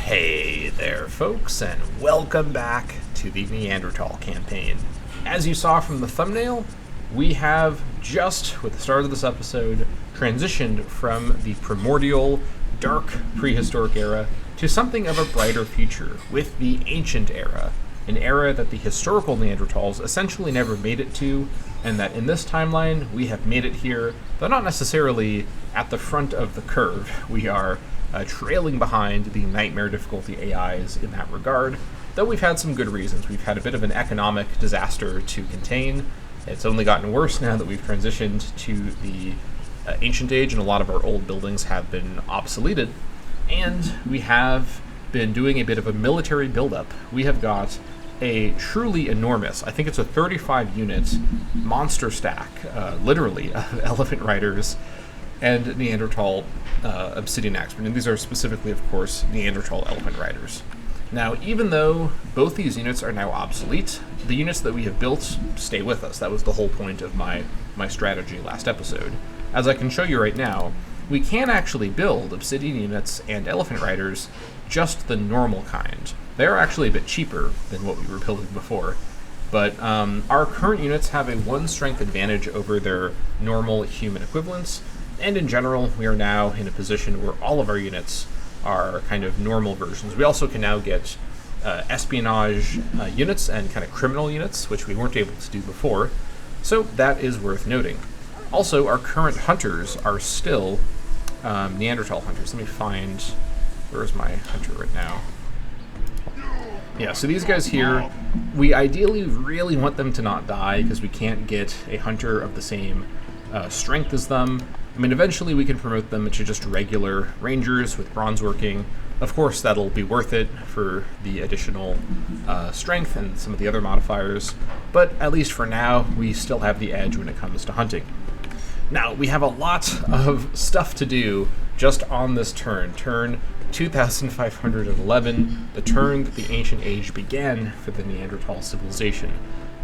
Hey there, folks, and welcome back to the Neanderthal Campaign. As you saw from the thumbnail, we have just, with the start of this episode, transitioned from the primordial, dark, prehistoric era to something of a brighter future with the ancient era, an era that the historical Neanderthals essentially never made it to, and that in this timeline we have made it here, though not necessarily at the front of the curve. We are trailing behind the nightmare difficulty AIs in that regard, though we've had some good reasons. We've had a bit of an economic disaster to contain. It's only gotten worse now that we've transitioned to the ancient age, and a lot of our old buildings have been obsoleted, and we have been doing a bit of a military buildup. We have got a truly enormous, I think it's a 35-unit monster stack, literally, of elephant riders and Neanderthal obsidian axemen, and these are specifically, of course, Neanderthal elephant riders. Now, even though both these units are now obsolete, the units that we have built stay with us. That was the whole point of my strategy last episode. As I can show you right now, we can actually build obsidian units and elephant riders, just the normal kind. They're actually a bit cheaper than what we were building before, but our current units have a 1 strength advantage over their normal human equivalents, and in general, we are now in a position where all of our units are kind of normal versions. We also can now get espionage units and kind of criminal units, which we weren't able to do before, so that is worth noting. Also, our current hunters are still Neanderthal hunters. Let me find, where's my hunter right now? Yeah, so these guys here, we ideally really want them to not die because we can't get a hunter of the same strength as them. I mean, eventually we can promote them to just regular rangers with bronze working. Of course, that'll be worth it for the additional strength and some of the other modifiers, but at least for now, we still have the edge when it comes to hunting. Now, we have a lot of stuff to do just on this turn 2511, the turn that the ancient age began for the Neanderthal civilization.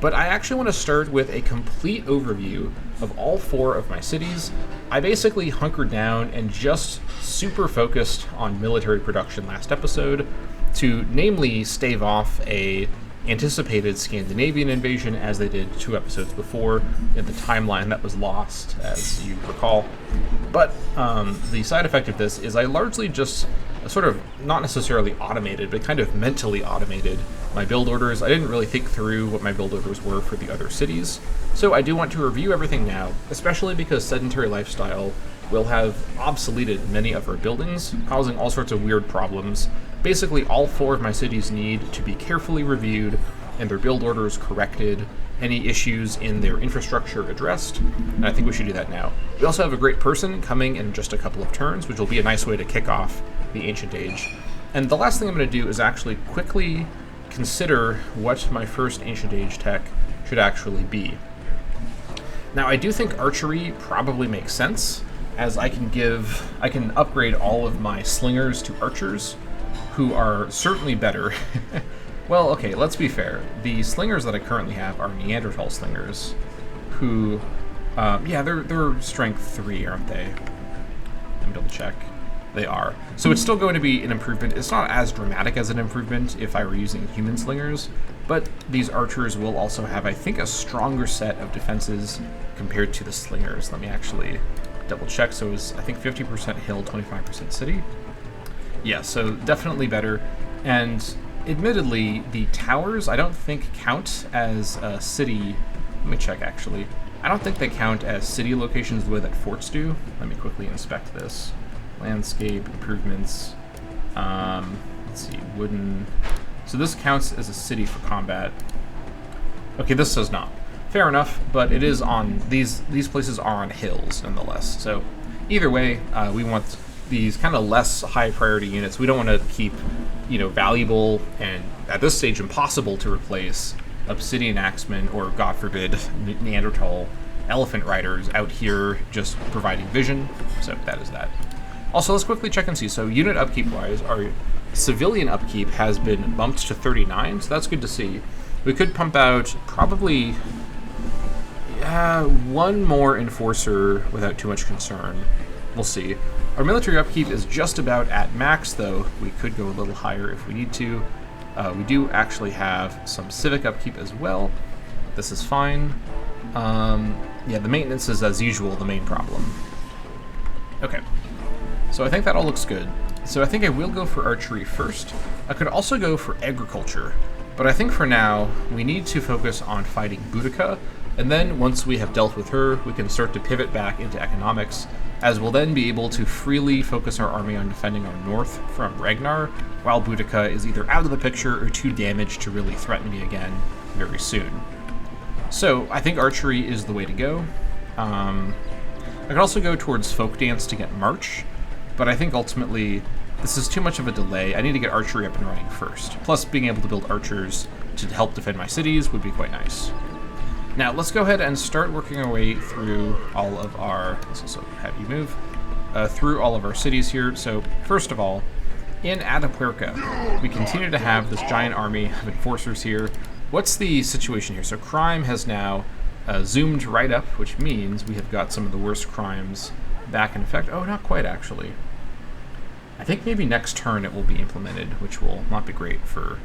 But I actually want to start with a complete overview of all 4 of my cities. I basically hunkered down and just super focused on military production last episode to namely stave off a anticipated Scandinavian invasion, as they did 2 episodes before in the timeline that was lost, as you recall. But the side effect of this is I largely just sort of not necessarily automated, but kind of mentally automated my build orders. I didn't really think through what my build orders were for the other cities. So I do want to review everything now, especially because sedentary lifestyle will have obsoleted many of our buildings, causing all sorts of weird problems. Basically, all 4 of my cities need to be carefully reviewed and their build orders corrected, any issues in their infrastructure addressed, and I think we should do that now. We also have a great person coming in just a couple of turns, which will be a nice way to kick off the ancient age. And the last thing I'm going to do is actually quickly consider what my first ancient age tech should actually be. Now, I do think archery probably makes sense, as I can upgrade all of my slingers to archers, who are certainly better. Well, okay, let's be fair. The slingers that I currently have are Neanderthal slingers, who, yeah, they're strength 3, aren't they? Let me double check. They are. So it's still going to be an improvement. It's not as dramatic as an improvement if I were using human slingers, but these archers will also have, I think, a stronger set of defenses compared to the slingers. Let me actually double check. So it was, I think, 50% hill, 25% city. Yeah, so definitely better. And admittedly, the towers I don't think count as a city. Let me check, actually. I don't think they count as city locations the way that forts do. Let me quickly inspect this. Landscape improvements. Let's see, wooden. So this counts as a city for combat. Okay, this does not. Fair enough, but it is on these places are on hills nonetheless. So either way, we want these kind of less high priority units. We don't want to keep, valuable and at this stage impossible to replace obsidian axemen or, God forbid, Neanderthal elephant riders out here just providing vision. So that is that. Also, let's quickly check and see. So unit upkeep wise, our civilian upkeep has been bumped to 39, so that's good to see. We could pump out probably 1 more enforcer without too much concern. We'll see. Our military upkeep is just about at max, though we could go a little higher if we need to. We do actually have some civic upkeep as well. This is fine. Yeah, the maintenance is, as usual, the main problem. Okay, so I think that all looks good. So I think I will go for archery first. I could also go for agriculture, but I think for now we need to focus on fighting Boudica, and then once we have dealt with her, we can start to pivot back into economics, as we'll then be able to freely focus our army on defending our north from Ragnar, while Boudica is either out of the picture or too damaged to really threaten me again very soon. So I think archery is the way to go. I could also go towards folk dance to get march, but I think ultimately this is too much of a delay. I need to get archery up and running first. Plus, being able to build archers to help defend my cities would be quite nice. Now, let's go ahead and start working our way through all of our... Let's also have you move. Through all of our cities here. So, first of all, in Atapuerca, we continue to have this giant army of enforcers here. What's the situation here? So, crime has now zoomed right up, which means we have got some of the worst crimes back in effect. Oh, not quite, actually. I think maybe next turn it will be implemented, which will not be great for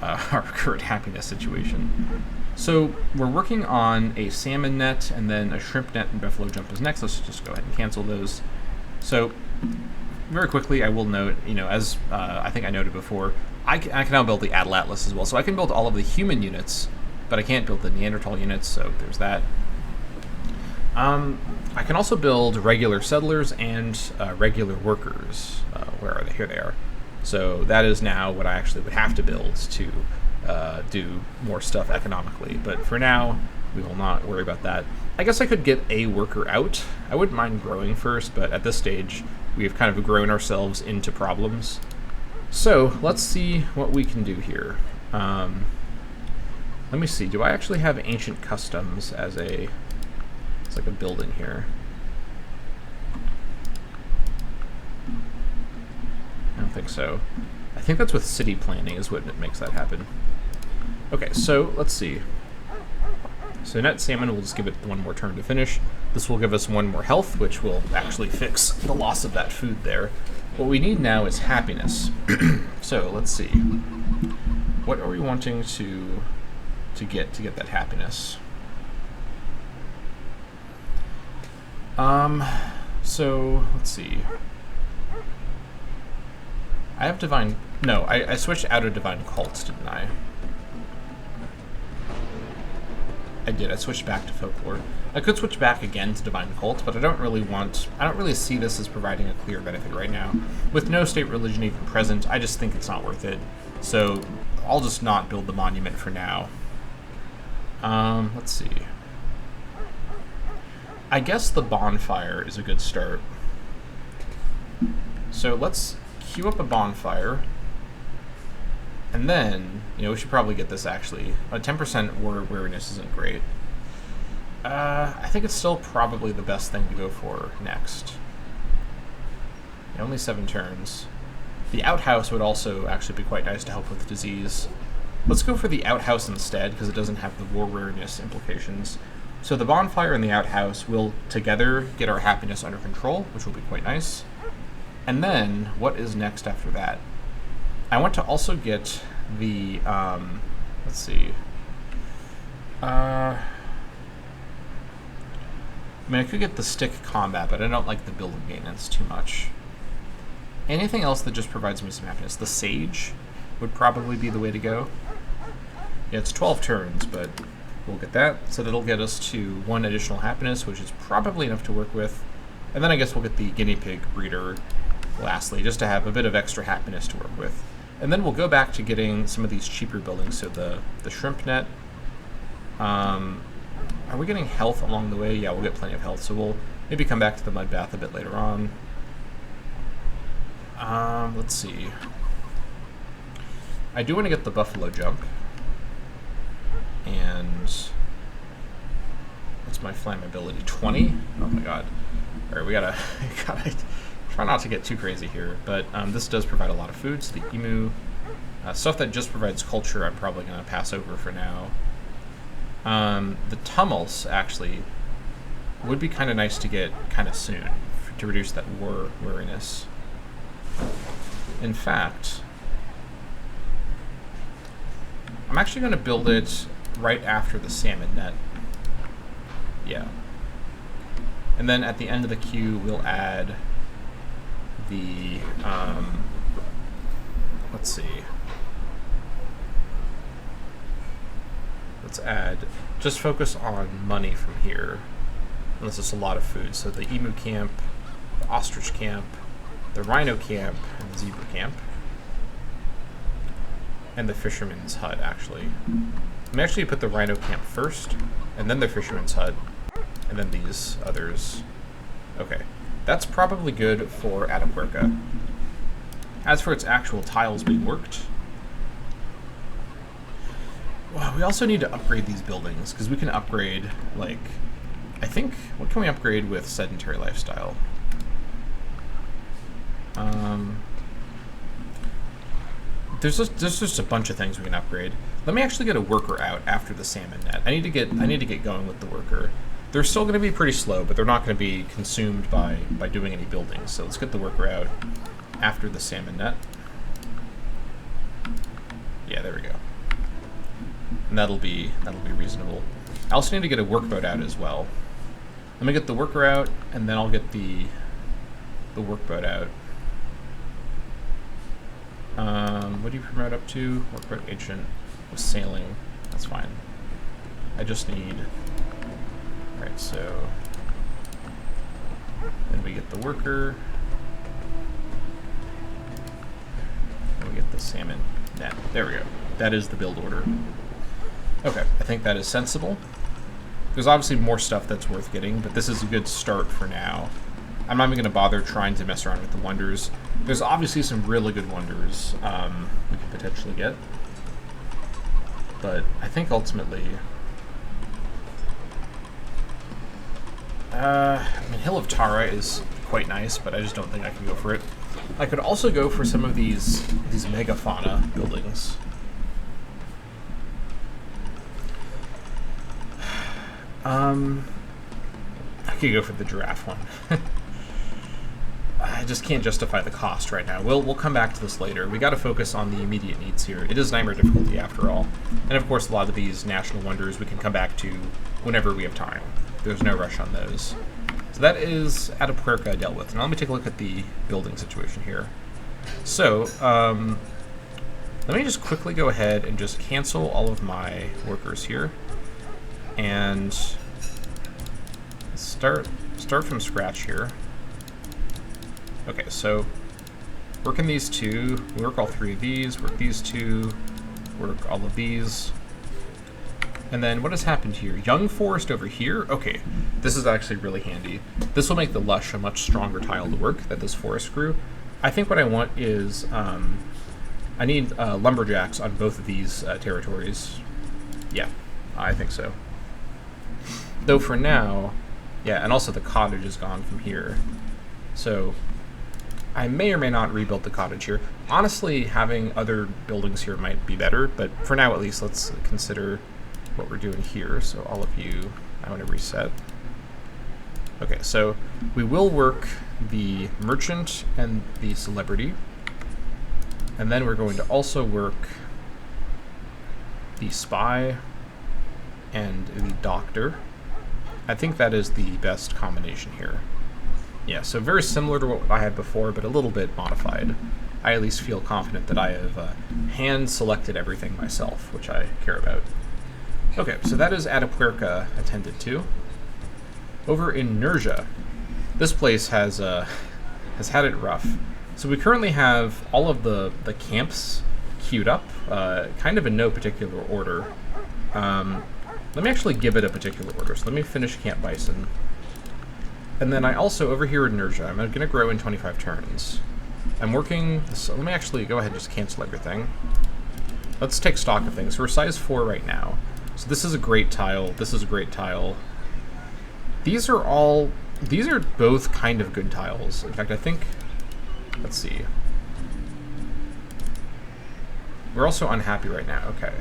our current happiness situation. So we're working on a salmon net, and then a shrimp net and buffalo jump is next. Let's just go ahead and cancel those. So very quickly, I will note, as I think I noted before, I can now build the Adel Atlas as well. So I can build all of the human units, but I can't build the Neanderthal units, so there's that. I can also build regular settlers and regular workers. Where are they? Here they are. So that is now what I actually would have to build to do more stuff economically. But for now, we will not worry about that. I guess I could get a worker out. I wouldn't mind growing first, but at this stage, we've kind of grown ourselves into problems. So let's see what we can do here. Let me see. Do I actually have ancient customs as a... It's like a building here. I don't think so. I think that's with city planning is what makes that happen. Okay, so let's see. So net salmon, we'll just give it one more turn to finish. This will give us one more health, which will actually fix the loss of that food there. What we need now is happiness. So let's see. What are we wanting to get that happiness? So let's see. I have divine... No, I switched out of divine cults, didn't I? I did. I switched back to folklore. I could switch back again to divine cult, but I don't really see this as providing a clear benefit right now. With no state religion even present, I just think it's not worth it. So I'll just not build the monument for now. Let's see. I guess the bonfire is a good start. So let's queue up a bonfire. And then, we should probably get this actually. 10% war wariness isn't great. I think it's still probably the best thing to go for next. Only 7 turns. The outhouse would also actually be quite nice to help with disease. Let's go for the outhouse instead, because it doesn't have the war wariness implications. So the bonfire and the outhouse will together get our happiness under control, which will be quite nice. And then, what is next after that? I want to also get the, let's see. I mean, I could get the stick combat, but I don't like the building maintenance too much. Anything else that just provides me some happiness? The sage would probably be the way to go. Yeah, it's 12 turns, but we'll get that. So that'll get us to 1 additional happiness, which is probably enough to work with. And then I guess we'll get the guinea pig breeder lastly, just to have a bit of extra happiness to work with. And then we'll go back to getting some of these cheaper buildings. So the shrimp net. Are we getting health along the way? Yeah, we'll get plenty of health. So we'll maybe come back to the mud bath a bit later on. Let's see. I do want to get the buffalo jump. And what's my flammability? 20? Oh my god. Alright, we gotta try not to get too crazy here. But this does provide a lot of food, so the emu. Stuff that just provides culture I'm probably going to pass over for now. The tumults, actually, would be kind of nice to get kind of soon to reduce that wariness. In fact, I'm actually going to build it right after the salmon net. Yeah. And then at the end of the queue, we'll add the, let's see. Let's add, just focus on money from here. Unless it's a lot of food. So the emu camp, the ostrich camp, the rhino camp, and the zebra camp. And the fisherman's hut, actually. Let me actually put the rhino camp first, and then the fisherman's hut, and then these others. Okay, that's probably good for Atapuerca. As for its actual tiles being worked, well, we also need to upgrade these buildings, because we can upgrade, like, I think, what can we upgrade with sedentary lifestyle? There's just a bunch of things we can upgrade. Let me actually get a worker out after the salmon net. I need to get going with the worker. They're still going to be pretty slow, but they're not going to be consumed by doing any buildings. So let's get the worker out after the salmon net. Yeah, there we go. And that'll be reasonable. I also need to get a workboat out as well. Let me get the worker out, and then I'll get the workboat out. What do you promote up to? Workboat ancient with sailing. That's fine. I just need. Alright, so then we get the worker. And we get the salmon net. There we go. That is the build order. Okay, I think that is sensible. There's obviously more stuff that's worth getting, but this is a good start for now. I'm not even going to bother trying to mess around with the wonders. There's obviously some really good wonders we could potentially get. But I think ultimately... I mean, Hill of Tara is quite nice, but I just don't think I can go for it. I could also go for some of these megafauna buildings. I could go for the giraffe one. I just can't justify the cost right now. We'll come back to this later. We got to focus on the immediate needs here. It is nightmare difficulty after all. And of course, a lot of these national wonders we can come back to whenever we have time. There's no rush on those. So that is Atapuerca dealt with. Now let me take a look at the building situation here. So, let me just quickly go ahead and just cancel all of my workers here. And start from scratch here. Okay, so working these two, work all three of these, work these two, work all of these. And then what has happened here? Young forest over here? Okay, this is actually really handy. This will make the lush a much stronger tile to work that this forest grew. I think what I want is, I need lumberjacks on both of these territories. Yeah, I think so. Though for now, yeah, and also the cottage is gone from here. So I may or may not rebuild the cottage here. Honestly, having other buildings here might be better, but for now at least, let's consider what we're doing here. So all of you, I want to reset. Okay, so we will work the merchant and the celebrity. And then we're going to also work the spy and the doctor. I think that is the best combination here. Yeah, so very similar to what I had before, but a little bit modified. I at least feel confident that I have hand-selected everything myself, which I care about. Okay, so that is Atapuerca attended to. Over in Nerja, this place has had it rough. So we currently have all of the camps queued up, kind of in no particular order. Let me actually give it a particular order. So let me finish Camp Bison. And then I also, over here in Nerja, I'm going to grow in 25 turns. I'm working, so let me actually go ahead and just cancel everything. Let's take stock of things. So we're size 4 right now. So this is a great tile. This is a great tile. These are both kind of good tiles. In fact, I think, let's see. We're also unhappy right now. Okay.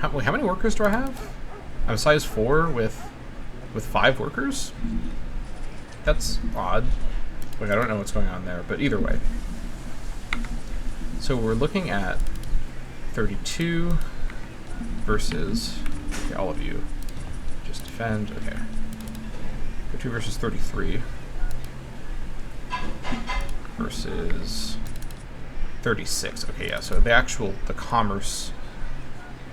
How many workers do I have? I'm size 4 with with 5 workers? That's odd. Like, I don't know what's going on there, but either way. So we're looking at 32 versus, okay, all of you. Just defend, okay. 32 versus 33 versus 36. Okay, yeah, so the commerce,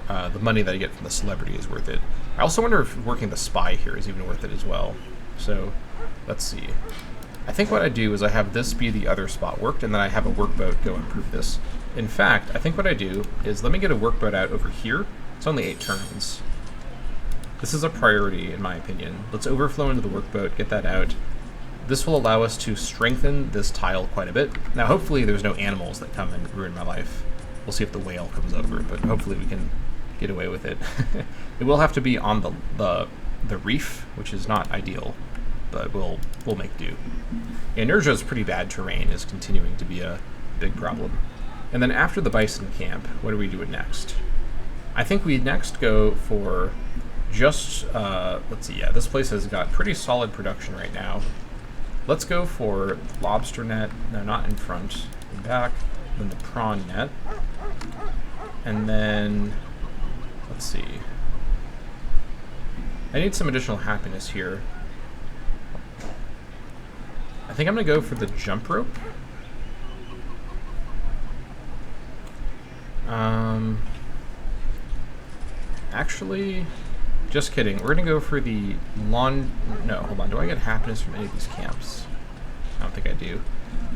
the money that I get from the celebrity is worth it. I also wonder if working the spy here is even worth it as well. So, let's see. I think what I do is I have this be the other spot worked, and then I have a workboat go improve this. In fact, I think what I do is let me get a workboat out over here. It's only 8 turns. This is a priority, in my opinion. Let's overflow into the workboat, get that out. This will allow us to strengthen this tile quite a bit. Now, hopefully there's no animals that come and ruin my life. We'll see if the whale comes over, but hopefully we can get away with it. It will have to be on the reef, which is not ideal, but we'll make do. Inertia's pretty bad terrain is continuing to be a big problem. And then after the bison camp, what are we doing next? I think we next go for just, let's see, yeah, this place has got pretty solid production right now. Let's go for lobster net, no, not in front, in back, then the prawn net. And then, let's see. I need some additional happiness here. I think I'm gonna go for the jump rope. Actually, just kidding. We're gonna go for the no, hold on. Do I get happiness from any of these camps? I don't think I do.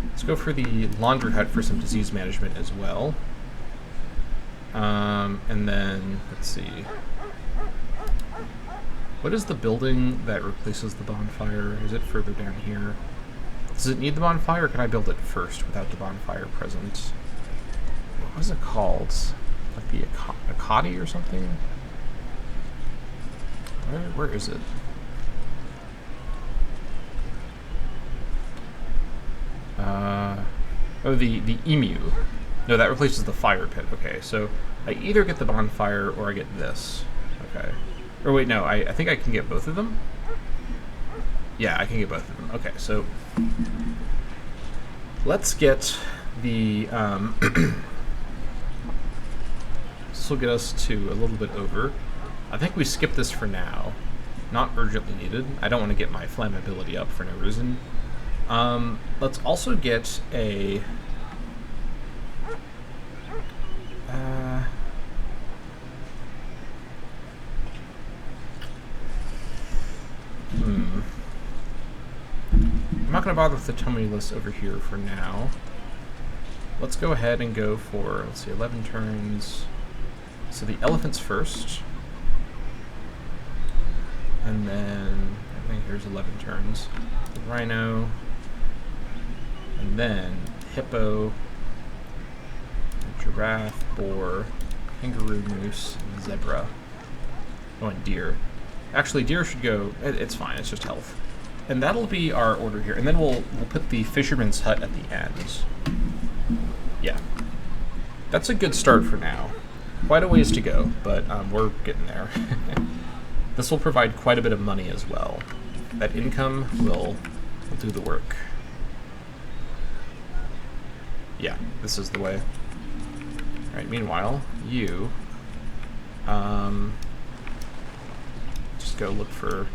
Let's go for the laundry hut for some disease management as well. And then, let's see. What is the building that replaces the bonfire? Is it further down here? Does it need the bonfire, or can I build it first without the bonfire present? What was it called? Like the Akati or something? Where is it? Oh, the emu. No, that replaces the fire pit. Okay, so I either get the bonfire or I get this. Okay. Or wait, no, I think I can get both of them? Yeah, I can get both of them. Okay, so let's get the, this will get us to a little bit over. I think we skip this for now. Not urgently needed. I don't want to get my flammability up for no reason. Let's also get a... I'm not going to bother with the tummy list over here for now. Let's go ahead and go for, let's see, 11 turns. So the elephants first. And then, I think here's 11 turns. The rhino. And then hippo, giraffe, boar, kangaroo, moose, and zebra. Oh, and deer. Actually, deer should go, it's fine, it's just health. And that'll be our order here. And then we'll put the fisherman's hut at the end. Yeah. That's a good start for now. Quite a ways to go, but we're getting there. This will provide quite a bit of money as well. That income will do the work. Yeah, this is the way. Alright, meanwhile, you just go look for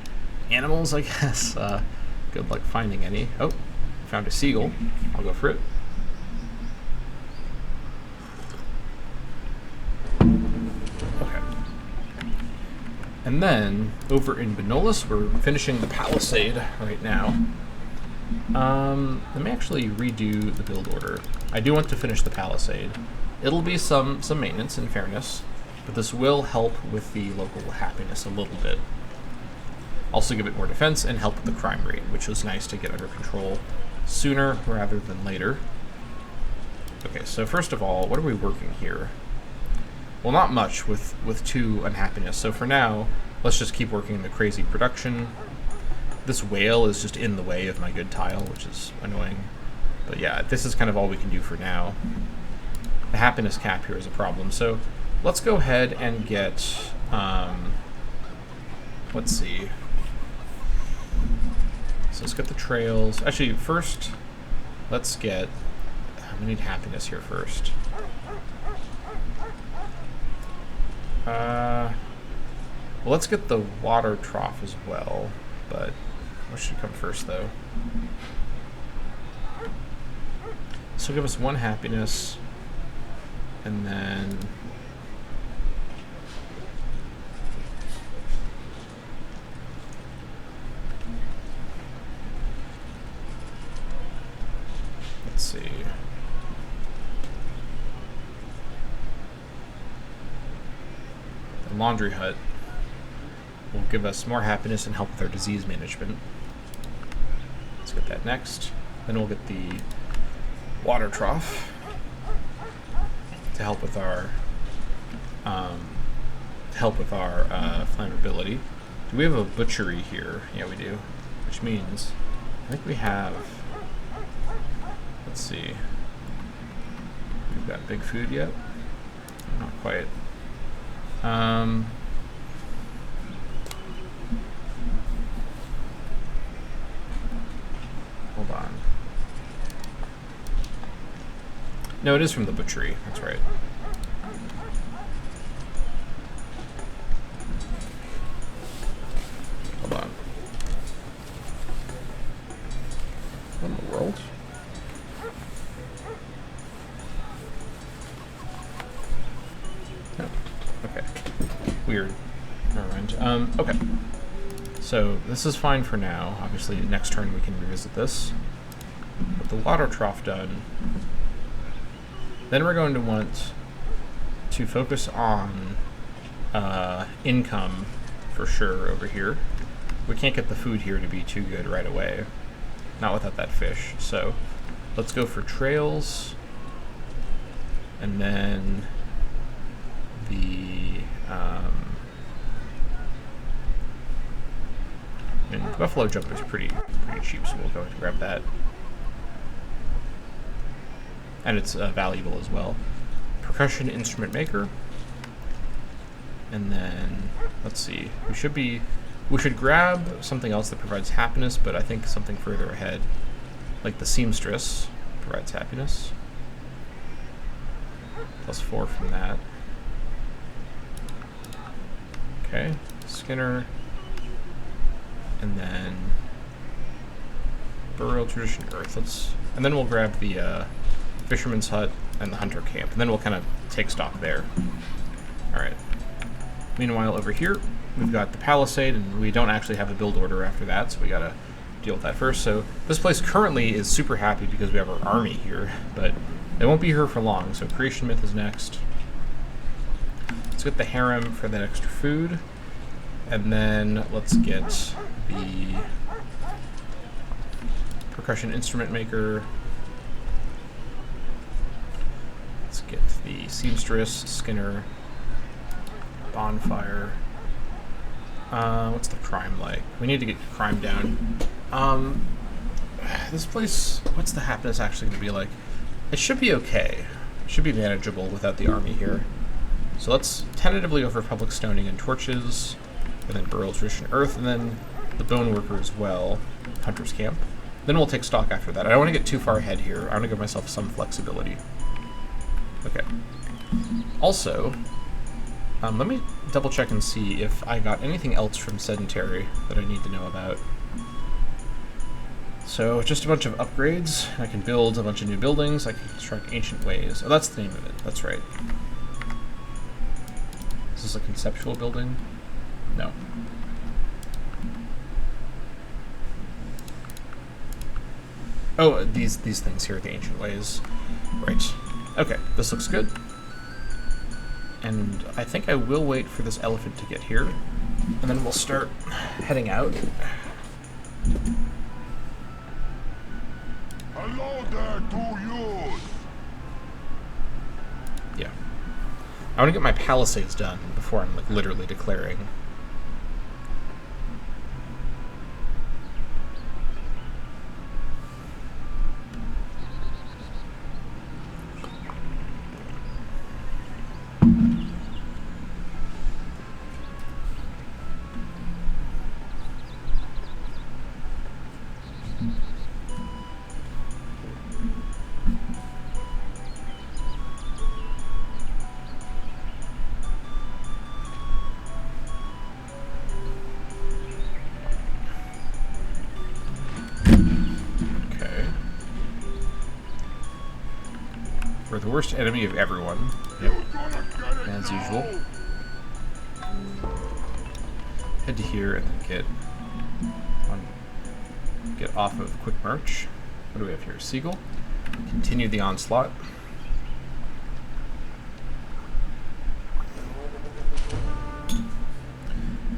animals, I guess. Good luck finding any. Oh, found a seagull. I'll go for it. Okay. And then, over in Benolis, we're finishing the palisade right now. Let me actually redo the build order. I do want to finish the palisade. It'll be some maintenance, in fairness, but this will help with the local happiness a little bit. Also give it more defense and help with the crime rate, which was nice to get under control sooner rather than later. Okay, so first of all, what are we working here? Well, not much with 2 unhappiness, so for now, let's just keep working the crazy production. This whale is just in the way of my good tile, which is annoying. But yeah, this is kind of all we can do for now. The happiness cap here is a problem, so let's go ahead and get, let's see. let's get the trails. Actually, first, let's get... we need happiness here first. Well, let's get the water trough as well, but what should come first, though? This will give us 1 happiness, and then... let's see... the laundry hut will give us more happiness and help with our disease management. Let's get that next. Then we'll get the water trough to help with our flammability. Do we have a butchery here? Yeah, we do. Which means I think we have. Let's see. We've got big food yet? Not quite. Hold on. No, it is from the butchery. That's right. Hold on. What in the world? No. Okay. Weird. Never mind. Okay. So this is fine for now. Obviously, next turn we can revisit this. With the water trough done, then we're going to want to focus on income for sure over here. We can't get the food here to be too good right away. Not without that fish. So let's go for trails. And then the... and buffalo jump is pretty cheap, so we'll go ahead and grab that. And it's valuable as well. Percussion instrument maker. And then, let's see, we should grab something else that provides happiness, but I think something further ahead, like the seamstress provides happiness. +4 from that. Okay, Skinner. And then burial tradition earth. And then we'll grab the fisherman's hut and the hunter camp, and then we'll kind of take stock there. All right. Meanwhile, over here we've got the palisade, and we don't actually have a build order after that, so we gotta deal with that first. So this place currently is super happy because we have our army here, but they won't be here for long. So creation myth is next. Let's get the harem for that extra food. And then let's get the percussion instrument maker. Let's get the seamstress, Skinner, bonfire. What's the crime like? We need to get crime down. This place, what's the happiness actually going to be like? It should be okay. It should be manageable without the army here. So let's tentatively go for public stoning and torches. And then burial tradition earth, and then the bone worker as well, hunter's camp. Then we'll take stock after that. I don't want to get too far ahead here. I want to give myself some flexibility. Okay. Also, let me double check and see if I got anything else from sedentary that I need to know about. So just a bunch of upgrades. I can build a bunch of new buildings. I can construct ancient ways. Oh, that's the name of it. That's right. Is this a conceptual building? No. Oh, these things here are the ancient ways. Right. Okay, this looks good. And I think I will wait for this elephant to get here, and then we'll start heading out. Hello there to you. Yeah. I want to get my palisades done before I'm like literally declaring. We're the worst enemy of everyone. Yep. As usual. Head to here and then get off of quick march. What do we have here? Seagull. Continue the onslaught.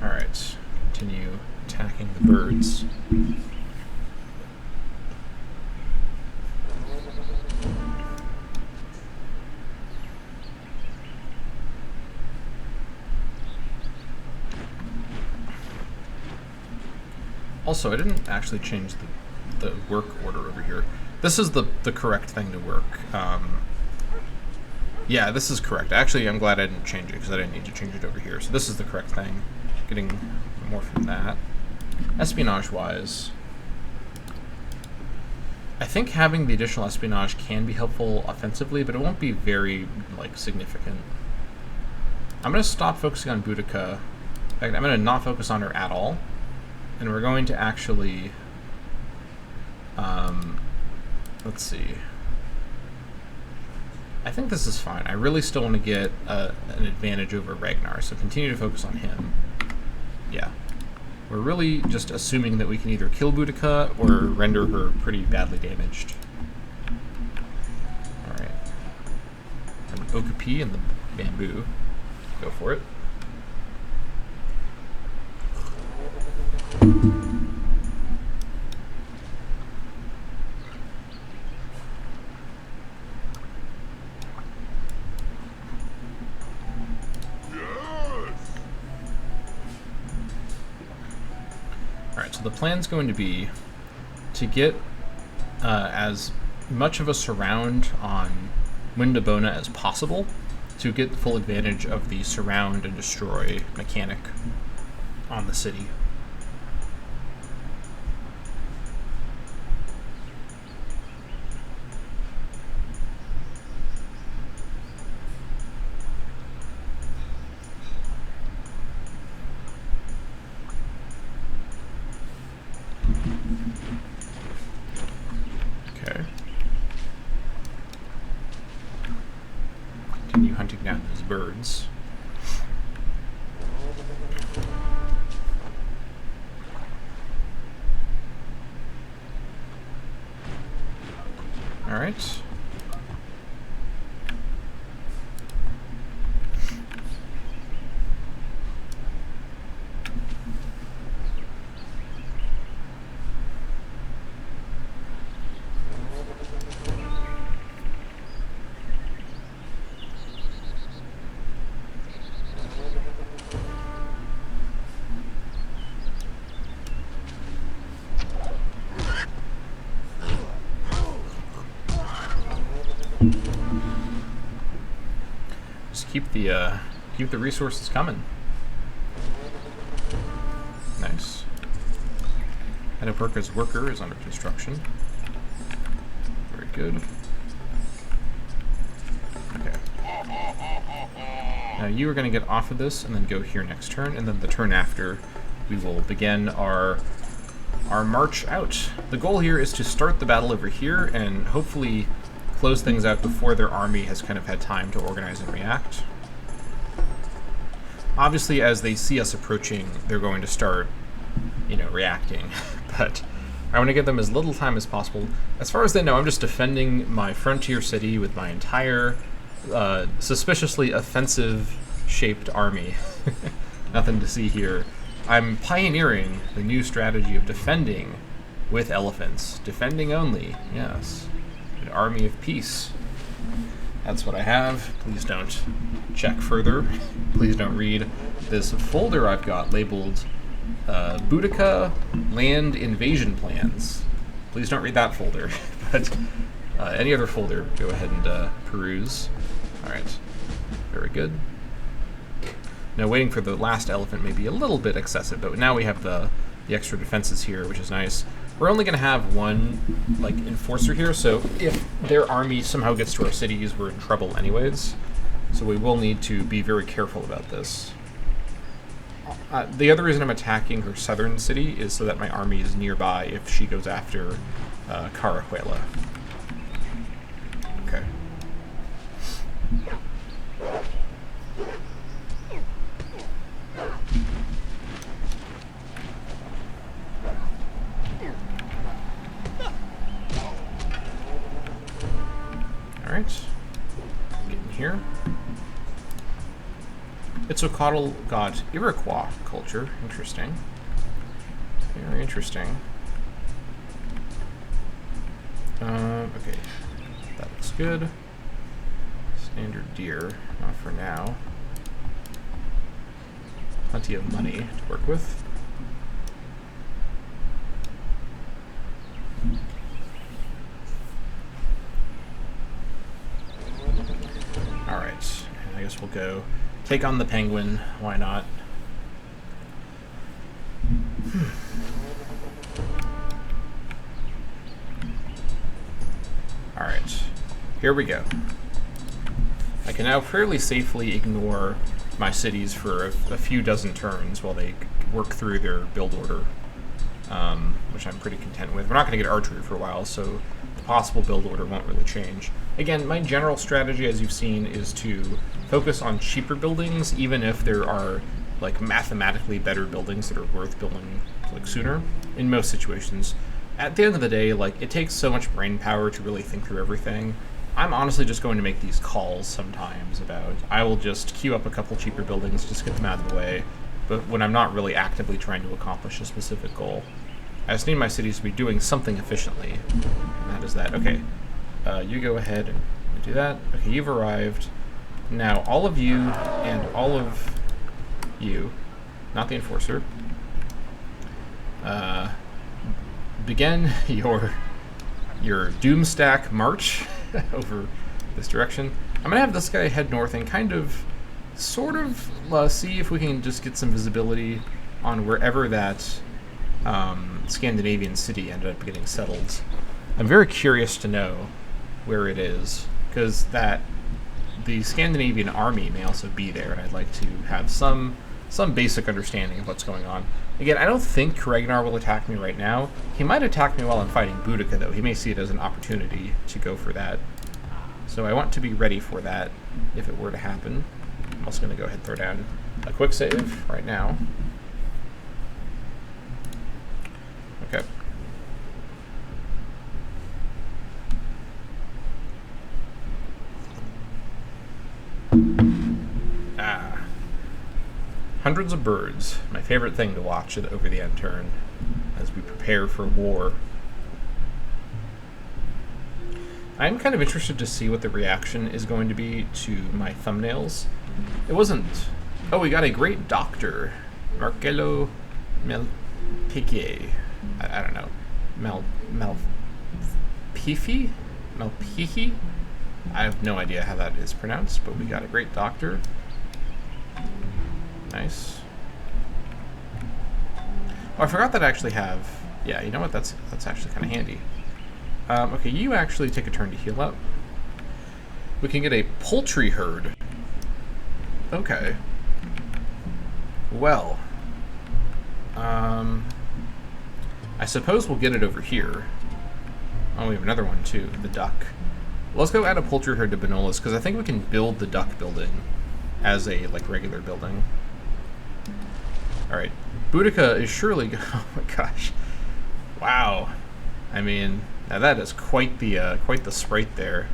Alright. Continue attacking the birds. Also, I didn't actually change the work order over here. This is the correct thing to work. Yeah, this is correct. Actually, I'm glad I didn't change it because I didn't need to change it over here. So this is the correct thing. Getting more from that. Espionage-wise, I think having the additional espionage can be helpful offensively, but it won't be very, like, significant. I'm going to stop focusing on Boudica. In fact, I'm going to not focus on her at all. And we're going to actually, let's see. I think this is fine. I really still want to get an advantage over Ragnar, so continue to focus on him. Yeah. We're really just assuming that we can either kill Boudica or render her pretty badly damaged. Alright. An Okapi and the bamboo. Go for it. Alright, so the plan's going to be to get as much of a surround on Windabona as possible to get full advantage of the surround and destroy mechanic on the city. Okay. Continue hunting down those birds. All right. Just keep the resources coming. Nice. Adaperka's worker is under construction. Very good. Okay. Now you are going to get off of this and then go here next turn, and then the turn after we will begin our march out. The goal here is to start the battle over here and hopefully close things out before their army has kind of had time to organize and react. Obviously, as they see us approaching, they're going to start, reacting. But I want to give them as little time as possible. As far as they know, I'm just defending my frontier city with my entire suspiciously offensive-shaped army. Nothing to see here. I'm pioneering the new strategy of defending with elephants. Defending only, yes. An army of peace. That's what I have. Please don't check further. Please don't read this folder I've got labeled Boudica Land Invasion Plans. Please don't read that folder. But any other folder, go ahead and peruse. Alright. Very good. Now waiting for the last elephant may be a little bit excessive, but now we have the extra defenses here, which is nice. We're only going to have one, enforcer here, so if their army somehow gets to our cities, we're in trouble anyways. So we will need to be very careful about this. The other reason I'm attacking her southern city is so that my army is nearby if she goes after Carajuela. Okay. Alright. Get in here. Itzcoatl got Iroquois culture. Interesting. Very interesting. Okay. That looks good. Standard deer. Not for now. Plenty of money to work with. Alright. I guess we'll go take on the penguin. Why not? Alright. Here we go. I can now fairly safely ignore my cities for a few dozen turns while they work through their build order, which I'm pretty content with. We're not going to get archery for a while, so the possible build order won't really change. Again, my general strategy, as you've seen, is to focus on cheaper buildings, even if there are like mathematically better buildings that are worth building like sooner. In most situations, at the end of the day, like it takes so much brain power to really think through everything. I'm honestly just going to make these calls sometimes about, I will just queue up a couple cheaper buildings, just get them out of the way, but when I'm not really actively trying to accomplish a specific goal. I just need my cities to be doing something efficiently, and that is that. Okay, you go ahead and do that. Okay, you've arrived. Now, all of you and all of you, not the enforcer, begin your doomstack march over this direction. I'm gonna have this guy head north and kind of, sort of, see if we can just get some visibility on wherever that Scandinavian city ended up getting settled. I'm very curious to know where it is, because the Scandinavian army may also be there, and I'd like to have some basic understanding of what's going on. Again, I don't think Ragnar will attack me right now. He might attack me while I'm fighting Boudica, though. He may see it as an opportunity to go for that. So I want to be ready for that if it were to happen. I'm also going to go ahead and throw down a quick save right now. Okay. Hundreds of birds, my favorite thing to watch over the end turn as we prepare for war. I'm kind of interested to see what the reaction is going to be to my thumbnails. It wasn't... Oh, we got a great doctor. Marcello Melpique. I don't know. Melpifi? Melpihi? I have no idea how that is pronounced, but we got a great doctor. Nice. Oh, I forgot that I actually have... Yeah, you know what? That's actually kind of handy. Okay, you actually take a turn to heal up. We can get a poultry herd. Okay. Well. I suppose we'll get it over here. Oh, we have another one too, the duck. Let's go add a poultry herd to Benolis, because I think we can build the duck building as a, like, regular building. Alright. Boudica is surely... Oh my gosh. Wow. I mean, now that is quite the sprite there.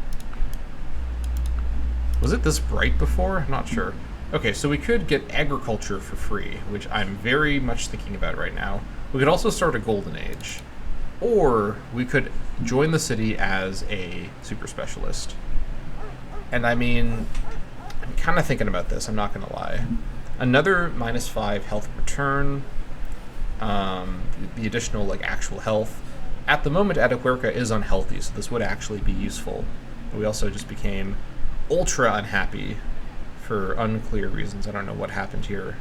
Was it this bright before? I'm not sure. Okay, so we could get agriculture for free, which I'm very much thinking about right now. We could also start a golden age. Or we could join the city as a super specialist. And I mean, I'm kind of thinking about this, I'm not going to lie. Another -5 health return. The additional, like, actual health. At the moment, Atapuerca is unhealthy, so this would actually be useful. But we also just became ultra unhappy for unclear reasons. I don't know what happened here.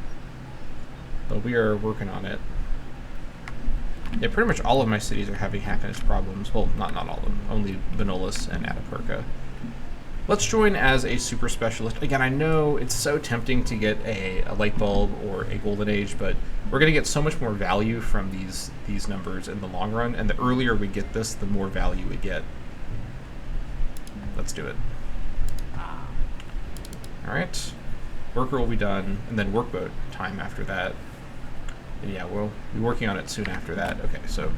But we are working on it. Yeah, pretty much all of my cities are having happiness problems. Well, not all of them. Only Benolis and Atapuerca. Let's join as a super specialist. Again, I know it's so tempting to get a light bulb or a golden age, but we're going to get so much more value from these numbers in the long run, and the earlier we get this, the more value we get. Let's do it. Alright. Worker will be done, and then workboat time after that. And yeah, we'll be working on it soon after that. Okay, so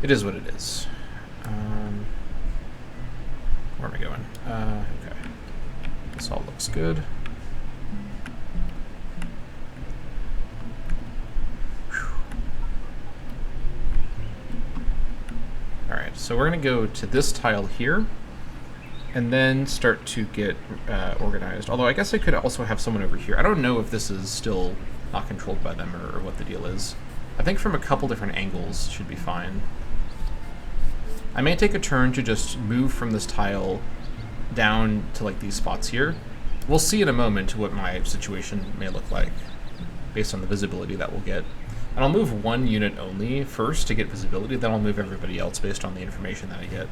it is what it is. Where am I going? Okay. This all looks good. Alright, so we're going to go to this tile here, and then start to get organized. Although I guess I could also have someone over here. I don't know if this is still not controlled by them or what the deal is. I think from a couple different angles should be fine. I may take a turn to just move from this tile down to like these spots here. We'll see in a moment what my situation may look like based on the visibility that we'll get. And I'll move one unit only first to get visibility, then I'll move everybody else based on the information that I get.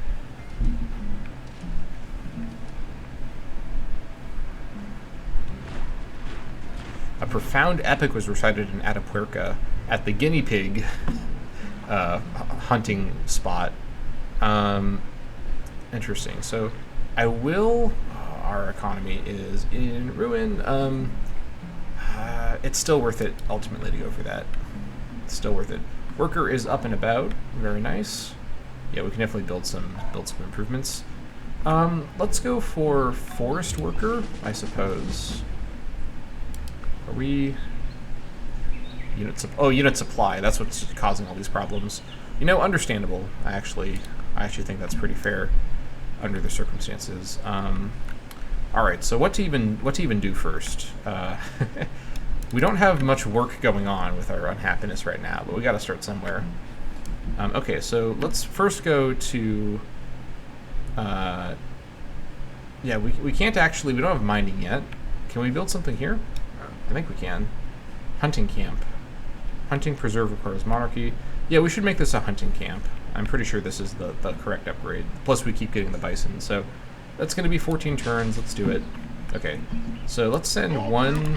A profound epic was recited in Atapuerca at the guinea pig hunting spot. Interesting. So I will... our economy is in ruin. It's still worth it ultimately to go for that. It's still worth it. Worker is up and about. Very nice. Yeah, we can definitely build some improvements. Let's go for forest worker, I suppose. Are we... unit supply. That's what's causing all these problems. You know, understandable. I actually think that's pretty fair under the circumstances. All right. So what to even do first? We don't have much work going on with our unhappiness right now, but we got to start somewhere. Okay. So let's first go to. Yeah, we can't actually. We don't have mining yet. Can we build something here? I think we can. Hunting camp. Hunting preserve requires monarchy. Yeah, we should make this a hunting camp. I'm pretty sure this is the correct upgrade. Plus we keep getting the bison, so that's going to be 14 turns. Let's do it. Okay, so let's send one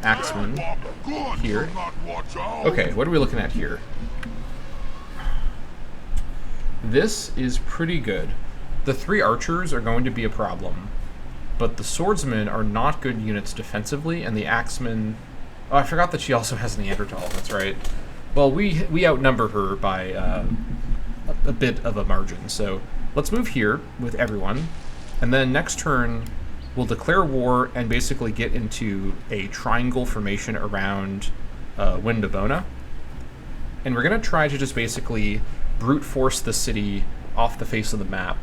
axeman here. Okay, what are we looking at here? This is pretty good. The 3 archers are going to be a problem, but the swordsmen are not good units defensively, and the axeman... Oh, I forgot that she also has Neanderthal, that's right. Well, we outnumber her by a bit of a margin, so let's move here with everyone, and then next turn we'll declare war and basically get into a triangle formation around Windabona, and we're going to try to just basically brute force the city off the face of the map.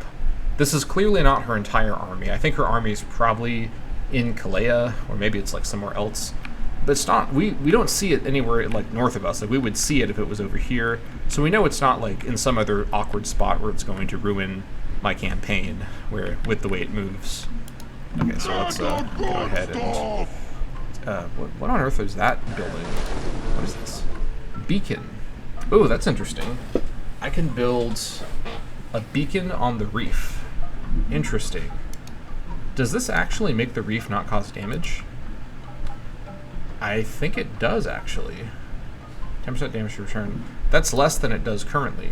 This is clearly not her entire army. I think her army is probably in Kalea, or maybe it's like somewhere else. But it's not, we don't see it anywhere like north of us. Like we would see it if it was over here. So we know it's not like in some other awkward spot where it's going to ruin my campaign with the way it moves. Okay, so let's go ahead and... what on earth is that building? What is this? Beacon. Oh, that's interesting. I can build a beacon on the reef. Interesting. Does this actually make the reef not cause damage? I think it does, actually. 10% damage to return. That's less than it does currently.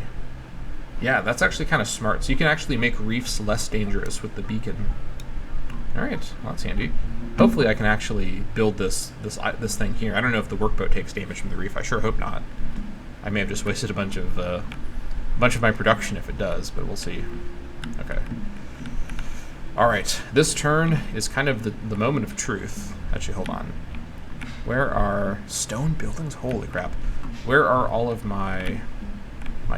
Yeah, that's actually kind of smart. So you can actually make reefs less dangerous with the beacon. Alright, well, that's handy. Hopefully I can actually build this thing here. I don't know if the workboat takes damage from the reef. I sure hope not. I may have just wasted a bunch of my production if it does, but we'll see. Okay. Alright, this turn is kind of the moment of truth. Actually, hold on. Where are stone buildings? Holy crap. Where are all of my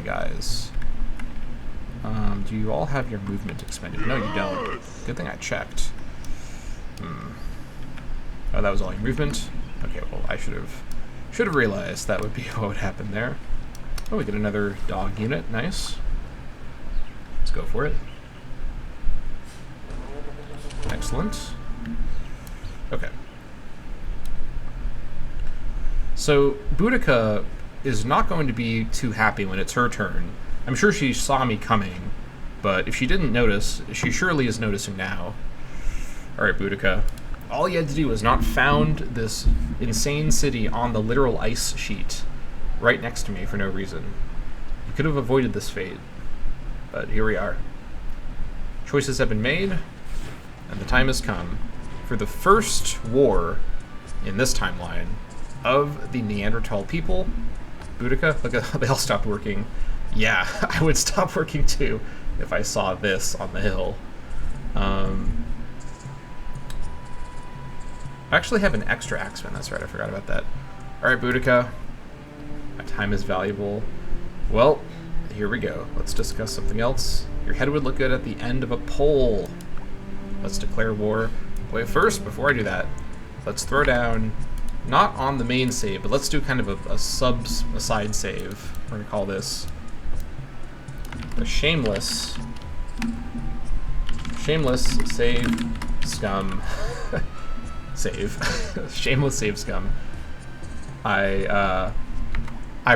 guys? Do you all have your movement expended? No, you don't. Good thing I checked. Oh, that was all your movement? Okay, well, I should have realized that would be what would happen there. Oh, we get another dog unit. Nice. Let's go for it. Excellent. Okay. So Boudica is not going to be too happy when it's her turn. I'm sure she saw me coming, but if she didn't notice, she surely is noticing now. Alright, Boudica. All you had to do was not found this insane city on the literal ice sheet right next to me for no reason. You could have avoided this fate, but here we are. Choices have been made, and the time has come for the first war in this timeline of the Neanderthal people. Boudica, look at, they all stopped working. Yeah, I would stop working too if I saw this on the hill. I actually have an extra axeman, that's right, I forgot about that. Alright, Boudica, my time is valuable. Well, here we go. Let's discuss something else. Your head would look good at the end of a pole. Let's declare war. Wait, first, before I do that, let's throw down, not on the main save, but let's do kind of a side save. We're gonna call this the shameless save scum save. Shameless save scum. I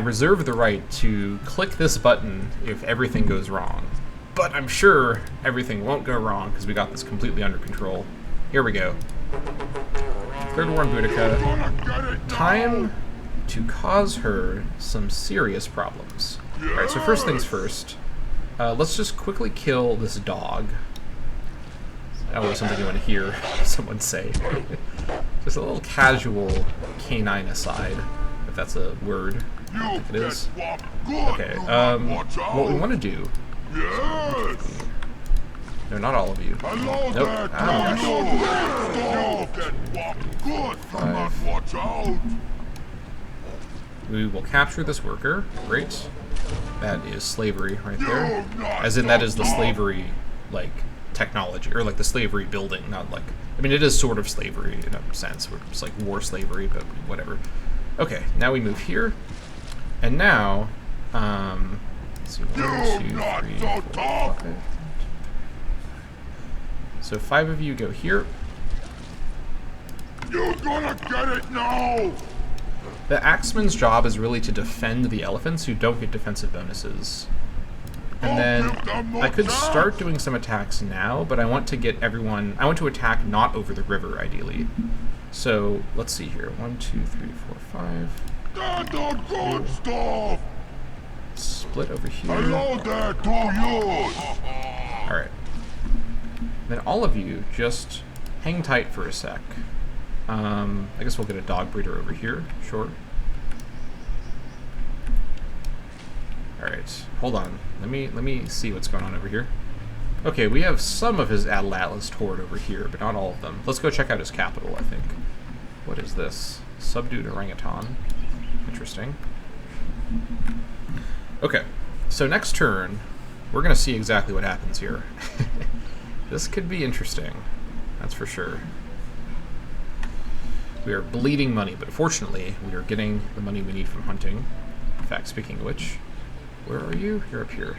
reserve the right to click this button if everything goes wrong. But I'm sure everything won't go wrong because we got this completely under control. Here we go. Third war in Boudica. Time to cause her some serious problems. Alright, so first things first. Let's just quickly kill this dog. That was something you want to hear someone say. Just a little casual canine aside, if that's a word. I think it is. Okay, what we want to do... No, not all of you. Nope. We will capture this worker. Great. That is slavery right there. As in, that is the slavery, like, technology, or like the slavery building, not like... I mean, it is sort of slavery in a sense. It's like war slavery, but whatever. Okay, now we move here. And now, let's see, 1, 2, 3, 4, 5. So 5 of you go here. You're gonna get it now! The axeman's job is really to defend the elephants who don't get defensive bonuses. And then I could start doing some attacks now, but I want to get everyone... I want to attack not over the river, ideally. So, let's see here. 1, 2, 3, 4, 5. That's the good stuff! Split over here. Hello there to you! Alright. Then all of you just hang tight for a sec. I guess we'll get a dog breeder over here. Sure. Alright, hold on. Let me see what's going on over here. Okay, we have some of his Atlas horde over here, but not all of them. Let's go check out his capital, I think. What is this? Subdued orangutan. Interesting. Okay, so next turn, we're going to see exactly what happens here. This could be interesting, that's for sure. We are bleeding money, but fortunately, we are getting the money we need from hunting. In fact, speaking of which, where are you? You're up here.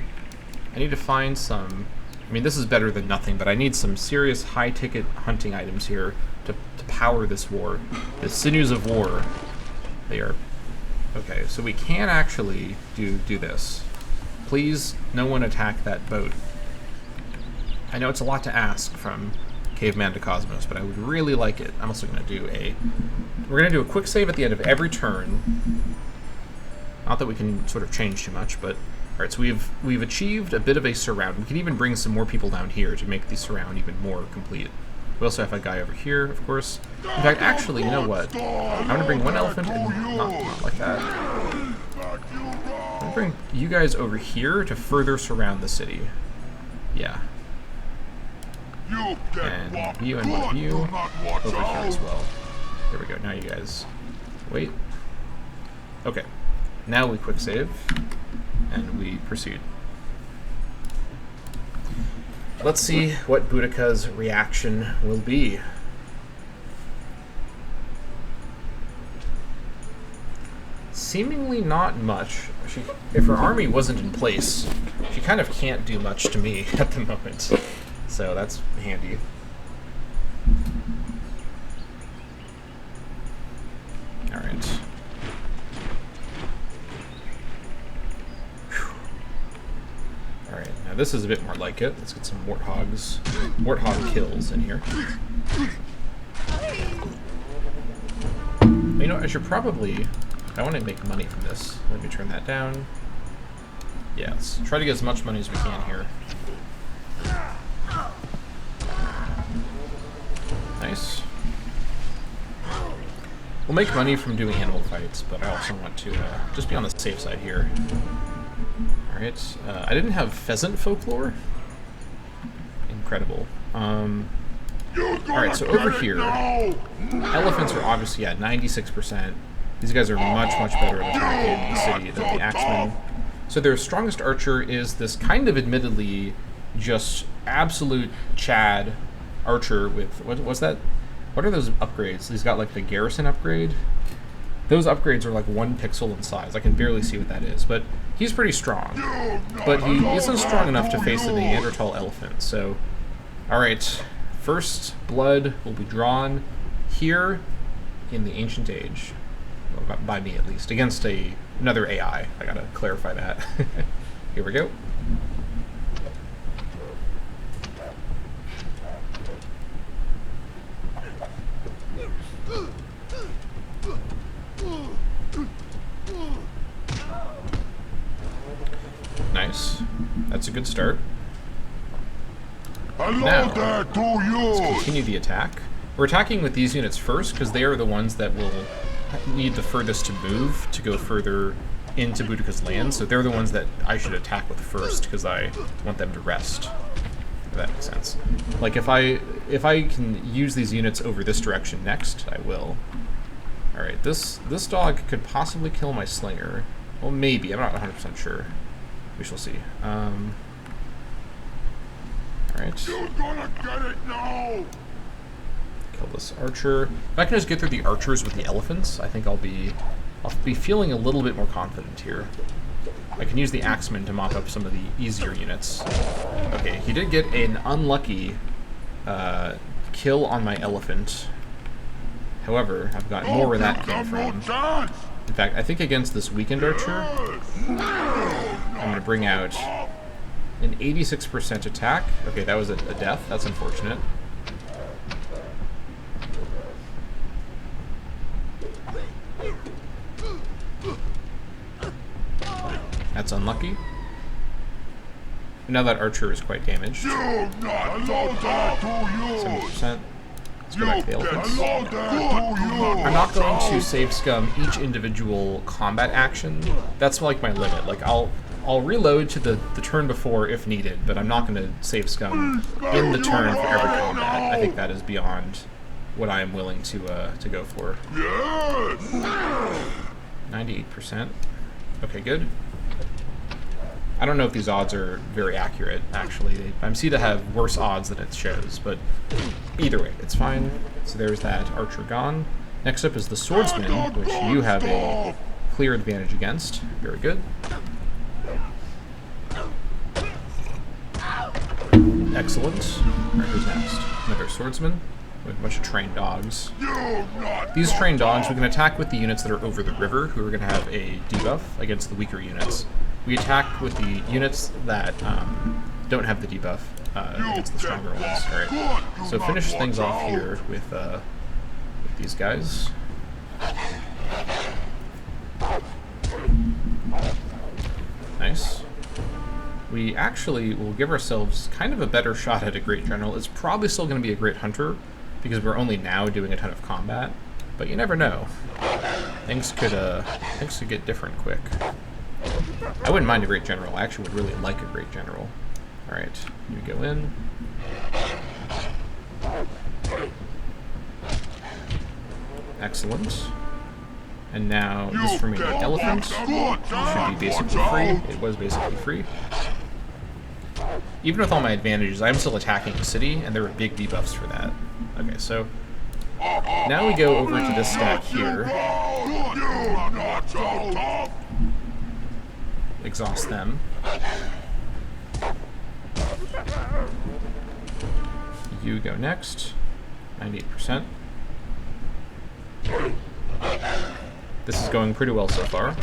I need to find some... I mean, this is better than nothing, but I need some serious high-ticket hunting items here to power this war. The sinews of war. They are... Okay, so we can actually do this. Please, no one attack that boat. I know it's a lot to ask from Caveman to Cosmos, but I would really like it. I'm also going to do a... We're going to do a quick save at the end of every turn. Not that we can sort of change too much, but... Alright, so we've achieved a bit of a surround. We can even bring some more people down here to make the surround even more complete. We also have a guy over here, of course. In fact, actually, you know what? I'm going to bring one elephant and... Not like that. I'm going to bring you guys over here to further surround the city. Yeah. And you and one of you over here as well. There we go. Now you guys wait. Okay. Now we quick save and we proceed. Let's see what Boudica's reaction will be. Seemingly not much. If her army wasn't in place, she kind of can't do much to me at the moment. So that's handy. Alright. Alright, now this is a bit more like it. Let's get some warthog kills in here. You know, I should probably... I want to make money from this. Let me turn that down. Yeah, let's try to get as much money as we can here. Nice. make money from doing animal fights, but I also want to just be on the safe side here. Alright, I didn't have pheasant folklore. Incredible. Alright, so over here, elephants are obviously at 96%. These guys are much, much better at attacking the city than the axemen. So their strongest archer is this kind of admittedly just absolute Chad archer with, what's that? What are those upgrades? He's got like the garrison upgrade. Those upgrades are like 1 pixel in size. I can barely see what that is, but he's pretty strong. But he isn't strong enough to face the Neanderthal elephant, so... Alright, first blood will be drawn here in the ancient age. Well, by me at least, against another AI. I gotta clarify that. Here we go. Nice. That's a good start. Now, let's continue the attack. We're attacking with these units first because they are the ones that will need the furthest to move to go further into Boudica's land, so they're the ones that I should attack with first because I want them to rest. If that makes sense. Like if I can use these units over this direction next, I will. Alright, this dog could possibly kill my slinger. Well, maybe. I'm not 100% sure. We shall see. Alright. You're gonna get it now! Kill this archer. If I can just get through the archers with the elephants, I think I'll be feeling a little bit more confident here. I can use the axemen to mop up some of the easier units. Okay, he did get an unlucky kill on my elephant. However, I've got more where that came from. In fact, I think against this weakened archer, I'm going to bring out an 86% attack. Okay, that was a death. That's unfortunate. That's unlucky. Now that archer is quite damaged. 70%. Let's go back to the elephants. I'm not going to save scum each individual combat action. That's like my limit. Like I'll reload to the turn before if needed, but I'm not going to save scum in the turn for every combat. I think that is beyond what I am willing to go for. 98%. Okay, good. I don't know if these odds are very accurate, actually. I seem to have worse odds than it shows, but either way, it's fine. So there's that archer gone. Next up is the swordsman, which you have a clear advantage against. Very good. Excellent. Alright, who's next? Another swordsman with a bunch of trained dogs. These trained dogs, we can attack with the units that are over the river, who are going to have a debuff against the weaker units. We attack with the units that don't have the debuff against the stronger ones. Alright, so finish things off here with these guys. Nice. We actually will give ourselves kind of a better shot at a Great General. It's probably still going to be a Great Hunter, because we're only now doing a ton of combat, but you never know. Things could get different quick. I wouldn't mind a Great General. I actually would really like a Great General. Alright, you go in. Excellent. And now this remaining elephant should be basically free. It was basically free. Even with all my advantages, I'm still attacking the city, and there were big debuffs for that. Okay, so now we go over to this stack here. Exhaust them. You go next. 98%. This is going pretty well so far.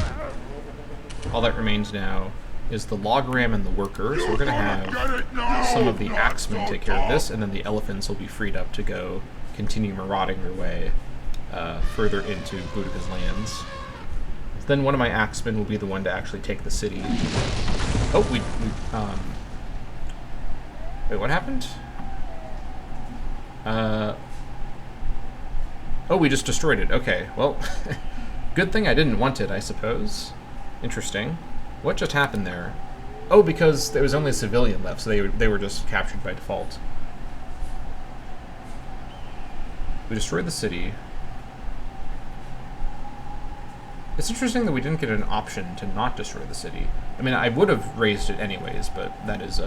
All that remains now is the log ram and the worker, so we're going to have some of the axemen take care of this, and then the elephants will be freed up to go continue marauding their way further into Boudica's lands. Then one of my axemen will be the one to actually take the city. Oh, wait, what happened? Oh, we just destroyed it. Okay, well, good thing I didn't want it, I suppose. Interesting. What just happened there? Oh, because there was only a civilian left, so they were just captured by default. We destroyed the city. It's interesting that we didn't get an option to not destroy the city. I mean, I would have raised it anyways, but that is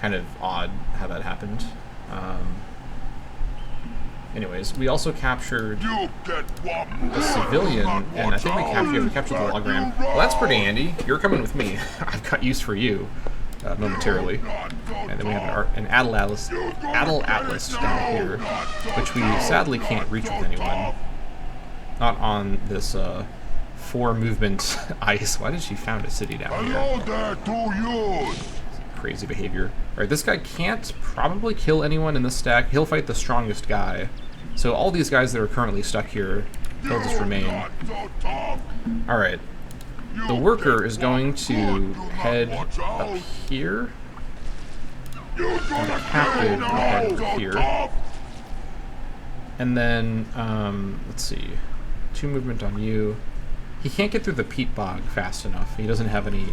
kind of odd how that happened. Anyways, we also captured a civilian, and I think we captured the hologram. Well, that's pretty handy. You're coming with me. I've got use for you momentarily. And then we have an Adel Atlas down here, which we sadly can't reach with anyone. Not on this 4-movement ice. Why did she found a city down here? Crazy behavior. Alright, this guy can't probably kill anyone in this stack. He'll fight the strongest guy. So all these guys that are currently stuck here, they'll just remain. Alright. The worker is going to head up here. And the captive will head over here. And then, let's see. 2 movement on you. He can't get through the peat bog fast enough. He doesn't have any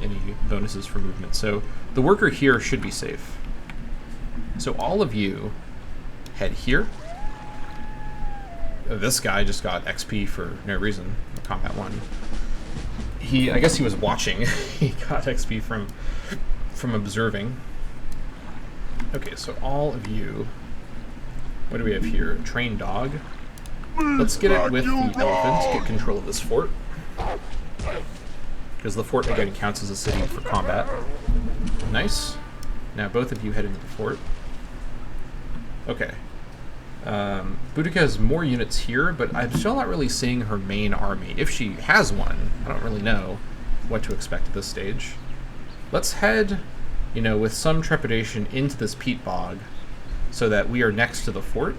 bonuses for movement. So the worker here should be safe. So all of you head here. This guy just got XP for no reason. Combat 1. I guess he was watching. He got XP from observing. Okay, so all of you. What do we have here? Trained dog. Let's get it with the elephant. Get control of this fort. Because the fort, again, counts as a city for combat. Nice. Now both of you head into the fort. Okay. Boudica has more units here, but I'm still not really seeing her main army. If she has one, I don't really know what to expect at this stage. Let's head, with some trepidation into this peat bog so that we are next to the fort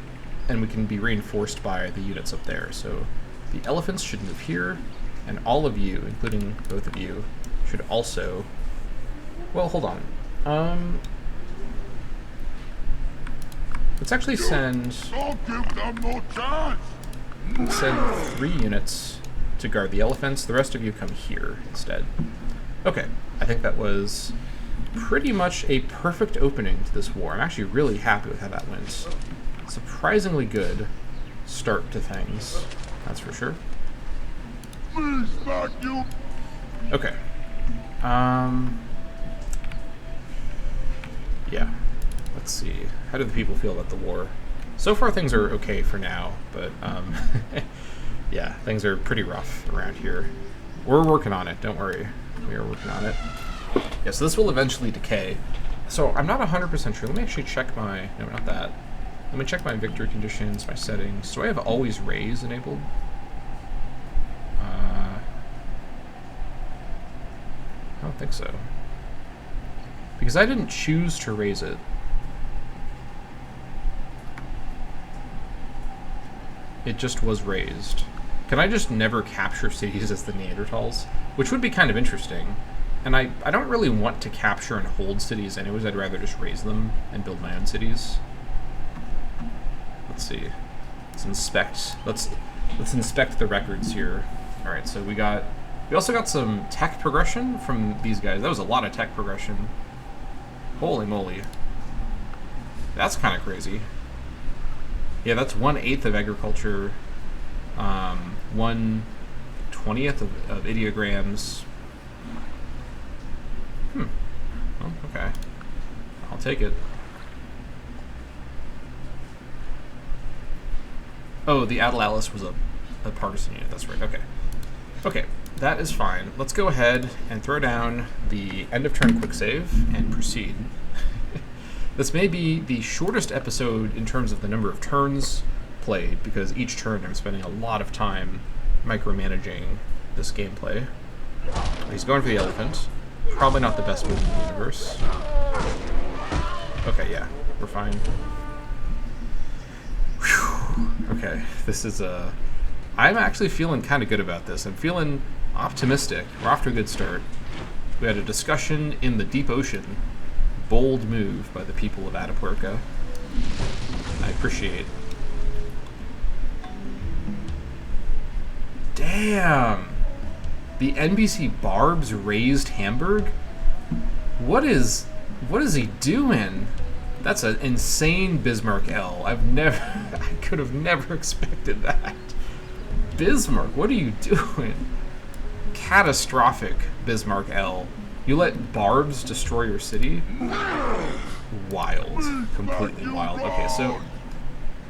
and we can be reinforced by the units up there. So the elephants should move here, and all of you, including both of you, should also... Well, hold on. Let's actually send 3 units to guard the elephants. The rest of you come here instead. Okay, I think that was pretty much a perfect opening to this war. I'm actually really happy with how that went. Surprisingly good start to things, that's for sure. Okay. Yeah. Let's see. How do the people feel about the war? So far things are okay for now, but yeah, things are pretty rough around here. We're working on it, don't worry. We are working on it. Yeah, so this will eventually decay. So I'm not 100% sure. Let me actually check my... No, not that. Let me check my victory conditions, my settings. Do I have always raise enabled? I don't think so. Because I didn't choose to raise it. It just was raised. Can I just never capture cities as the Neanderthals? Which would be kind of interesting. And I don't really want to capture and hold cities anyways. I'd rather just raise them and build my own cities. Let's see. Let's inspect. Let's inspect the records here. All right, so we also got some tech progression from these guys. That was a lot of tech progression. Holy moly. That's kind of crazy. Yeah, that's 1/8 of agriculture, 1/20 of ideograms. Oh, okay. I'll take it. Oh, the Adel Atlas was a partisan unit. That's right. Okay. Okay, that is fine. Let's go ahead and throw down the end of turn quick save and proceed. This may be the shortest episode in terms of the number of turns played, because each turn I'm spending a lot of time micromanaging this gameplay. He's going for the elephant. Probably not the best move in the universe. Okay, yeah, we're fine. Whew. Okay, this is I'm actually feeling kind of good about this. I'm feeling optimistic. We're off to a good start. We had a discussion in the deep ocean. Bold move by the people of Atapuerca. I appreciate. Damn. The NBC Barb's raised Hamburg? What is he doing? That's an insane Bismarck L. I could have never expected that. Bismarck, what are you doing? Catastrophic Bismarck L. You let barbs destroy your city? Wild. Completely wild. Okay, so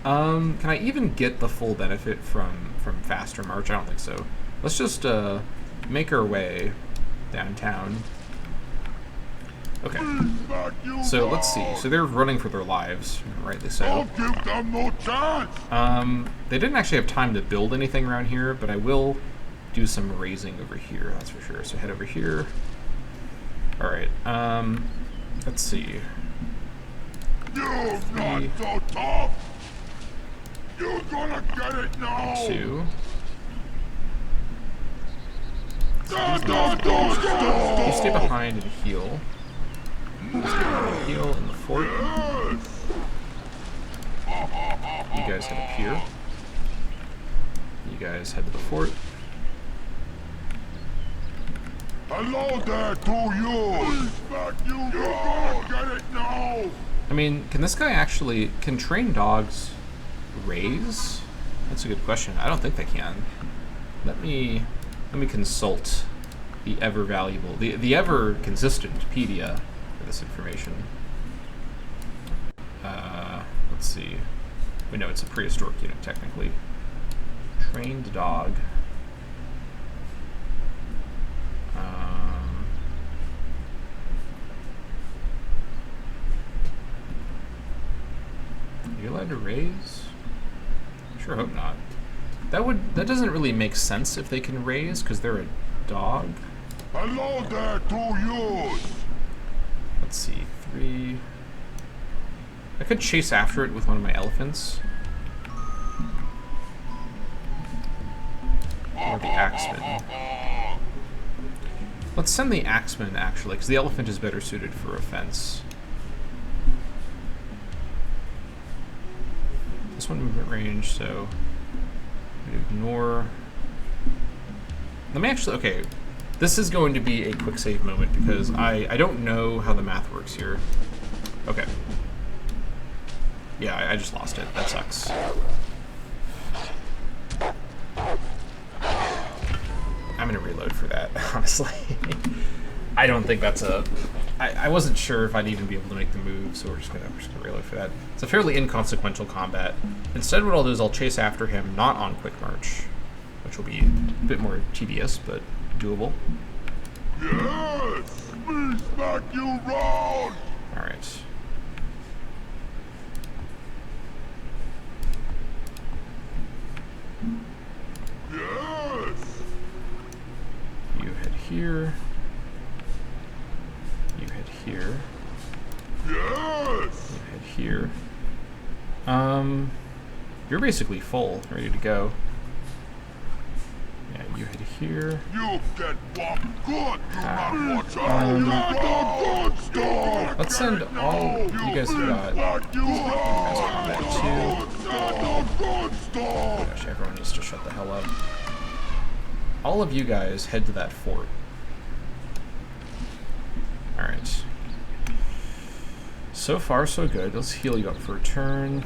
can I even get the full benefit from faster march? I don't think so. Let's just make our way downtown. Okay. So let's see. So they're running for their lives, rightly so. Don't give them no chance. They didn't actually have time to build anything around here, but I will do some raising over here, that's for sure. So head over here. Alright, let's see. You're not so tough. You're gonna get it now. 2. Stop. You stay behind and heal. Stay behind and heal in the fort. You guys head up here. You guys head to the fort. Hello there to you. You're gonna get it now. I mean, can this guy actually... Can trained dogs raise? That's a good question. I don't think they can. Let me consult the ever valuable, the ever consistent Pedia for this information. Let's see. We know it's a prehistoric unit, technically. Trained dog. Are you allowed to raise? Sure hope not. That doesn't really make sense if they can raise, because they're a dog. Hello there to you. Let's see, 3. I could chase after it with one of my elephants. Or the axeman. Let's send the axeman, actually, because the elephant is better suited for offense. This one movement range, so ignore. Let me actually, okay, this is going to be a quick save moment because I don't know how the math works here. Okay. Yeah, I just lost it. That sucks. I'm gonna reload for that, honestly. I don't think that's a... I wasn't sure if I'd even be able to make the move, so we're just gonna reload for that. It's a fairly inconsequential combat. Instead, what I'll do is I'll chase after him, not on quick march, which will be a bit more tedious, but doable. Yes, me smack you round. All right. Yes. You head here. You head here. Yes. You head here. You're basically full, ready to go. Yeah, you head here. You get one good. You not good stuff. Let's send all you guys have got. You combat good stuff. Gosh, everyone needs to shut the hell up. All of you guys head to that fort. Alright. So far, so good. Let's heal you up for a turn.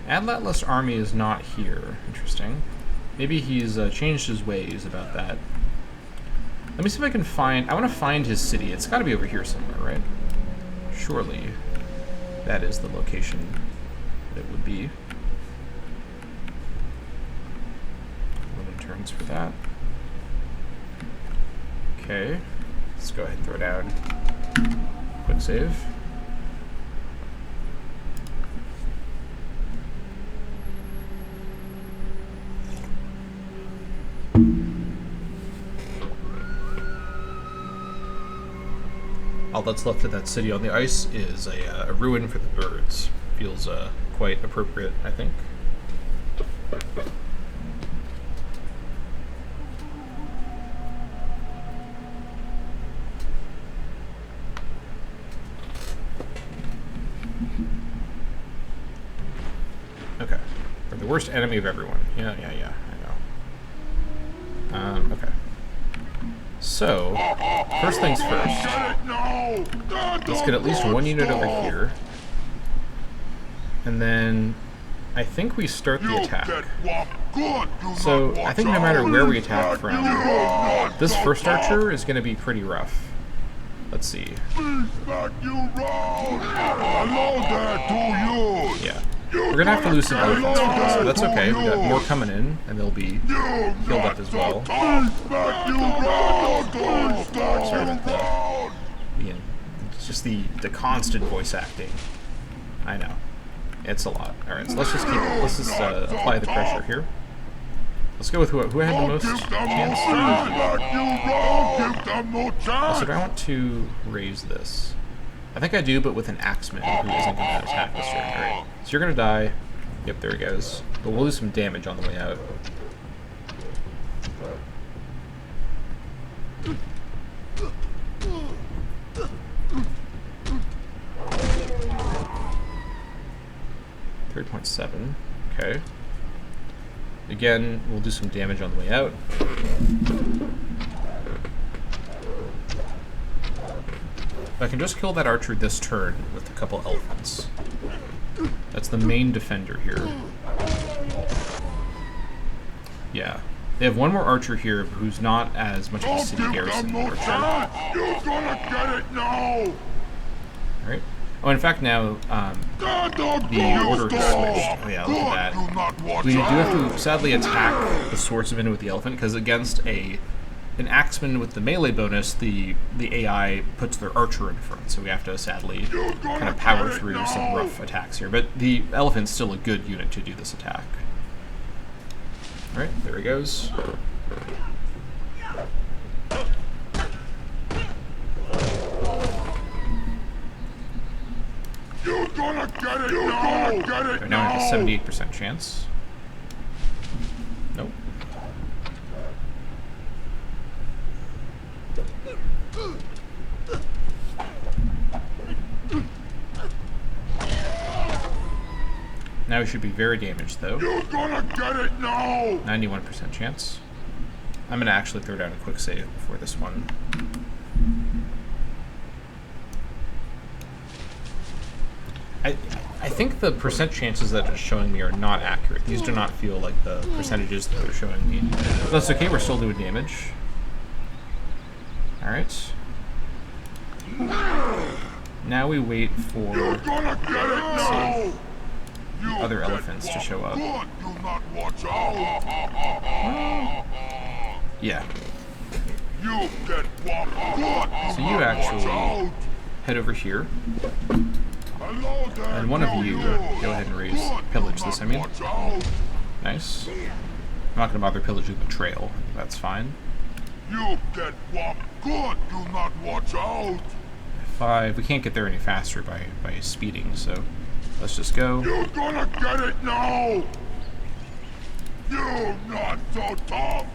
Atlas army is not here. Interesting. Maybe he's changed his ways about that. Let me see if I can find... I want to find his city. It's got to be over here somewhere, right? Surely that is the location that it would be. 11 turns for that. Okay. Let's go ahead and throw down. Quick save. All that's left of that city on the ice is a ruin for the birds. Feels quite appropriate, I think. The worst enemy of everyone. Yeah, I know. Okay. So, first things first. Let's get at least one unit over here. And then I think we start the attack. So I think no matter where we attack from, this first archer is going to be pretty rough. Let's see. Yeah. We're going to have to lose some elephants for this, but that's okay. We got more coming in, and they'll be healed up as well. Sorry about that. It's just the constant voice acting. I know. It's a lot. Alright, so let's just apply the pressure here. Let's go with who had the most chance. Also, do I want to raise this? I think I do, but with an axeman who isn't going to attack this turn. Alright, so you're going to die. Yep, there he goes. But we'll do some damage on the way out. .7. Okay. Again, we'll do some damage on the way out. I can just kill that archer this turn with a couple elephants. That's the main defender here. Yeah. They have one more archer here who's not as much of a city garrison archer. You're gonna get it now! Alright. Oh, in fact, now, the order is switched. Oh, yeah, look at that. We do have to, sadly, attack the swordsman with the elephant, because against an axeman with the melee bonus, the AI puts their archer in front, so we have to, sadly, kind of power through some rough attacks here. But the elephant's still a good unit to do this attack. Alright, there he goes. You're gonna get it now! Right now I have a 78% chance. Nope. Now we should be very damaged, though. You're gonna get it now! 91% chance. I'm gonna actually throw down a quick save before this one. I think the percent chances that it's showing me are not accurate. These do not feel like the percentages that they're showing me. But that's okay, we're still doing damage. Alright. Now we wait for the other elephants to show up. Yeah. So you actually head over here. And one of you go ahead and pillage this, I mean. Nice. I'm not going to bother pillaging the trail. That's fine. You get whopped good, do not watch out. 5. We can't get there any faster by speeding, so let's just go. You're gonna get it now. You're not so tough.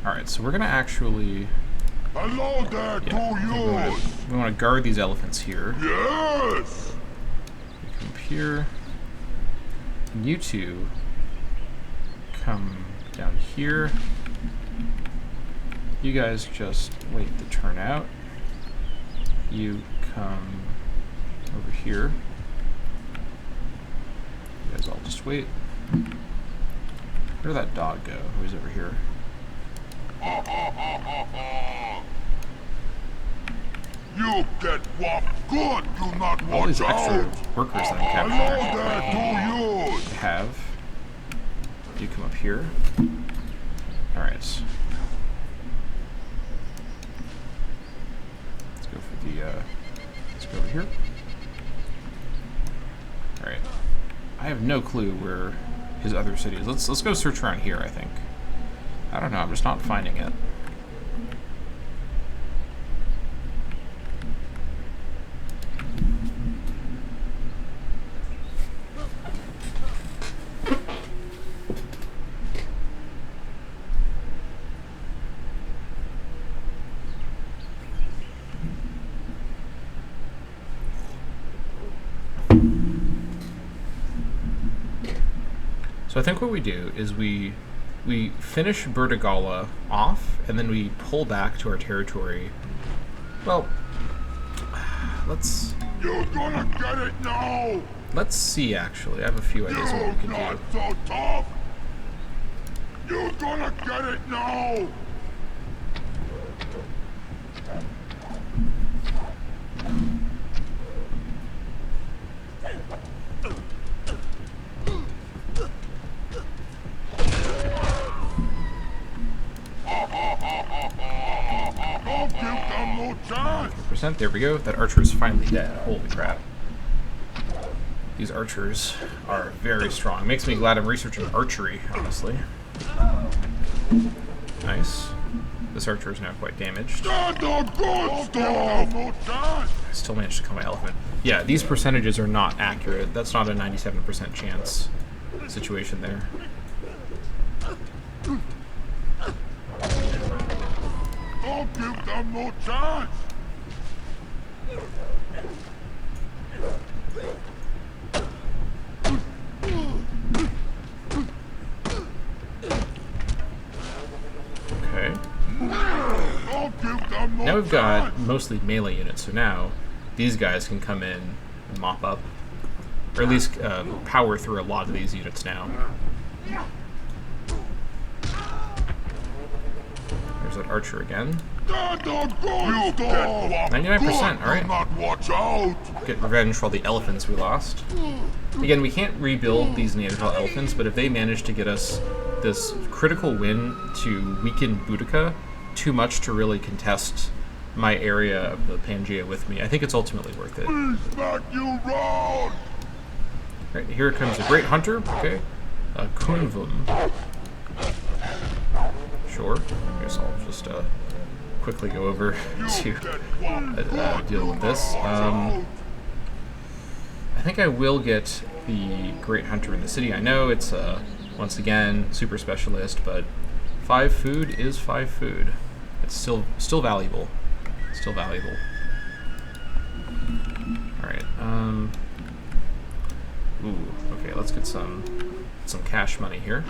Alright, so we're going to actually... Hello there, we want to guard these elephants here. Yes! We come up here. And you two come down here. You guys just wait the turn out. You come over here. You guys all just wait. Where did that dog go? Who's over here? You get whopped good, do not watch out. All these extra workers that I'm capturing. Hello there to you. Have you come up here? All right. Let's go for the. Let's go over here. All right. I have no clue where his other city is. Let's go search around here. I think. I don't know. I'm just not finding it. So I think what we do is we finish Bertigala off, and then we pull back to our territory. Well, let's... You're gonna get it now! Let's see, actually. I have a few ideas of what we can You're do. not so tough! You're gonna get it now! Don't give them no chance! Percent. There we go. That archer is finally dead. Holy crap. These archers are very strong. Makes me glad I'm researching archery, honestly. Nice. This archer is now quite damaged. I still managed to kill my elephant. Yeah, these percentages are not accurate. That's not a 97% chance situation there. Don't give them no chance! Okay. Don't give them no Now we've chance! got mostly melee units, so now these guys can come in and mop up. Or at least power through a lot of these units now. There's that archer again. 99%, alright. Not watch out! Get revenge for all the elephants we lost. Again, we can't rebuild these Neanderthal elephants, but if they manage to get us this critical win to weaken Boudica too much to really contest my area of the Pangea with me, I think it's ultimately worth it. Smack you round! Right, here comes a great hunter, okay. A Kunvum. Sure, I guess I'll just quickly go over to deal with this. I think I will get the Great Hunter in the city. I know it's, once again, super specialist, but 5 food is 5 food. It's still valuable. Still valuable. Alright, ooh, okay, let's get some cash money here.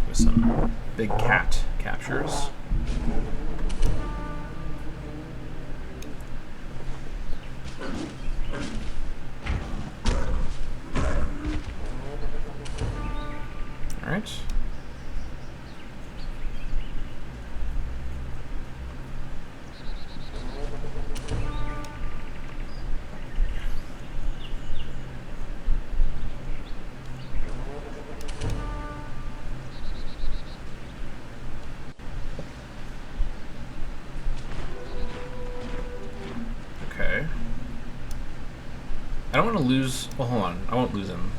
With some big cat captures. Alright. Okay. I don't want to lose. Well, hold on. I won't lose him.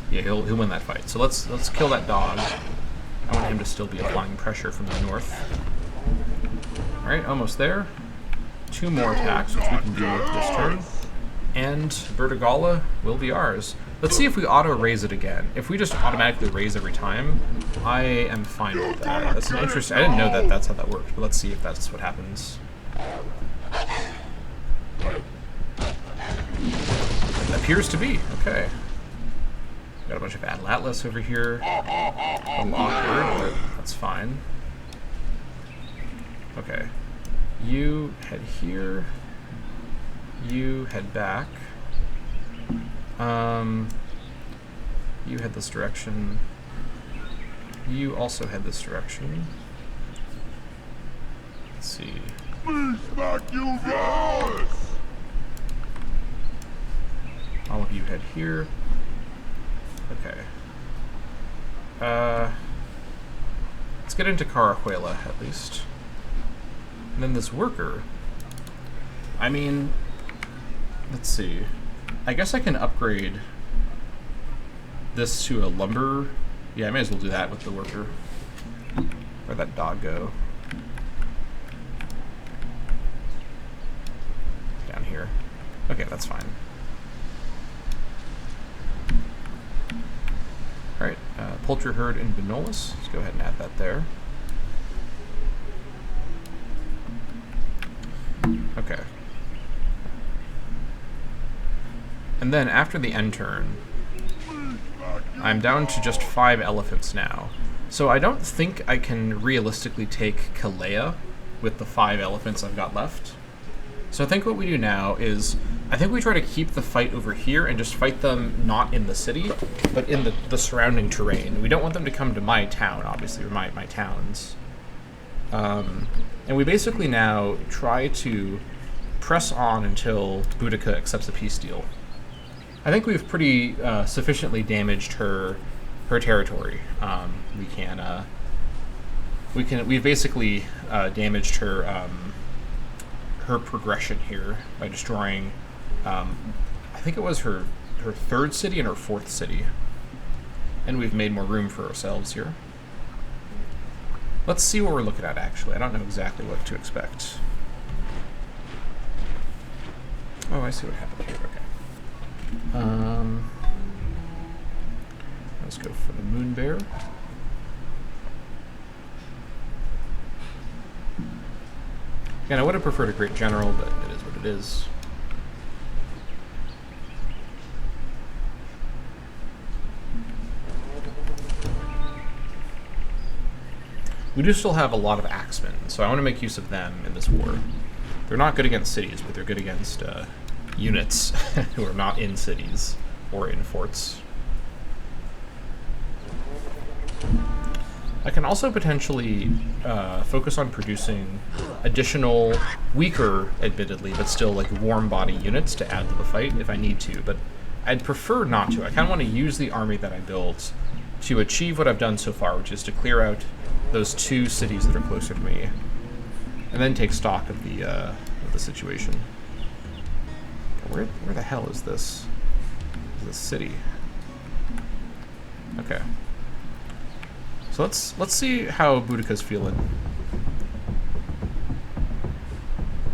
Yeah, he'll win that fight. So let's kill that dog. I want him to still be applying pressure from the north. All right, almost there. 2 more attacks, which we can do this turn, and Bertigala will be ours. Let's see if we auto-raise it again. If we just automatically raise every time, I am fine with that. That's an interesting. I didn't know that that's how that worked, but let's see if that's what happens. Appears to be. Okay. Got a bunch of Atlas over here. A little awkward, but that's fine. Okay. You head here. You head back. You head this direction. You also head this direction. Let's see. Smack you round! All of you head here. Okay. Let's get into Carajuela, at least. And then this worker. I mean, let's see. I guess I can upgrade this to a lumber. Yeah, I may as well do that with the worker. Where'd that dog go? Down here. Okay, that's fine. Alright, poultry herd in Benolis. Let's go ahead and add that there. Okay. And then after the end turn, I'm down to just 5 elephants now. So I don't think I can realistically take Kalea with the 5 elephants I've got left. So I think what we do now is, I think we try to keep the fight over here and just fight them not in the city, but in the surrounding terrain. We don't want them to come to my town, obviously, or my towns. And we basically now try to press on until Boudica accepts a peace deal. I think we've pretty sufficiently damaged her territory. We've basically damaged her her progression here by destroying, I think it was her 3rd city and her 4th city. And we've made more room for ourselves here. Let's see what we're looking at, actually. I don't know exactly what to expect. Oh, I see what happened here. Okay. Let's go for the moon bear. Again, I would have preferred a great general, but it is what it is. We do still have a lot of axemen, so I want to make use of them in this war. They're not good against cities, but they're good against units who are not in cities or in forts. I can also potentially focus on producing additional, weaker, admittedly, but still like warm body units to add to the fight if I need to, but I'd prefer not to. I kind of want to use the army that I built to achieve what I've done so far, which is to clear out those 2 cities that are closer to me, and then take stock of the situation. Where the hell is this? This city? Okay. So let's see how Boudica's feeling.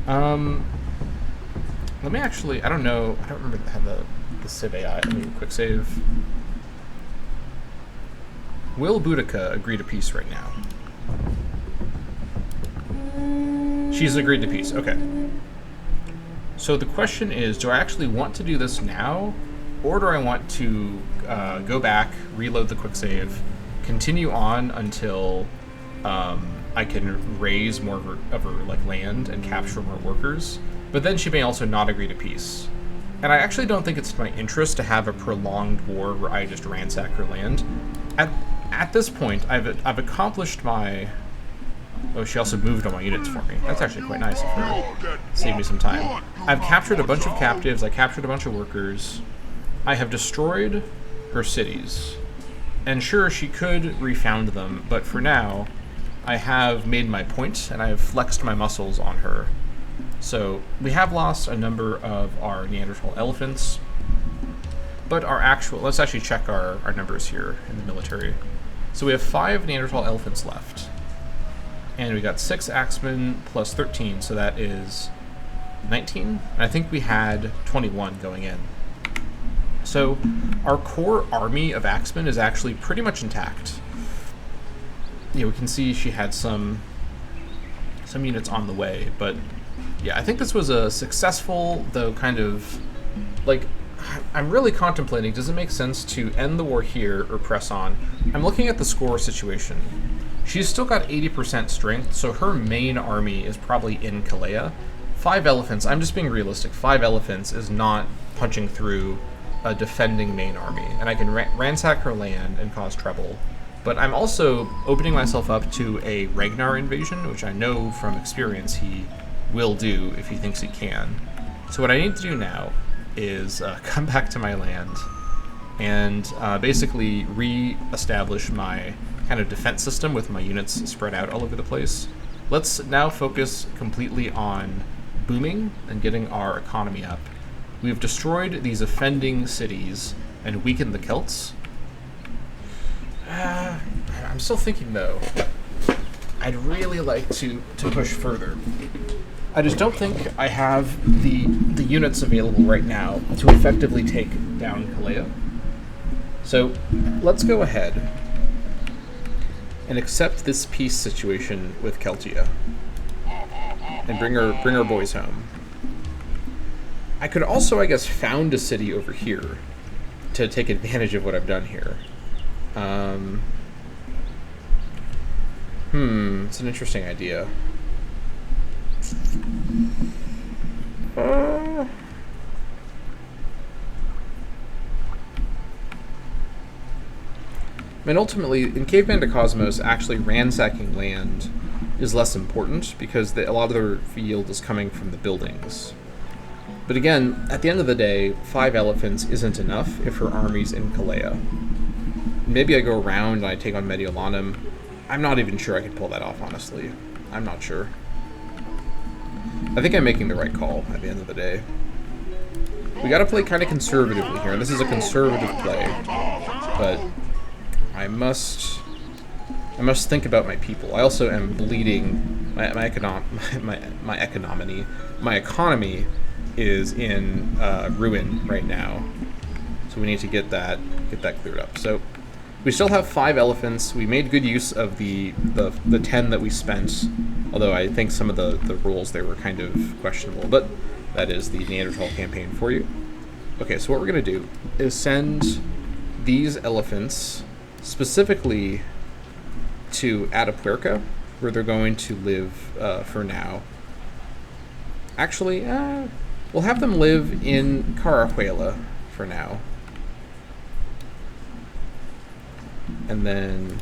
Let me actually, I don't remember how the civ AI. Let me quick save. Will Boudica agree to peace right now? She's agreed to peace, okay. So the question is, do I actually want to do this now, or do I want to go back, reload the quick save, continue on until I can raise more of her like land and capture more workers, but then she may also not agree to peace. And I actually don't think it's in my interest to have a prolonged war where I just ransack her land. At this point, I've accomplished my... Oh, she also moved all my units for me. That's actually quite nice of her. Saved me some time. I've captured a bunch of captives, I captured a bunch of workers. I have destroyed her cities. And sure, she could refound them, but for now, I have made my point, and I have flexed my muscles on her. So, we have lost a number of our Neanderthal elephants, but our actual... Let's actually check our numbers here in the military. So we have 5 Neanderthal elephants left. And we got 6 axemen plus 13, so that is 19. And I think we had 21 going in. So our core army of axemen is actually pretty much intact. Yeah, we can see she had some units on the way, but yeah, I think this was a successful, though kind of, like, I'm really contemplating, does it make sense to end the war here or press on? I'm looking at the score situation. She's still got 80% strength, so her main army is probably in Kalea. 5 elephants, I'm just being realistic, 5 elephants is not punching through a defending main army, and I can ransack her land and cause trouble. But I'm also opening myself up to a Ragnar invasion, which I know from experience he will do if he thinks he can. So what I need to do now is come back to my land and basically re-establish my kind of defense system with my units spread out all over the place. Let's now focus completely on booming and getting our economy up. We've destroyed these offending cities and weakened the Celts. I'm still thinking, though, I'd really like to push further. I just don't think I have the units available right now to effectively take down Kalea. So let's go ahead and accept this peace situation with Celtia and bring our boys home. I could also, I guess, found a city over here to take advantage of what I've done here. It's an interesting idea. I mean, ultimately, in Caveman to Cosmos, actually ransacking land is less important because a lot of their field is coming from the buildings. But again, at the end of the day, 5 elephants isn't enough if her army's in Kalea. Maybe I go around and I take on Mediolanum. I'm not even sure I could pull that off, honestly. I'm not sure. I think I'm making the right call at the end of the day. We gotta play kind of conservatively here. This is a conservative play, but I must think about my people. I also am bleeding. My economy is in ruin right now, so we need to get that cleared up. So we still have 5 elephants. We made good use of the 10 that we spent, although I think some of the rules there were kind of questionable. But that is the Neanderthal campaign for you. Okay, so what we're gonna do is send these elephants specifically to Atapuerca, where they're going to live for now. Actually, we'll have them live in Carajuela for now. And then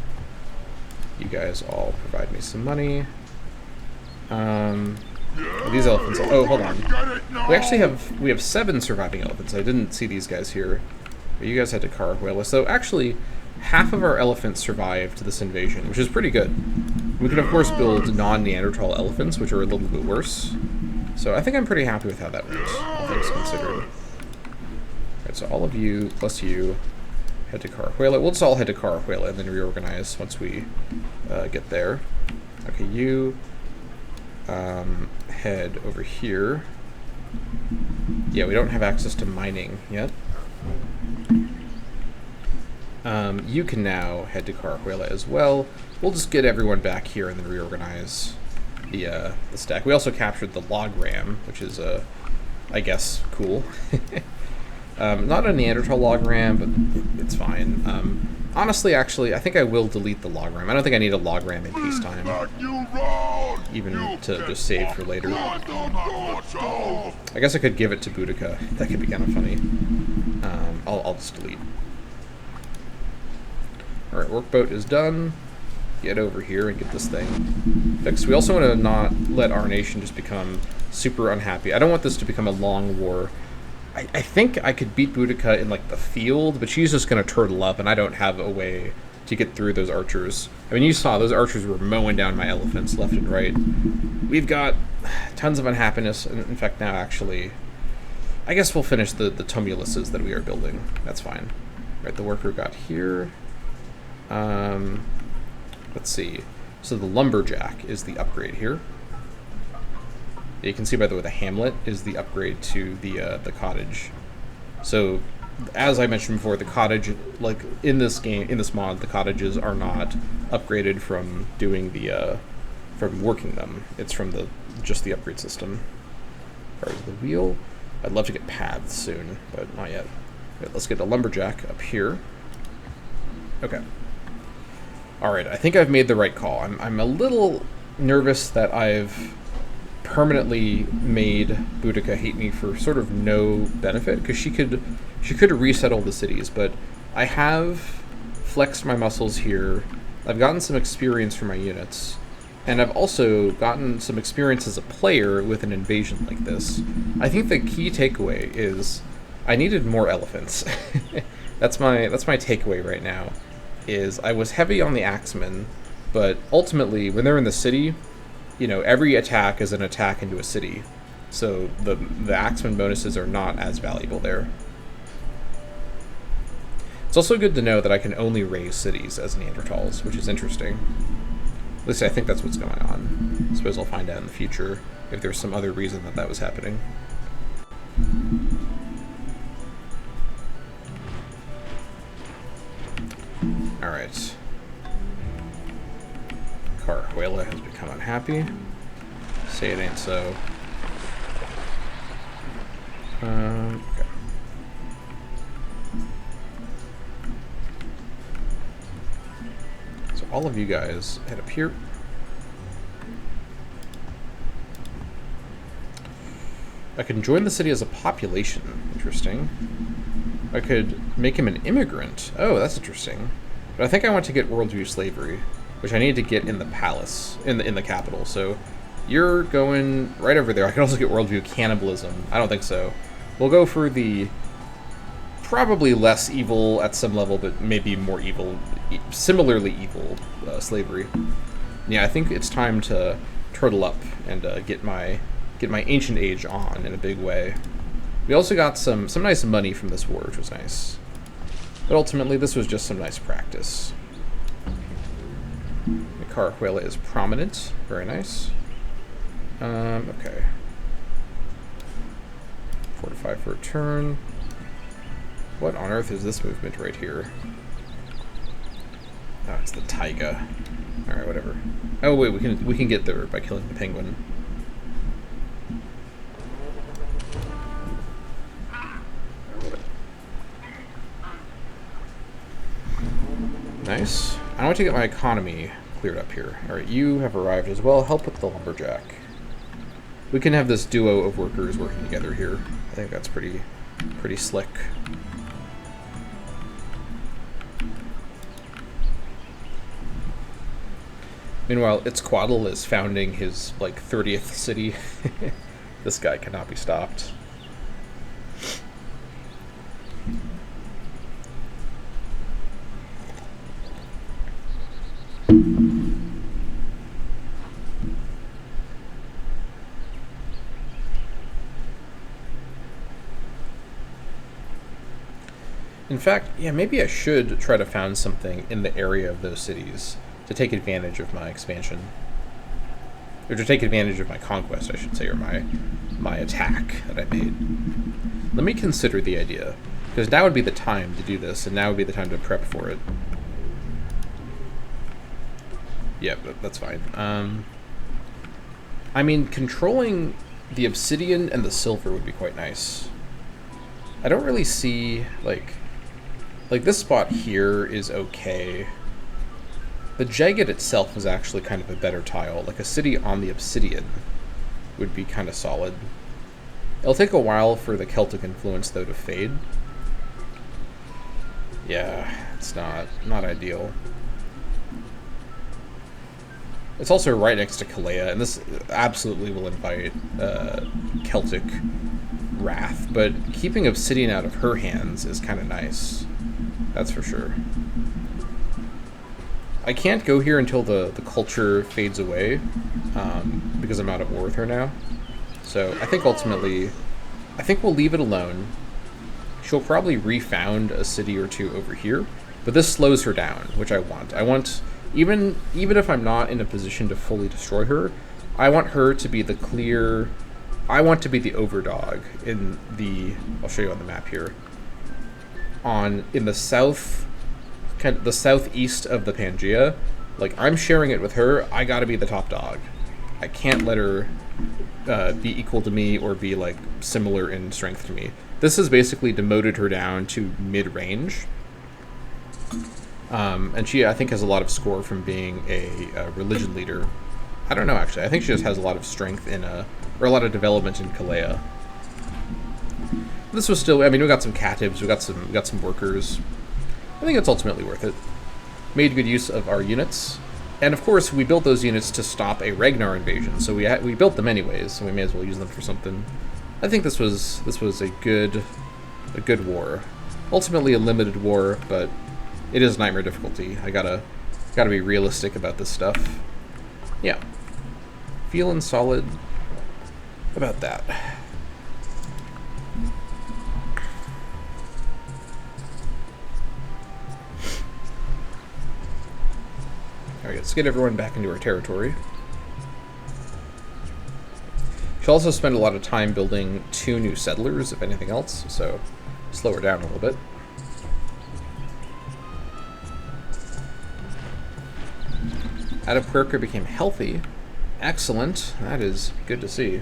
you guys all provide me some money. These elephants. Oh, hold on. We actually have 7 surviving elephants. I didn't see these guys here. But you guys had to Carajuela. So actually, half of our elephants survived this invasion, which is pretty good. We can of course build non-Neanderthal elephants, which are a little bit worse. So I think I'm pretty happy with how that went, all things considered. Alright, so all of you plus you head to Carajuela. We'll just all head to Carajuela and then reorganize once we get there. Okay, you head over here. Yeah, we don't have access to mining yet. You can now head to Carajuela as well. We'll just get everyone back here and then reorganize the stack. We also captured the log ram, which is, I guess, cool. Not a Neanderthal log ram, but it's fine. Honestly, actually, I think I will delete the log ram. I don't think I need a log ram in peacetime, even to just save for later. I guess I could give it to Boudica. That could be kind of funny. I'll just delete. Alright, workboat is done. Get over here and get this thing fixed. We also want to not let our nation just become super unhappy. I don't want this to become a long war. I think I could beat Boudica in, like, the field, but she's just going to turtle up, and I don't have a way to get through those archers. I mean, you saw those archers were mowing down my elephants left and right. We've got tons of unhappiness. In fact, now, actually, I guess we'll finish the tumuluses that we are building. That's fine. Right, the worker got here. Let's see. So the lumberjack is the upgrade here. You can see, by the way, the hamlet is the upgrade to the cottage. So, as I mentioned before, the cottage, like in this game, in this mod, the cottages are not upgraded from doing from working them. It's from just the upgrade system. As far as the wheel, I'd love to get paths soon, but not yet. Okay, let's get the lumberjack up here. Okay. All right, I think I've made the right call. I'm a little nervous that I've permanently made Boudica hate me for sort of no benefit, because she could resettle the cities, but I have flexed my muscles here. I've gotten some experience for my units, and I've also gotten some experience as a player with an invasion like this. I think the key takeaway is I needed more elephants. That's my takeaway right now. Is I was heavy on the axemen, but ultimately when they're in the city, you know, every attack is an attack into a city, so the axeman bonuses are not as valuable there. It's also good to know that I can only raise cities as Neanderthals, which is interesting. At least I think that's what's going on. I suppose I'll find out in the future if there's some other reason that was happening. Alright. Carajuela has become unhappy. Say it ain't so. Okay. all of you guys head up here. I can join the city as a population. Interesting. I could make him an immigrant. Oh, that's interesting. But I think I want to get worldview slavery, which I need to get in the palace, in the capital. So you're going right over there. I can also get worldview cannibalism. I don't think so. We'll go for the probably less evil at some level, but maybe more evil, similarly evil slavery. Yeah, I think it's time to turtle up and get my ancient age on in a big way. We also got some nice money from this war, which was nice. But ultimately, this was just some nice practice. The Carahuela is prominent. Very nice. Okay. Fortify for a turn. What on earth is this movement right here? Oh, it's the taiga. Alright, whatever. Oh wait, we can get there by killing the penguin. Nice. I want to get my economy cleared up here. Alright, you have arrived as well. Help with the lumberjack. We can have this duo of workers working together here. I think that's pretty slick. Meanwhile, Itzcoatl is founding his, like, 30th city. This guy cannot be stopped. In fact, yeah, maybe I should try to found something in the area of those cities to take advantage of my expansion. Or to take advantage of my conquest, I should say, or my attack that I made. Let me consider the idea, because now would be the time to do this, and now would be the time to prep for it. Yeah, that's fine. I mean, controlling the obsidian and the silver would be quite nice. I don't really see, like this spot here is okay. The jagged itself is actually kind of a better tile. Like a city on the obsidian would be kind of solid. It'll take a while for the Celtic influence, though, to fade. Yeah, it's not ideal. It's also right next to Kalea, and this absolutely will invite Celtic wrath, but keeping obsidian out of her hands is kind of nice. That's for sure. I can't go here until the culture fades away, because I'm out at war with her now. So I think ultimately, I think we'll leave it alone. She'll probably refound a city or two over here, but this slows her down, which I want. I want, even if I'm not in a position to fully destroy her, I want her to be the clear, I want to be the overdog in the, I'll show you on the map here, in the south, kind of the southeast of the Pangea. Like, I'm sharing it with her, I gotta be the top dog. I can't let her be equal to me or be, like, similar in strength to me. This has basically demoted her down to mid-range. And she, I think, has a lot of score from being a religion leader. I don't know, actually. I think she just has a lot of strength in, or a lot of development in Kalea. This was still, I mean, we got some captives, we got some workers. I think it's ultimately worth it. Made good use of our units. And of course, we built those units to stop a Ragnar invasion, so we built them anyways, so we may as well use them for something. I think this was a good war. Ultimately a limited war, but it is nightmare difficulty. I gotta be realistic about this stuff. Yeah. Feeling solid about that. Alright, let's get everyone back into our territory. She'll also spend a lot of time building 2 new settlers, if anything else, so slow her down a little bit. Atapuerca became healthy. Excellent. That is good to see.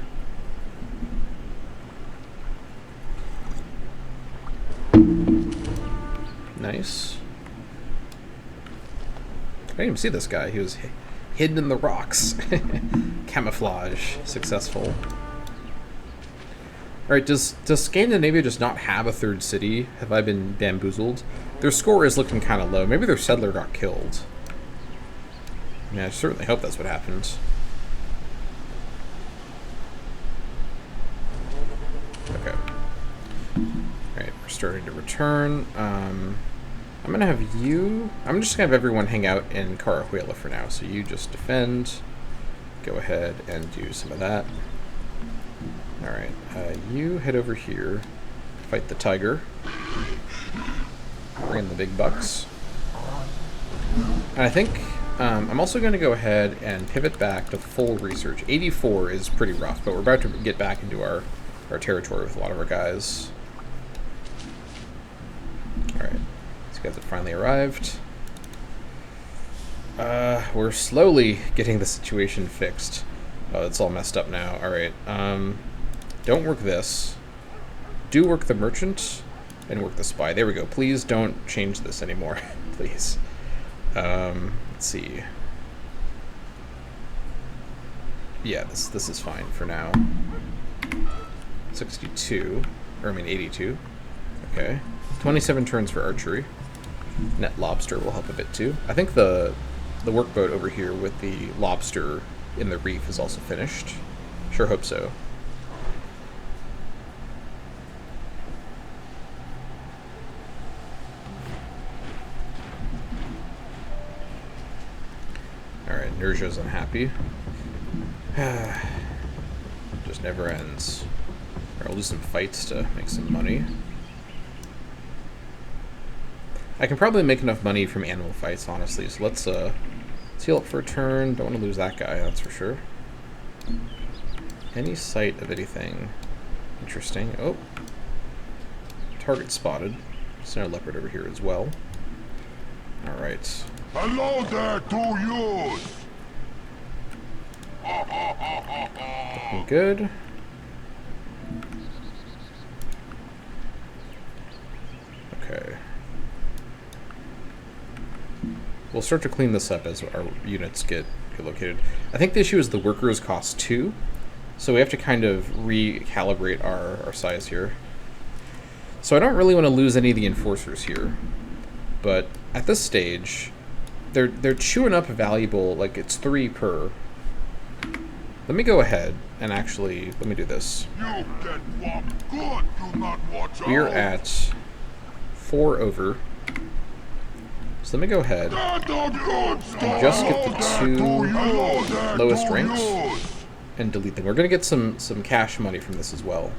Nice. didn't even see this guy. He was hidden in the rocks. Camouflage. Successful. Alright, does Scandinavia just not have a third city? Have I been bamboozled? Their score is looking kind of low. Maybe their settler got killed. I mean, I certainly hope that's what happened. Okay. Alright, we're starting to return. I'm gonna have you... I'm just gonna have everyone hang out in Carajuela for now. So you just defend. Go ahead and do some of that. Alright, you head over here. Fight the tiger. Bring in the big bucks. And I think I'm also going to go ahead and pivot back to full research. 84 is pretty rough, but we're about to get back into our territory with a lot of our guys. Alright, these guys have finally arrived. We're slowly getting the situation fixed. Oh, it's all messed up now. Alright, don't work this. Do work the merchant and work the spy. There we go. Please don't change this anymore. Please. Let's see. Yeah, this is fine for now. 62. Or, I mean, 82. Okay. 27 turns for archery. Net lobster will help a bit, too. I think the workboat over here with the lobster in the reef is also finished. Sure hope so. Alright, Nerja's unhappy. Just never ends. I'll do some fights to make some money. I can probably make enough money from animal fights, honestly, so let's heal up for a turn. Don't want to lose that guy, that's for sure. Any sight of anything interesting? Oh. Target spotted. Snow leopard over here as well. Alright. Hello there to you! Looking good. Okay. We'll start to clean this up as our units get located. I think the issue is the workers cost 2, so we have to kind of recalibrate our size here. So I don't really want to lose any of the enforcers here, but at this stage, they're chewing up valuable, like it's 3 per. Let me go ahead and actually, let me do this. You get what good, do not watch We're out. at 4 over. So let me go ahead and just get the 2 lowest ranks and delete them. We're going to get some cash money from this as well.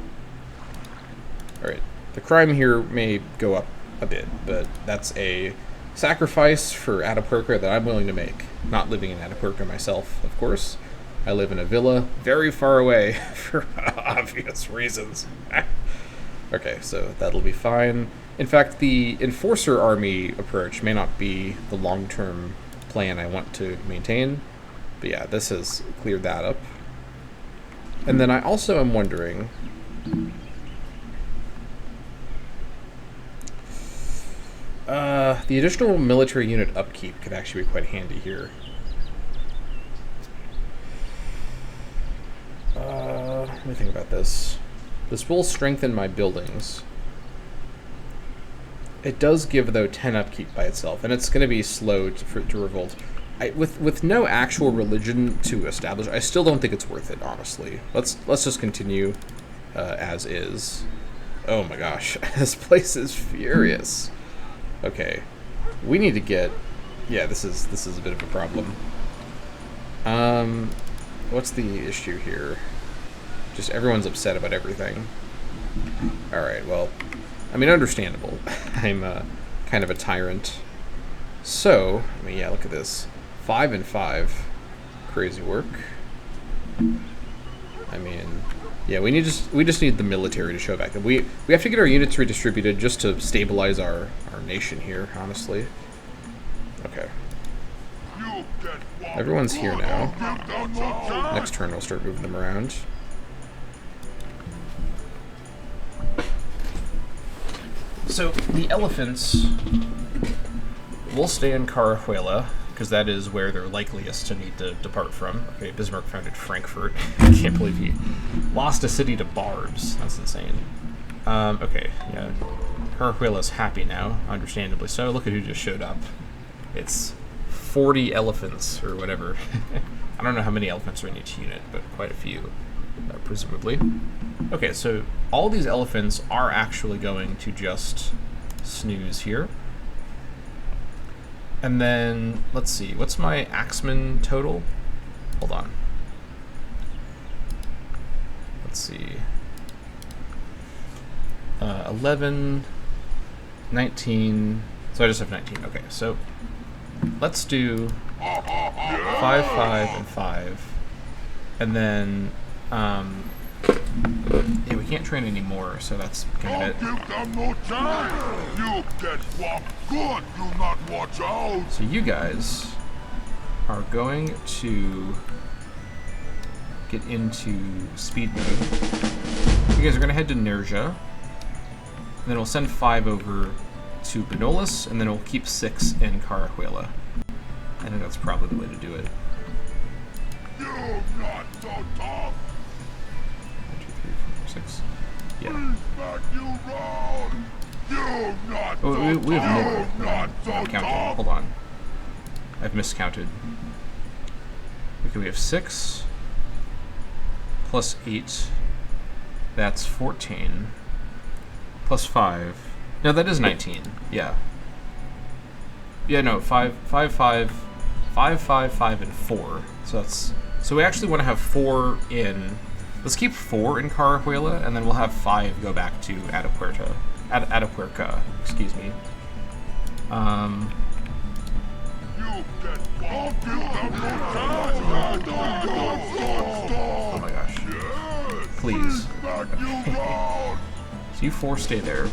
Alright, the crime here may go up a bit, but that's a sacrifice for Atapuerca that I'm willing to make. Not living in Atapuerca myself, of course. I live in a villa very far away for obvious reasons. Okay, so that'll be fine. In fact, the enforcer army approach may not be the long-term plan I want to maintain. But yeah, this has cleared that up. And then I also am wondering... the additional military unit upkeep could actually be quite handy here. Let me think about this. This will strengthen my buildings. It does give, though, 10 upkeep by itself, and it's going to be slow to revolt. With no actual religion to establish, I still don't think it's worth it, honestly. Let's just continue as is. Oh my gosh, this place is furious. Okay, we need to get... Yeah, this is a bit of a problem. What's the issue here? Just everyone's upset about everything. Alright, well, I mean, understandable. I'm kind of a tyrant. So, I mean, yeah, look at this. 5 and 5. Crazy work. I mean, yeah, we just need the military to show back. We have to get our units redistributed just to stabilize our nation here, honestly. Okay. Everyone's here now. Next turn we'll start moving them around. So the elephants will stay in Carajuela because that is where they're likeliest to need to depart from. Okay, Bismarck founded Frankfurt. I can't believe he lost a city to barbs. That's insane. Okay, yeah. Carahuela's happy now, understandably so. Look at who just showed up. It's 40 elephants, or whatever. I don't know how many elephants are in each unit, but quite a few, presumably. Okay, so all these elephants are actually going to just snooze here. And then, let's see, what's my axeman total? Hold on. Let's see. 11, 19, so I just have 19. Okay, so let's do 5, 5, and 5. And then, yeah, we can't train anymore, so that's kind of it. Give them no time. You get what good. Do not watch out. So you guys are going to get into speed mode. You guys are going to head to Nerja. And then we'll send 5 over to Benolis, and then we'll keep 6 in Carahuela. I think that's probably the way to do it. You're not so tough. 1, 2, 3, 4, 6. Yeah. Please back you round. You're not Oh, so we have tough. more. Not so I'm counting. tough. Hold on. I've miscounted. Okay, we have 6 plus 8. That's 14. Plus 5. No, that is 19. Yeah. Yeah, no, 5, 5, 5, 5, 5, 5, and 4. So that's... So we actually want to have 4 in... Let's keep 4 in Carahuela, and then we'll have 5 go back to Atapuerca, excuse me. You get what? Give them no time. Oh my gosh. Yes. Please. Back you round. So you 4 stay there.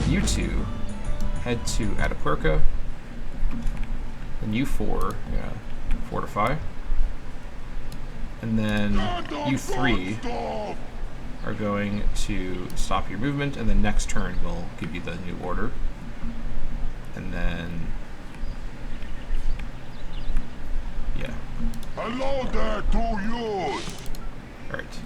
You 2 head to Atapuerca. And you 4, yeah, fortify. And then you 3 are going to stop your movement, and then next turn we'll give you the new order. And then, yeah. Hello there to you. Alright.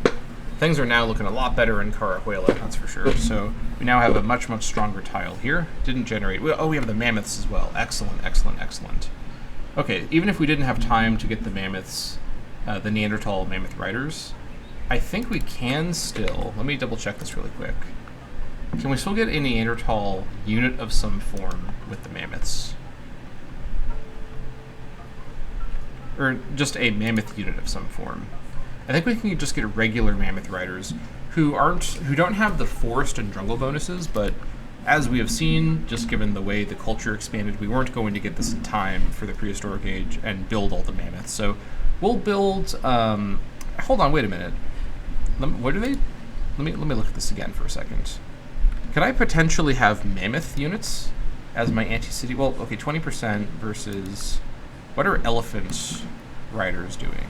Things are now looking a lot better in Carahuela, that's for sure. So we now have a much, much stronger tile here. Didn't generate... Oh, we have the mammoths as well. Excellent, excellent, excellent. Okay, even if we didn't have time to get the mammoths, the Neanderthal mammoth riders, I think we can still... Let me double check this really quick. Can we still get a Neanderthal unit of some form with the mammoths? Or just a mammoth unit of some form. I think we can just get regular mammoth riders who don't have the forest and jungle bonuses, but as we have seen, just given the way the culture expanded, we weren't going to get this in time for the prehistoric age and build all the mammoths. So we'll build. Hold on, wait a minute. What do they? Let me look at this again for a second. Could I potentially have mammoth units as my anti-city? Well, okay, 20% versus what are elephant riders doing?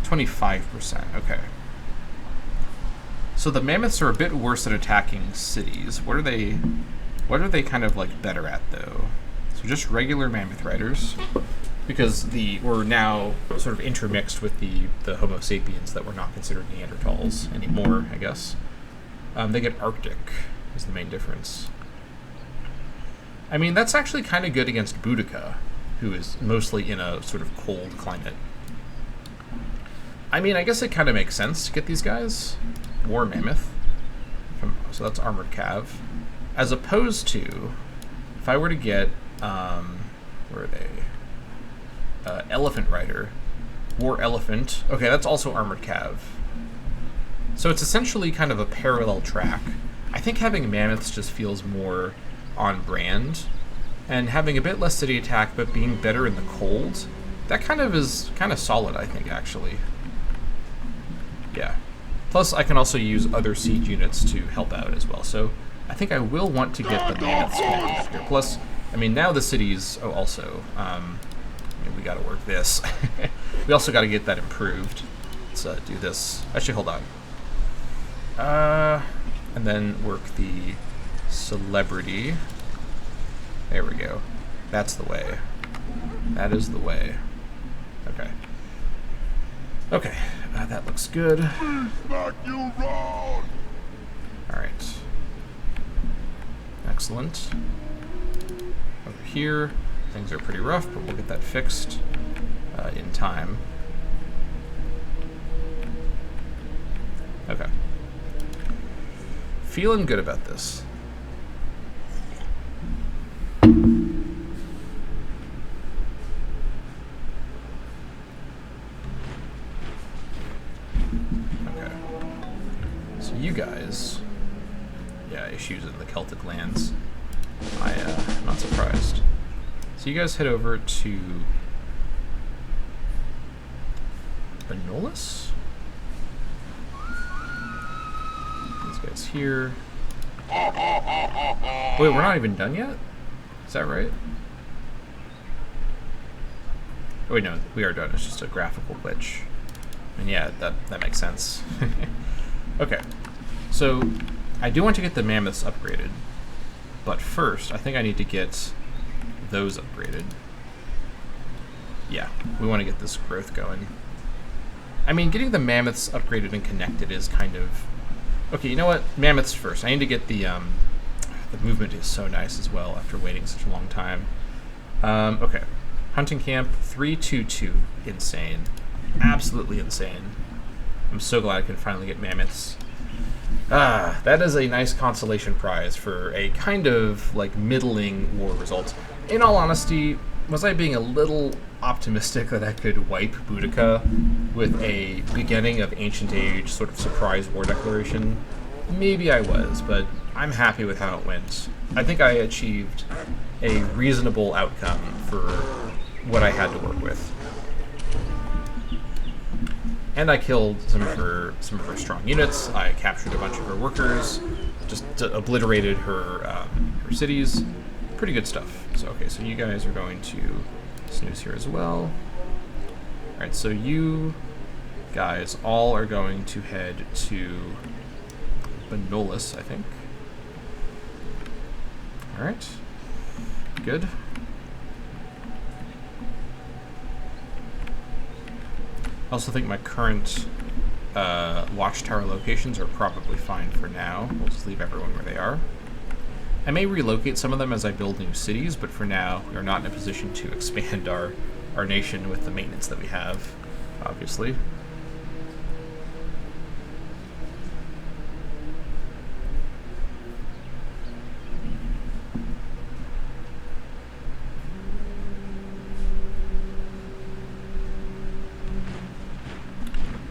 25%, okay. So the mammoths are a bit worse at attacking cities. What are they kind of like better at though? So just regular mammoth riders, because we're now sort of intermixed with the Homo sapiens that were not considered Neanderthals anymore, I guess. They get Arctic is the main difference. I mean, that's actually kind of good against Boudica, who is mostly in a sort of cold climate. I mean, I guess it kind of makes sense to get these guys. War Mammoth. So that's Armored Cav. As opposed to, if I were to get, where are they? Elephant Rider. War Elephant. Okay, that's also Armored Cav. So it's essentially kind of a parallel track. I think having Mammoths just feels more on brand. And having a bit less city attack, but being better in the cold, that kind of is kind of solid, I think, actually. Yeah. Plus, I can also use other siege units to help out as well. So I think I will want to get the mammoths connected up here. Plus, I mean, now the cities... Oh, also, we got to work this. We also got to get that improved. Let's do this. Actually, hold on. And then work the celebrity. There we go. That's the way. That is the way. Okay. Okay, that looks good. Smack you round. Alright. Excellent. Over here, things are pretty rough, but we'll get that fixed in time. Okay. Feeling good about this. Okay. So you guys... Yeah, issues in the Celtic lands. I'm not surprised. So you guys head over to Benolus? These guys here. Wait, we're not even done yet? Is that right? Oh wait, no, we are done. It's just a graphical glitch. And yeah, that makes sense. Okay, so I do want to get the mammoths upgraded, but first I think I need to get those upgraded. Yeah, we want to get this growth going. I mean, getting the mammoths upgraded and connected is kind of... Okay, you know what? Mammoths first. I need to get the movement is so nice as well after waiting such a long time. Okay. Hunting camp 322. Insane. Absolutely insane. I'm so glad I can finally get mammoths. That is a nice consolation prize for a kind of like middling war result. In all honesty, was I being a little optimistic that I could wipe Boudica with a beginning of Ancient Age sort of surprise war declaration? Maybe I was, but I'm happy with how it went. I think I achieved a reasonable outcome for what I had to work with. And I killed some of her strong units. I captured a bunch of her workers, just obliterated her cities. Pretty good stuff. So okay, so you guys are going to snooze here as well. All right, so you guys all are going to head to Benolus, I think. All right, good. I also think my current watchtower locations are probably fine for now. We'll just leave everyone where they are. I may relocate some of them as I build new cities, but for now, we are not in a position to expand our nation with the maintenance that we have, obviously.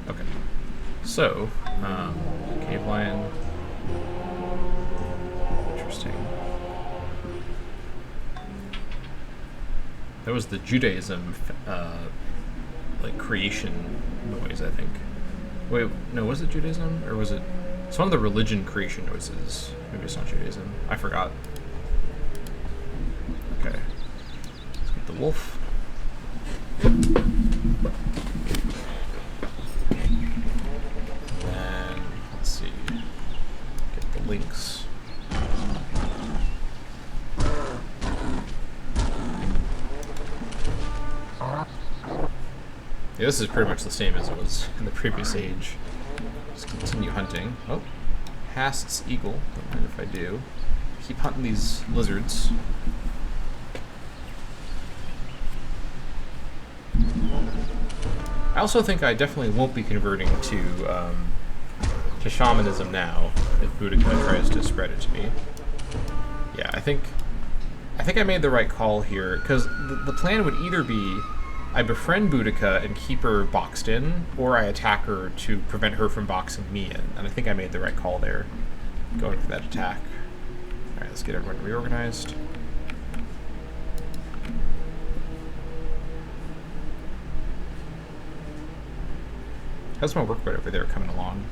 Okay. So, cave lion. Interesting. That was the Judaism, like, creation noise, I think. Wait, no, was it Judaism? Or was it... It's one of the religion creation noises. Maybe it's not Judaism. I forgot. Okay. Let's get the wolf. And, let's see. Get the lynx. Yeah, this is pretty much the same as it was in the previous age. Just continue hunting. Oh, Hast's eagle. Don't mind if I do. Keep hunting these lizards. I also think I definitely won't be converting to shamanism now if Boudica tries to spread it to me. Yeah, I think I made the right call here, because the plan would either be I befriend Boudica and keep her boxed in, or I attack her to prevent her from boxing me in. And I think I made the right call there, going for that attack. Alright, let's get everyone reorganized. How's my workboat over there coming along?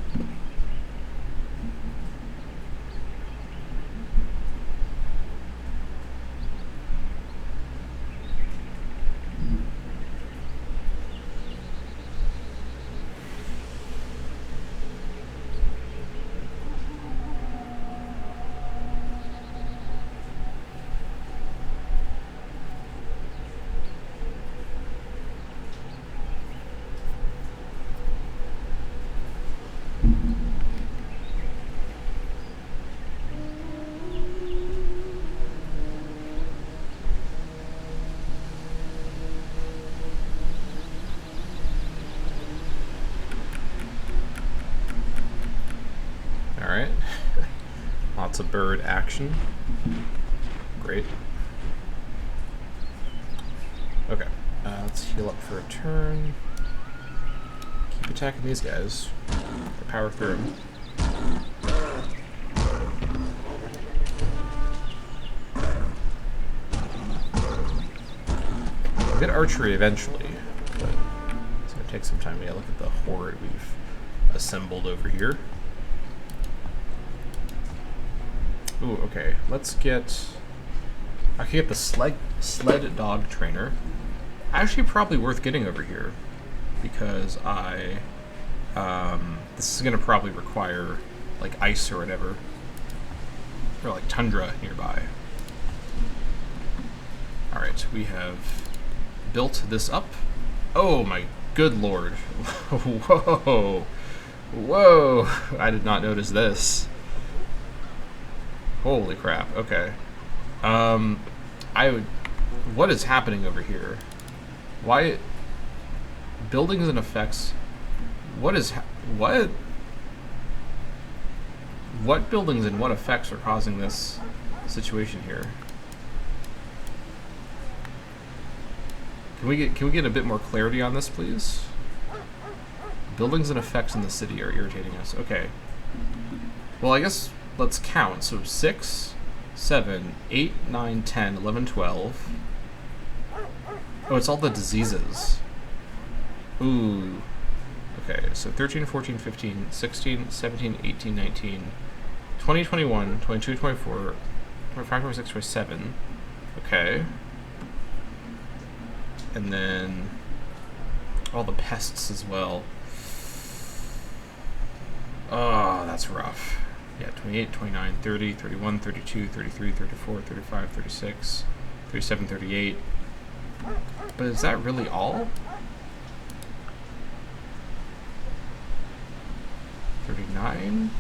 That's a bird action. Great. Okay, let's heal up for a turn. Keep attacking these guys. Power through them. I'll get archery eventually, but it's going to take some time. Yeah, look at the horde we've assembled over here. Ooh, okay. Let's get... I can get the sled dog trainer. Actually, probably worth getting over here because I... this is going to probably require like ice or whatever, or like tundra nearby. All right, we have built this up. Oh my good lord! Whoa, whoa! I did not notice this. Holy crap! Okay. What is happening over here? Why? Buildings and effects. What is what? What buildings and what effects are causing this situation here? Can we get a bit more clarity on this, please? Buildings and effects in the city are irritating us. Okay. Well, I guess let's count. So 6, 7, 8, 9, 10, 11, 12. Oh, it's all the diseases. Ooh. Okay, so 13, 14, 15, 16, 17, 18, 19, 20, 21, 22, 24, 25, 26, 27. Okay. And then all the pests as well. Oh, that's rough. Yeah, 28, 29, 30, 31, 32, 33, 34, 35, 36, 37, 38. But is that really all? 39,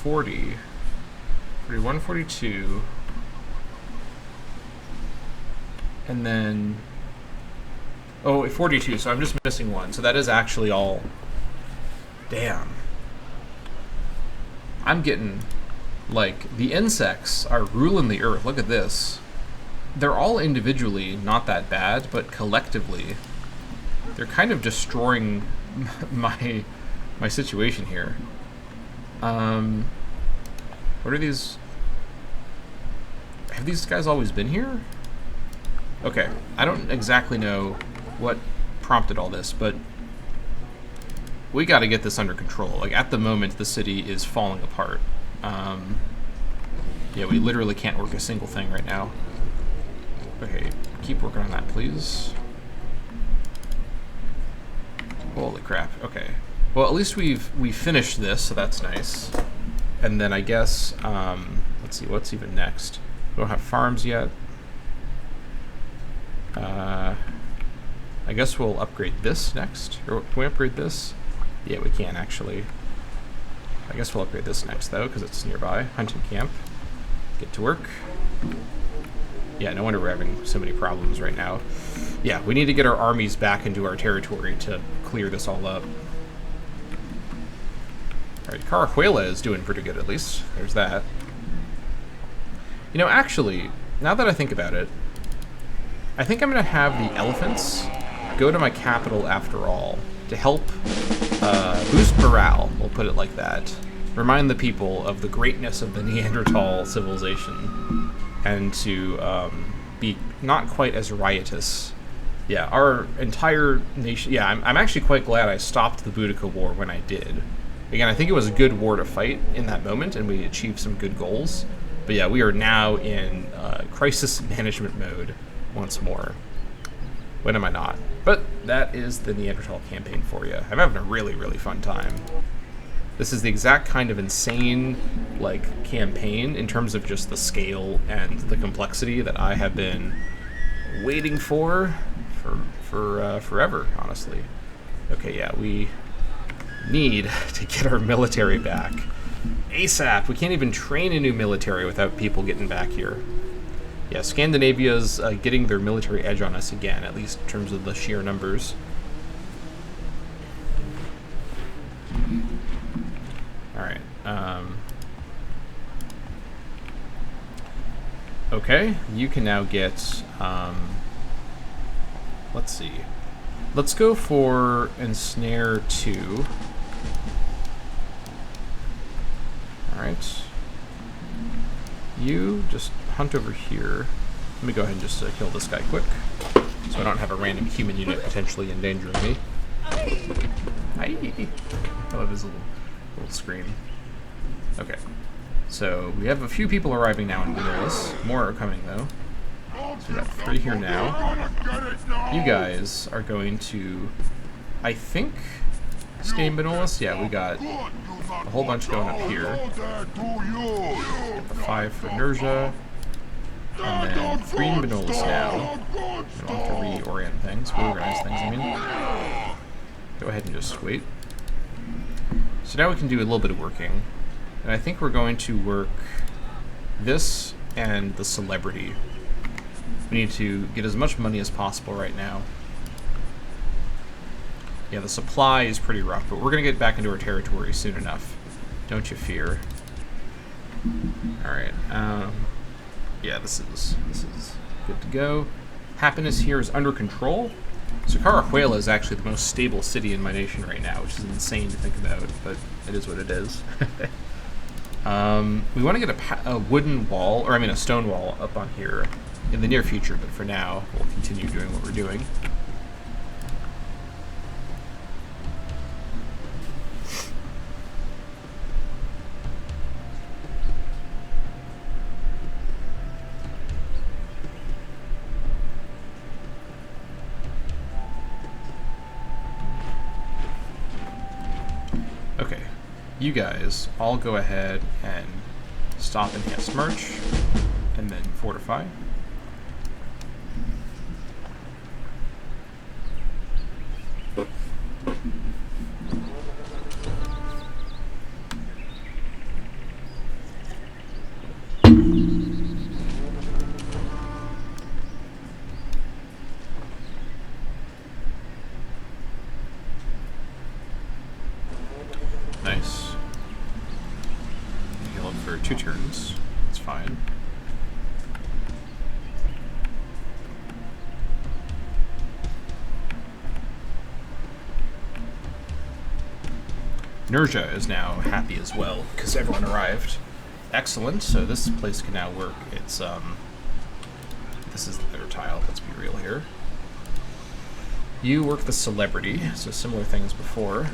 40, 41, 42, and then, oh, 42, so I'm just missing one, so that is actually all. Damn. I'm getting, like, the insects are ruling the earth. Look at this. They're all individually not that bad, but collectively, they're kind of destroying my situation here. What are these? Have these guys always been here? Okay, I don't exactly know what prompted all this, but we got to get this under control. Like, at the moment, the city is falling apart. Yeah, we literally can't work a single thing right now. Okay, keep working on that, please. Holy crap, okay. Well, at least we finished this, so that's nice. And then I guess, let's see, what's even next? We don't have farms yet. I guess we'll upgrade this next. Or can we upgrade this? Yeah, we can, actually. I guess we'll upgrade this next, though, because it's nearby. Hunting camp. Get to work. Yeah, no wonder we're having so many problems right now. Yeah, we need to get our armies back into our territory to clear this all up. Alright, Carajuela is doing pretty good, at least. There's that. You know, actually, now that I think about it, I think I'm going to have the elephants go to my capital after all to help boost morale, we'll put it like that. Remind the people of the greatness of the Neanderthal civilization and to be not quite as riotous. Yeah, our entire nation... Yeah, I'm actually quite glad I stopped the Boudica War when I did. Again, I think it was a good war to fight in that moment, and we achieved some good goals. But yeah, we are now in crisis management mode once more. When am I not? But that is the Neanderthal Campaign for you. I'm having a really, really fun time. This is the exact kind of insane, like, campaign in terms of just the scale and the complexity that I have been waiting for forever, honestly. Okay, yeah, we need to get our military back. ASAP! We can't even train a new military without people getting back here. Yeah, Scandinavia's getting their military edge on us again, at least in terms of the sheer numbers. Alright, Okay, you can now get, let's see. Let's go for ensnare 2. Alright. You just hunt over here. Let me go ahead and just kill this guy quick, so I don't have a random human unit potentially endangering me. Hi! I love his little scream. Okay. So, we have a few people arriving now in Benalis. More are coming, though. So we got 3 here now. You guys are going to, I think, stay in Benalis? Yeah, we got a whole bunch going up here. Got the 5 for Nerja. And then 3 in Benalis now. We don't have to reorient things, reorganize things, I mean. Go ahead and just wait. So now we can do a little bit of working. And I think we're going to work this and the celebrity. We need to get as much money as possible right now. Yeah, the supply is pretty rough, but we're going to get back into our territory soon enough. Don't you fear. Alright, yeah, this is good to go. Happiness here is under control. So Carajuela is actually the most stable city in my nation right now, which is insane to think about, but it is what it is. We want to get a wooden wall, or I mean a stone wall up on here in the near future, but for now, we'll continue doing what we're doing. Okay, you guys all go ahead and stop enhanced march, and then fortify. Nice. Heal up for 2 turns. That's fine. Nerja is now happy as well because everyone arrived. Excellent. So this place can now work. It's this is their tile. Let's be real here. You work the celebrity, so similar things before.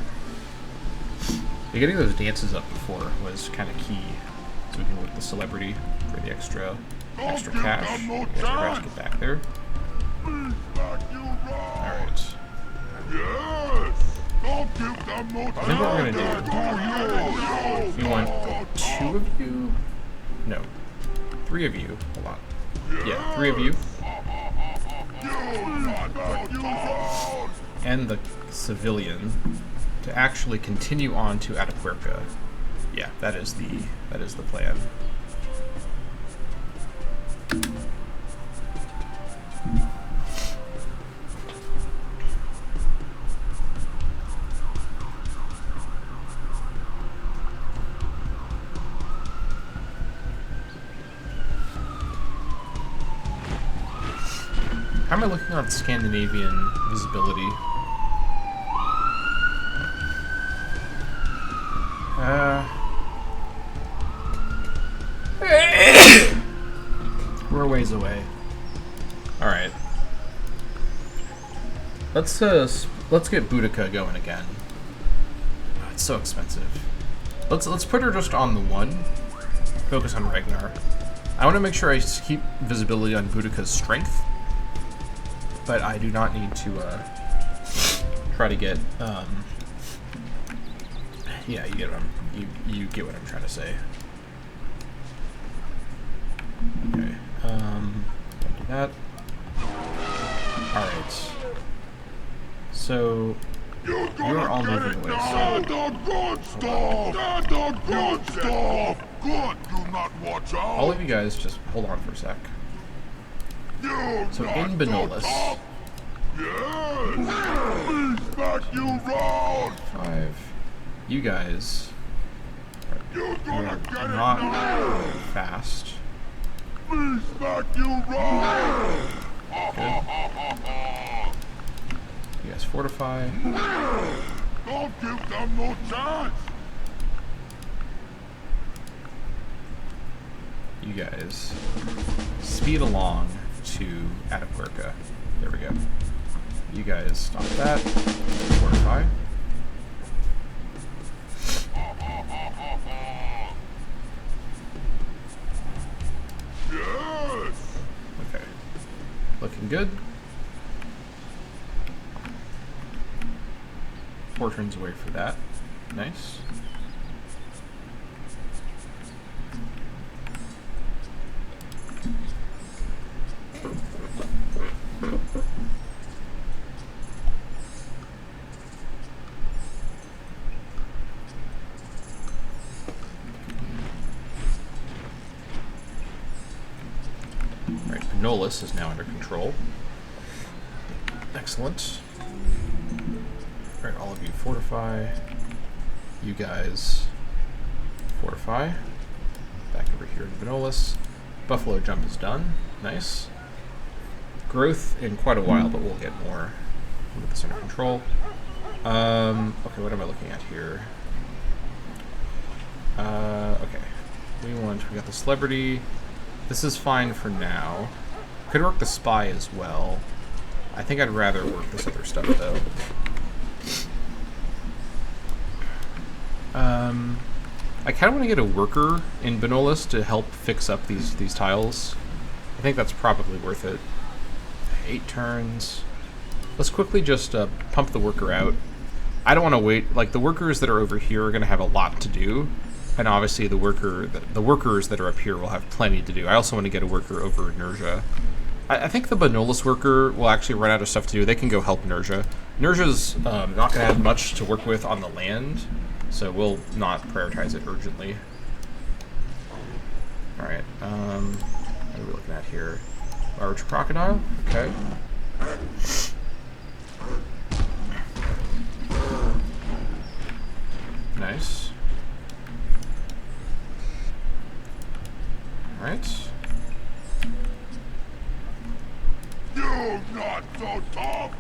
Getting those dances up before was kind of key, so we can work the celebrity for the extra cash. You guys are about to get back there. Alright. I think what we're gonna do, we want 2 of you? No. 3 of you. Hold on. Yeah, 3 of you. And the civilian to actually continue on to Atapuerca. Yeah, that is the plan. How am I looking on Scandinavian visibility? We're a ways away. All right. Let's get Boudica going again. Oh, it's so expensive. Let's put her just on the 1. Focus on Ragnar. I want to make sure I keep visibility on Boudica's strength, but I do not need to try to get. Yeah, you get what you get what I'm trying to say. Okay. Don't do that. All right. So you're all moving away. Good stuff. Good. Do not watch out. All of you guys, just hold on for a sec. So in Benalis. Yes. Back you round. 5. You guys are not fast. back you run! Good. You guys fortify. Don't give them no chance! You guys speed along to Atapuerca. There we go. You guys stop that. Fortify. Yes! Okay. Looking good. 4 turns away for that. Nice. Alright, Pinolus is now under control. Excellent. Alright, all of you fortify. You guys fortify. Back over here to Pinolus. Buffalo jump is done. Nice. Growth in quite a while, but we'll get more. We'll get this under control. Okay, what am I looking at here? Okay. We got the celebrity. This is fine for now. Could work the spy as well. I think I'd rather work this other stuff, though. I kind of want to get a worker in Pinolus to help fix up these tiles. I think that's probably worth it. 8 turns. Let's quickly just pump the worker out. I don't want to wait. Like, the workers that are over here are going to have a lot to do. And obviously the workers that are up here will have plenty to do. I also want to get a worker over Nerja. I think the Pinolus worker will actually run out of stuff to do. They can go help Nerja. Nerja's not going to have much to work with on the land, so we'll not prioritize it urgently. Alright, what are we looking at here? Large crocodile? Okay. Nice. Alright. You're not so tough!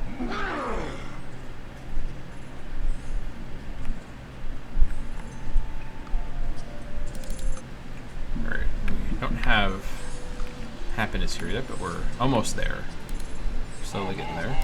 Alright, we don't have happiness here yet, but we're almost there. Slowly getting there.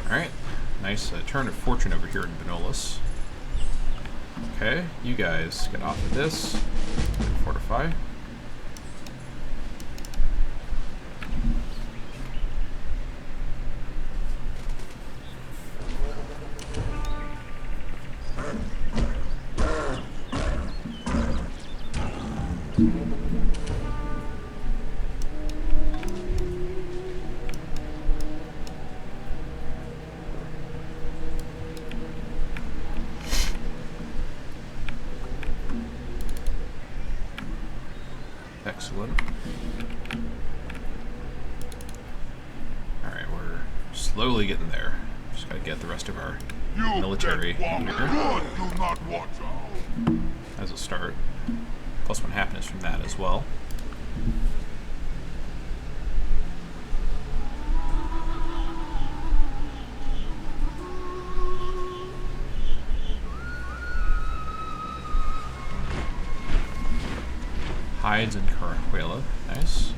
Alright, nice turn of fortune over here in Pinolus. Okay, you guys get off of this. And fortify. Excellent. Alright, we're slowly getting there. Just gotta get the rest of our military here Do not watch out! as a start. +1 happiness from that as well. Hides and Carahuela. Nice.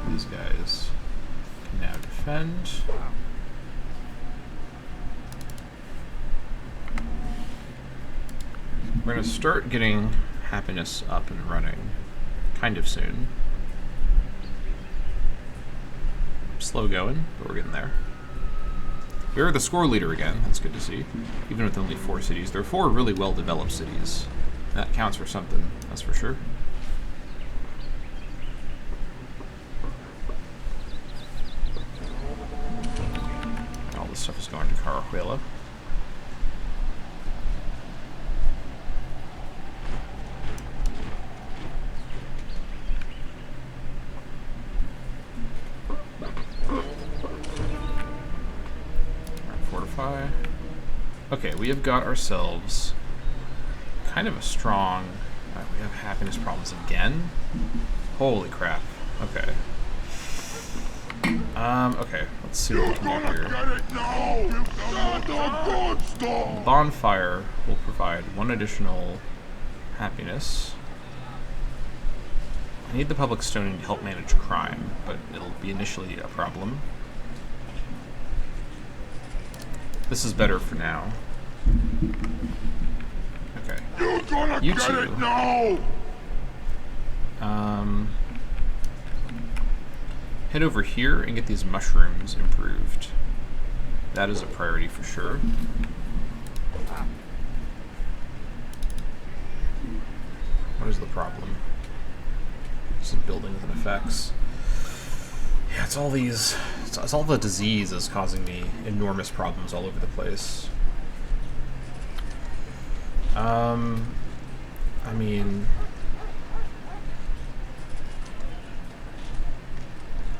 These guys can now defend. We're going to start getting happiness up and running kind of soon. Slow going, but we're getting there. We're the score leader again. That's good to see. Even with only 4 cities. There are 4 really well-developed cities. That counts for something, that's for sure. All this stuff is going to Carajuela. Fortify. Okay, we have got ourselves kind of a strong... we have happiness problems again? Holy crap. Okay. Okay, let's see what we can do here. Bonfire will provide 1 additional happiness. I need the public stoning to help manage crime, but it'll be initially a problem. This is better for now. Okay. You two. Head over here and get these mushrooms improved. That is a priority for sure. What is the problem? Some buildings and effects. Yeah, it's all these... It's all the disease is causing me enormous problems all over the place. I mean...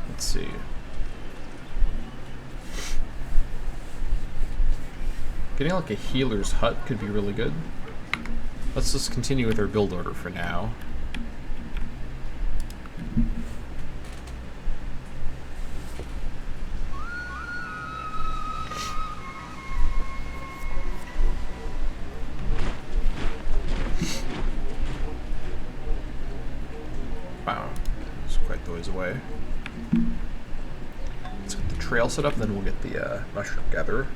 Let's see. Getting like a healer's hut could be really good. Let's just continue with our build order for now. Wow, it's quite the ways away. Let's get the trail set up, and then we'll get the mushroom gatherer.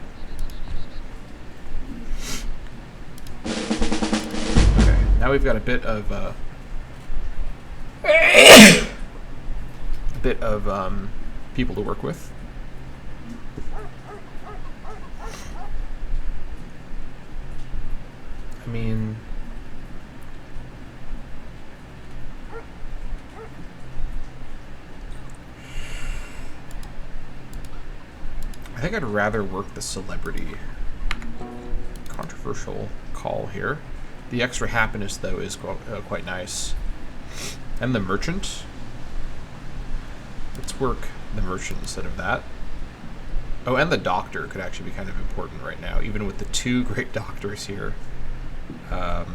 Okay, now we've got a bit of people to work with. I mean, I think I'd rather work the celebrity. Controversial call here. The extra happiness, though, is quite nice. And the merchant. Let's work the merchant instead of that. Oh, and the doctor could actually be kind of important right now, even with the 2 great doctors here. I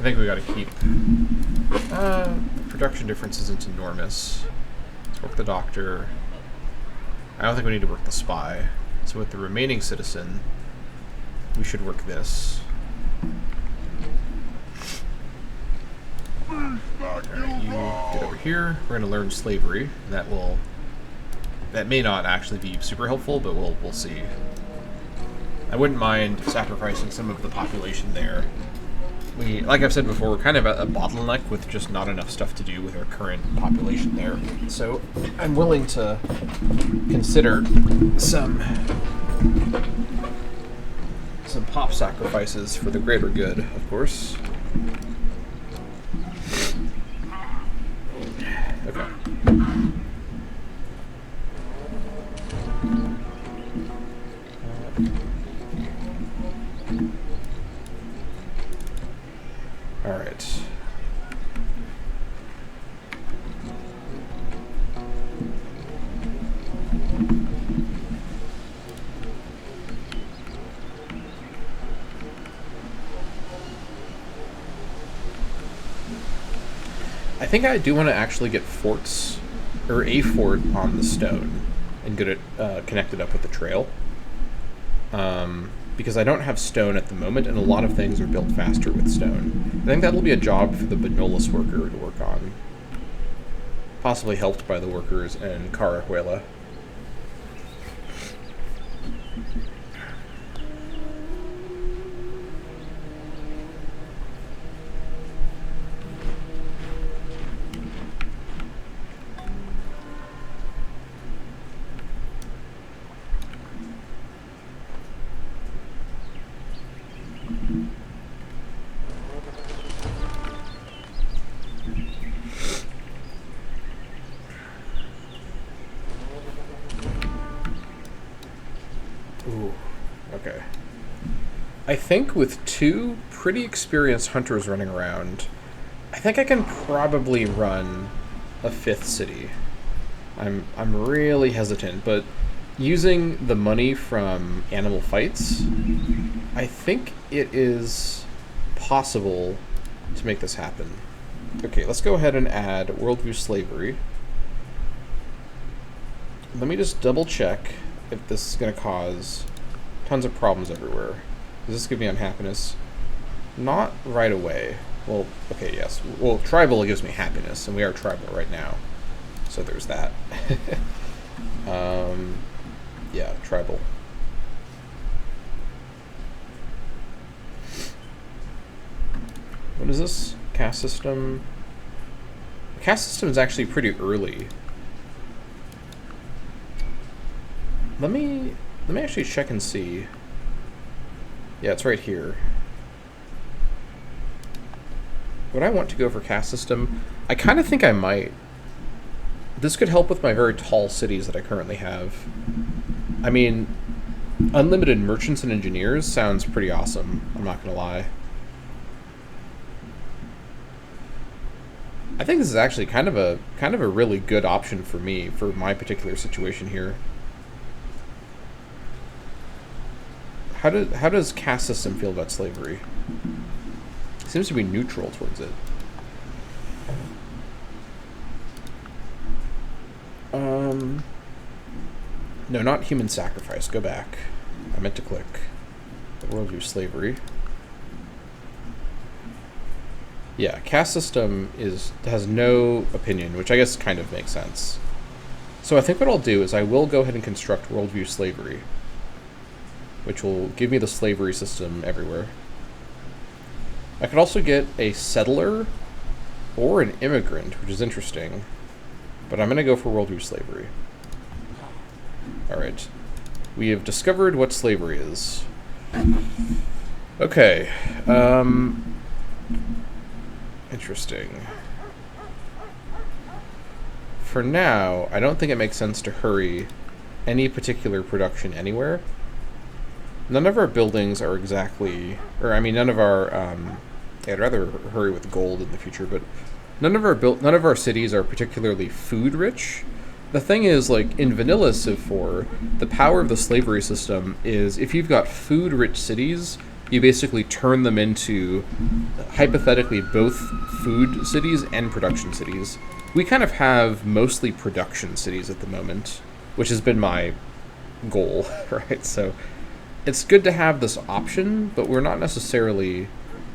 think we got to keep... production difference isn't enormous. Let's work the doctor. I don't think we need to work the spy. So with the remaining citizen, we should work this. Alright, you get over here. We're going to learn slavery. That may not actually be super helpful, but we'll see. I wouldn't mind sacrificing some of the population there. Like I've said before, we're kind of at a bottleneck with just not enough stuff to do with our current population there. So I'm willing to consider some pop sacrifices for the greater good, of course. Okay. All right. I think I do want to actually get forts, or a fort on the stone, and get it connected up with the trail. Because I don't have stone at the moment, and a lot of things are built faster with stone. I think that'll be a job for the Benolus worker to work on. possibly helped by the workers in Carahuela. Okay. I think with 2 pretty experienced hunters running around, I think I can probably run a 5th city. I'm really hesitant, but using the money from animal fights, I think it is possible to make this happen. Okay, let's go ahead and add worldview slavery. Let me just double check if this is going to cause tons of problems everywhere. Does this give me unhappiness? Not right away. Well, okay, yes. Well, tribal gives me happiness, and we are tribal right now. So there's that. Yeah, tribal. What is this? Caste system. The caste system is actually pretty early. Let me actually check and see. Yeah, it's right here. Would I want to go for caste system? I kind of think I might. This could help with my very tall cities that I currently have. I mean, unlimited merchants and engineers sounds pretty awesome. I'm not gonna lie. I think this is actually kind of a really good option for me for my particular situation here. How does caste system feel about slavery? It seems to be neutral towards it. No, not human sacrifice. Go back. I meant to click the worldview slavery. Yeah, caste system has no opinion, which I guess kind of makes sense. So I think what I'll do is I will go ahead and construct worldview slavery, which will give me the slavery system everywhere. I could also get a settler or an immigrant, which is interesting, but I'm going to go for worldview slavery. Alright. We have discovered what slavery is. Okay. Interesting. For now, I don't think it makes sense to hurry any particular production anywhere. None of our buildings are exactly, or I mean, none of our. I'd rather hurry with gold in the future, but none of our cities are particularly food rich. The thing is, like in vanilla Civ 4, the power of the slavery system is if you've got food rich cities, you basically turn them into hypothetically both food cities and production cities. We kind of have mostly production cities at the moment, which has been my goal, right? So it's good to have this option, but we're not necessarily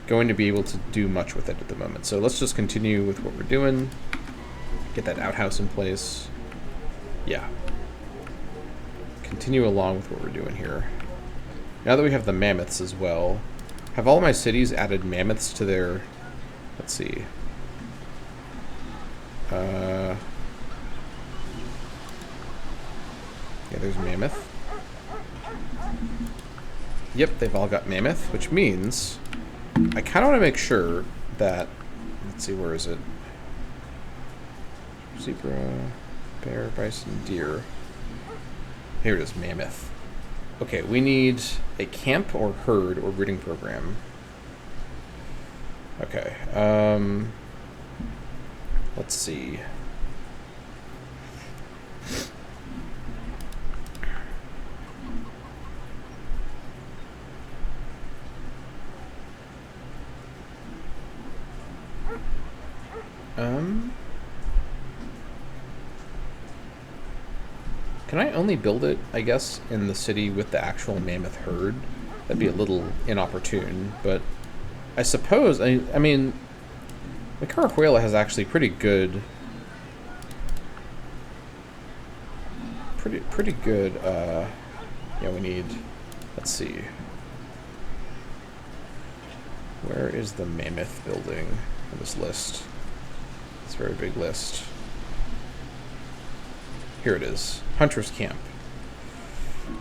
going to be able to do much with it at the moment. So let's just continue with what we're doing. Get that outhouse in place. Yeah. Continue along with what we're doing here. Now that we have the mammoths as well, have all my cities added mammoths to their... Let's see. Yeah, there's mammoth. Yep, they've all got mammoth, which means I kind of want to make sure that... Let's see, where is it? Zebra, bear, bison, deer. Here it is, mammoth. Okay, we need a camp or herd or breeding program. Okay, let's see. Can I only build it, I guess, in the city with the actual mammoth herd? That'd be a little inopportune, but I suppose, I mean, the Carahuela has actually pretty good pretty good. Yeah, we need, let's see. Where is the mammoth building on this list? It's a very big list. Here it is. Hunter's Camp.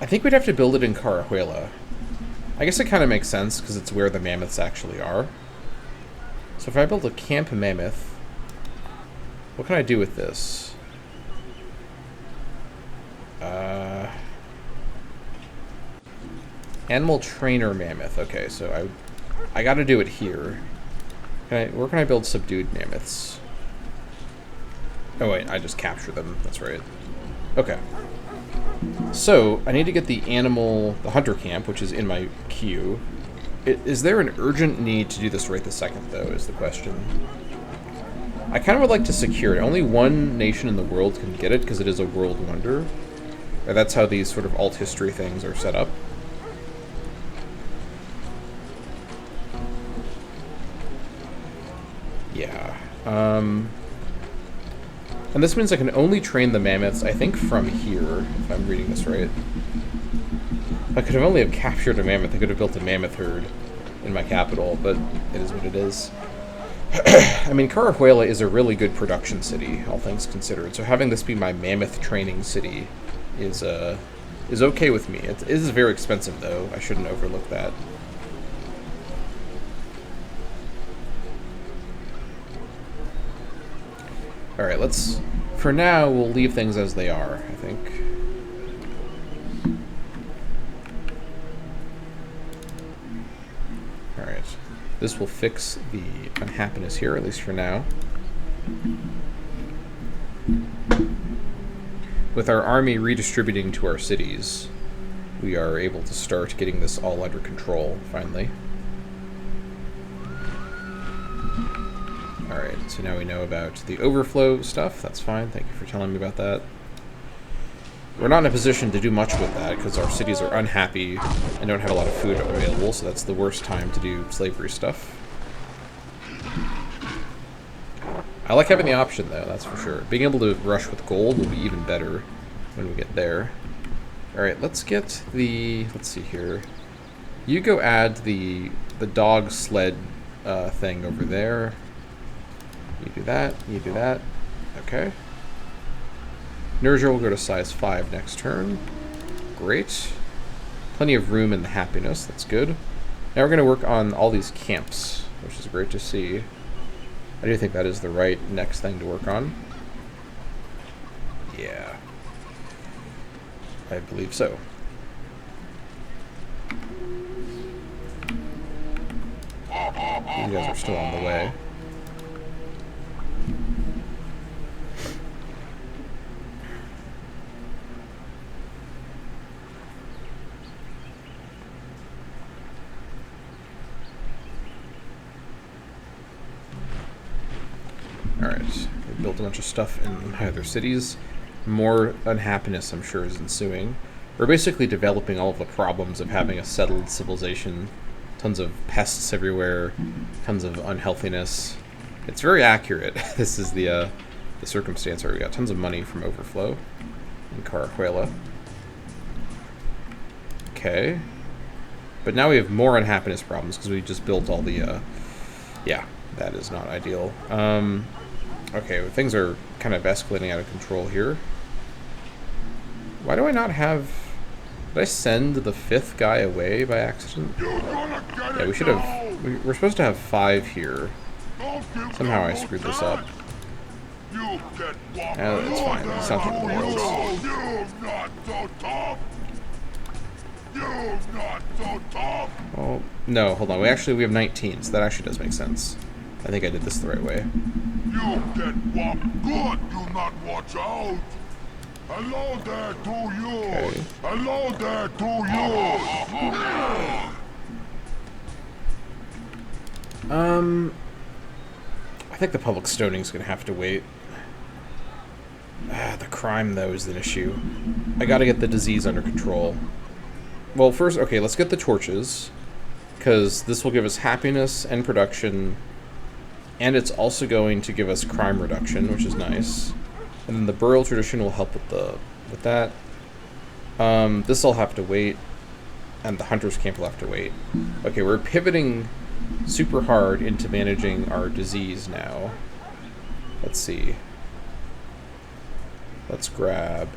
I think we'd have to build it in Carahuela. I guess it kind of makes sense because it's where the mammoths actually are. So if I build a camp mammoth, what can I do with this? Animal trainer mammoth. Okay, so I got to do it here. Where can I build subdued mammoths? Oh wait, I just capture them. That's right. Okay. So I need to get the hunter camp, which is in my queue. Is there an urgent need to do this right this second, though, is the question. I kind of would like to secure it. Only one nation in the world can get it because it is a world wonder. Or that's how these sort of alt history things are set up. Yeah. And this means I can only train the mammoths, I think, from here, if I'm reading this right. I could have only have captured a mammoth. I could have built a mammoth herd in my capital, but it is what it is. I mean, Carahuela is a really good production city, all things considered, so having this be my mammoth training city is okay with me. It is very expensive, though. I shouldn't overlook that. Alright, for now, we'll leave things as they are, I think. Alright. This will fix the unhappiness here, at least for now. With our army redistributing to our cities, we are able to start getting this all under control, finally. Alright, so now we know about the overflow stuff. That's fine. Thank you for telling me about that. We're not in a position to do much with that because our cities are unhappy and don't have a lot of food available, so that's the worst time to do slavery stuff. I like having the option, though, that's for sure. Being able to rush with gold will be even better when we get there. Alright, let's get the... Let's see here. You go add the dog sled thing over there. You do that, you do that. Okay. Nurture will go to size 5 next turn. Great. Plenty of room in the happiness, that's good. Now we're going to work on all these camps, which is great to see. I do think that is the right next thing to work on. Yeah. I believe so. You guys are still on the way. Alright, we built a bunch of stuff in other cities. More unhappiness, I'm sure, is ensuing. We're basically developing all of the problems of having a settled civilization. Tons of pests everywhere, tons of unhealthiness. It's very accurate. This is the circumstance where we got tons of money from overflow in Carahuela. Okay. But now we have more unhappiness problems because we just built all the, yeah, that is not ideal. Okay, well, things are kind of escalating out of control here. Why do I not have... Did I send the 5th guy away by accident? Yeah, we should have... We're supposed to have 5 here. Somehow I screwed this up. It's fine. It's not the end of the world. Well, no, hold on. We have 19, so that actually does make sense. I think I did this the right way. You get whopped good, do not watch out! Hello there to you! Okay. Hello there to you! I think the public stoning's gonna have to wait. The crime, though, is an issue. I gotta get the disease under control. Well, first, okay, let's get the torches, because this will give us happiness and production. And it's also going to give us crime reduction, which is nice. And then the burial tradition will help with that. This will have to wait, and the hunter's camp will have to wait. Okay, we're pivoting super hard into managing our disease now. Let's see. Let's grab...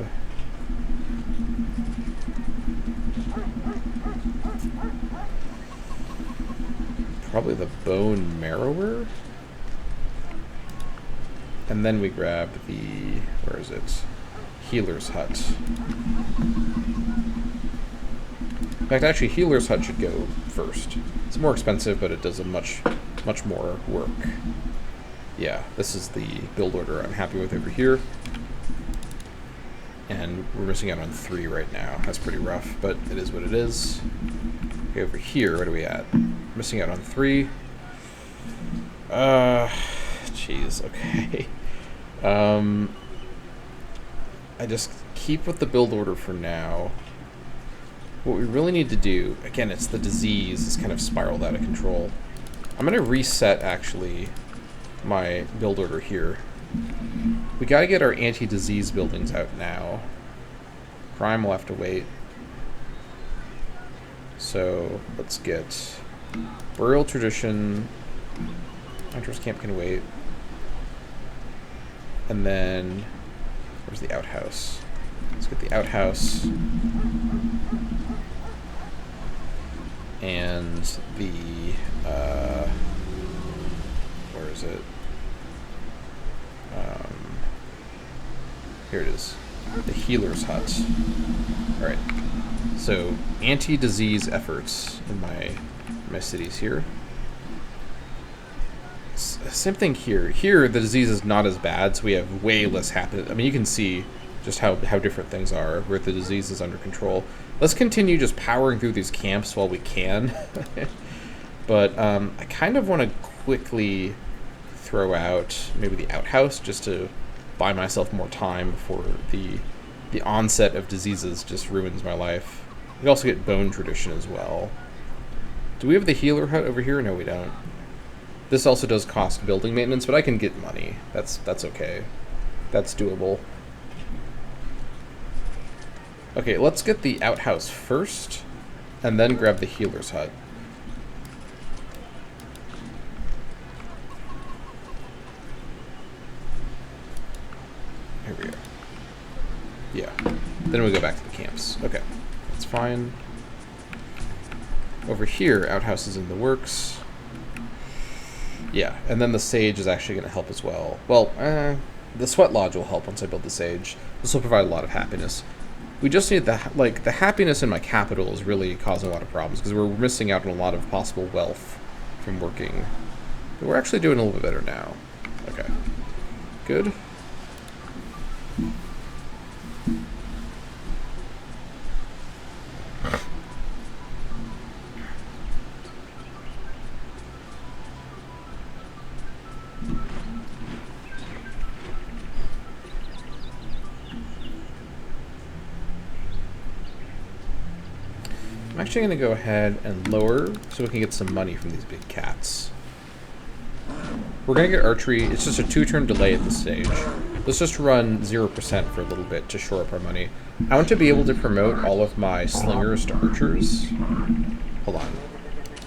probably the bone marrower? And then we grab the... where is it? Healer's hut. In fact, actually, Healer's hut should go first. It's more expensive, but it does a much more work. Yeah, this is the build order I'm happy with over here. And we're missing out on 3 right now. That's pretty rough, but it is what it is. Okay, over here, what are we at? Missing out on 3. Jeez, okay. I just keep with the build order for now. What we really need to do, again, it's the disease. It's kind of spiraled out of control. I'm going to reset, actually, my build order here. We got to get our anti-disease buildings out now. Crime will have to wait. So let's get burial tradition. Hunter's camp can wait. And then where's the outhouse? Let's get the outhouse. And the where is it? Here it is. The healer's hut. Alright. So anti-disease efforts in my cities here. Same thing here. Here the disease is not as bad, so we have way less happen. I mean, you can see just how different things are where the disease is under control. Let's continue just powering through these camps while we can. But I kind of want to quickly throw out maybe the outhouse just to buy myself more time before the onset of diseases just ruins my life. We also get bone tradition as well. Do we have the healer hut over here? No, we don't. This also does cost building maintenance, but I can get money. That's okay. That's doable. Okay, let's get the outhouse first, and then grab the healer's hut. Here we go. Yeah. Then we go back to the camps. Okay. That's fine. Over here, outhouse is in the works. Yeah, and then the sage is actually going to help as well. Well, the sweat lodge will help once I build the sage. This will provide a lot of happiness. We just need the happiness in my capital is really causing a lot of problems because we're missing out on a lot of possible wealth from working. But we're actually doing a little bit better now. Okay. Good. I'm actually going to go ahead and lower so we can get some money from these big cats. We're going to get archery. It's just a 2-turn delay at this stage. Let's just run 0% for a little bit to shore up our money. I want to be able to promote all of my slingers to archers. Hold on.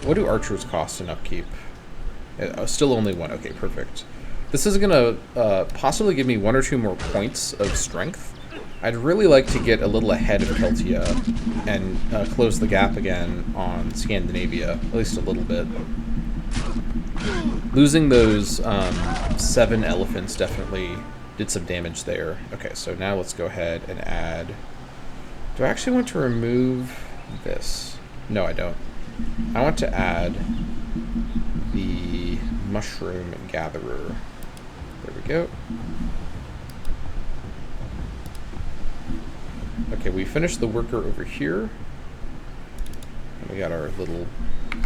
What do archers cost in upkeep? Still only 1. Okay, perfect. This is going to possibly give me 1 or 2 more points of strength. I'd really like to get a little ahead of Keltia and close the gap again on Scandinavia, at least a little bit. Losing those 7 elephants definitely did some damage there. Okay, so now let's go ahead and add... Do I actually want to remove this? No, I don't. I want to add the mushroom gatherer. There we go. Okay, we finished the worker over here. And we got our little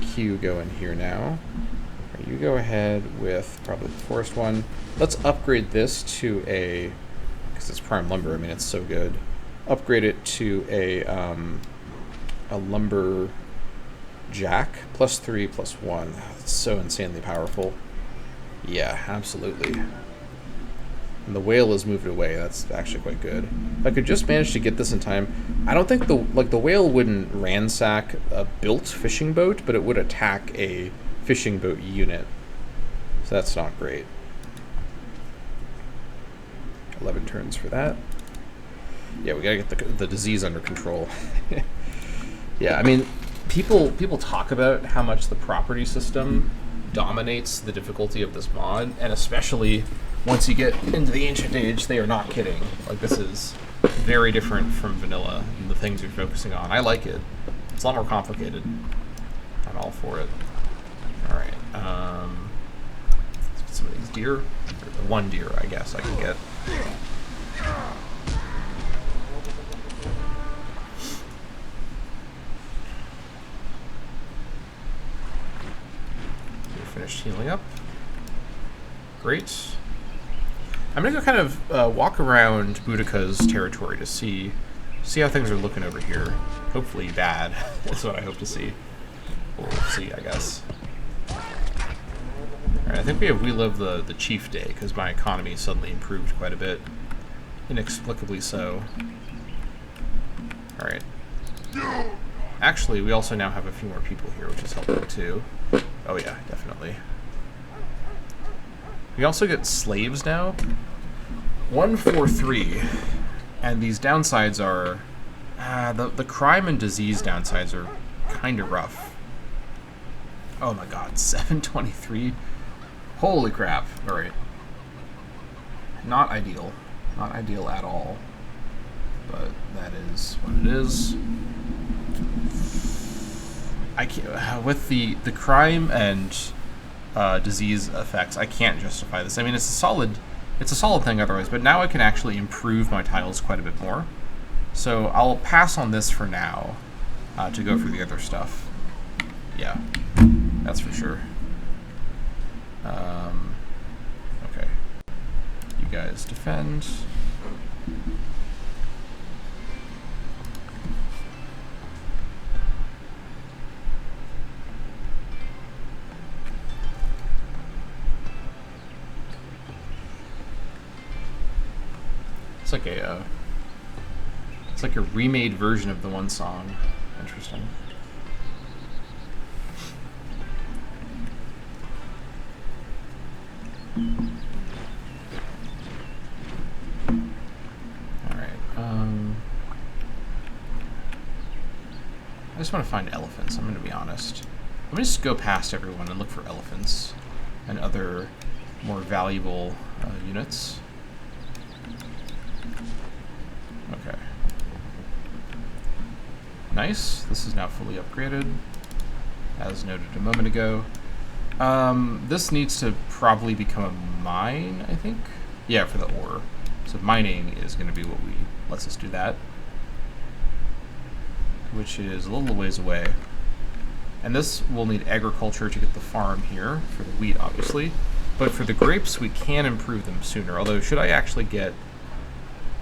queue going here now. You go ahead with probably the forest one. Let's upgrade this to a, because it's prime lumber, I mean it's so good. Upgrade it to a lumber jack, +3, +1. That's so insanely powerful. Yeah, absolutely. And the whale has moved away. That's actually quite good. If I could just manage to get this in time, I don't think the whale wouldn't ransack a built fishing boat, but it would attack a fishing boat unit. So that's not great. 11 turns for that. Yeah, we gotta get the disease under control. Yeah, I mean, people talk about how much the property system dominates the difficulty of this mod, and especially once you get into the Ancient Age, they are not kidding. Like, this is very different from vanilla and the things you're focusing on. I like it. It's a lot more complicated. I'm all for it. Alright, let's get some of these deer. Or one deer, I guess, I can get. We're finished healing up. Great. I'm gonna go kind of walk around Boudica's territory to see how things are looking over here. Hopefully bad. That's what I hope to see. We'll see, I guess. Alright, I think we live the chief day, because my economy suddenly improved quite a bit. Inexplicably so. Alright. Actually, we also now have a few more people here, which is helpful too. Oh yeah, definitely. We also get slaves now. 143. And these downsides are... the crime and disease downsides are kind of rough. Oh my god, 723? Holy crap. Alright. Not ideal. Not ideal at all. But that is what it is. I can't... With the crime and disease effects, I can't justify this. I mean, it's a solid thing otherwise, but now I can actually improve my tiles quite a bit more. So I'll pass on this for now to go for the other stuff. Yeah, that's for sure. Okay. You guys defend. It's like a remade version of the one song. Interesting. Alright, I just want to find elephants, I'm going to be honest. Let me just go past everyone and look for elephants and other more valuable units. Okay. Nice. This is now fully upgraded, as noted a moment ago. This needs to probably become a mine, I think. Yeah, for the ore. So mining is going to be what lets us do that. Which is a little ways away. And this will need agriculture to get the farm here, for the wheat, obviously. But for the grapes, we can improve them sooner. Although, should I actually get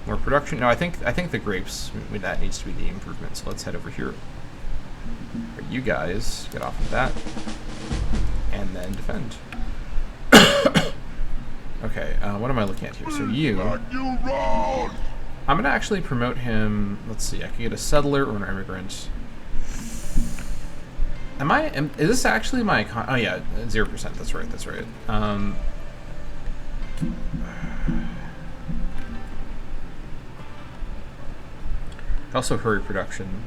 more production? No, I think the grapes, that needs to be the improvement. So let's head over here. You guys get off of that. And then defend. Okay, what am I looking at here? So you... I'm going to actually promote him... Let's see, I can get a settler or an immigrant. Is this actually my... Oh yeah, 0%, that's right, that's right. Also hurry production.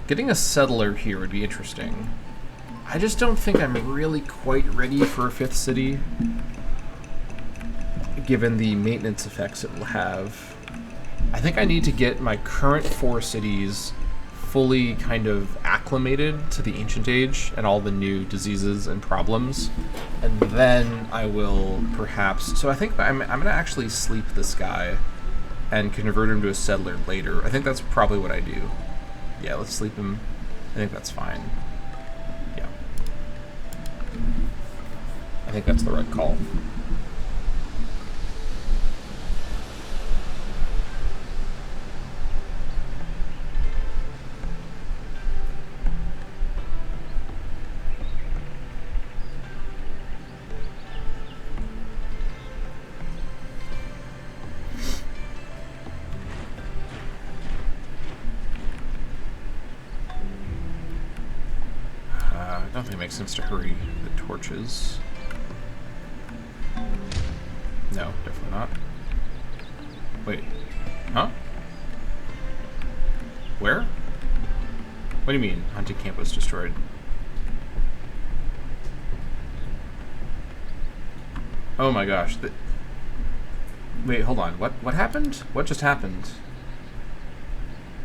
Getting a settler here would be interesting. I just don't think I'm really quite ready for a 5th city, given the maintenance effects it will have. I think I need to get my current 4 cities fully kind of acclimated to the Ancient Age and all the new diseases and problems, and then I will perhaps... So I think I'm going to actually sleep this guy and convert him to a settler later. I think that's probably what I do. Yeah, let's sleep him. I think that's fine. Yeah. I think that's the right call. don't think it makes sense to hurry the torches. No, definitely not. Wait. Huh? Where? What do you mean, hunting camp was destroyed? Oh my gosh. Wait, hold on. What happened? What just happened?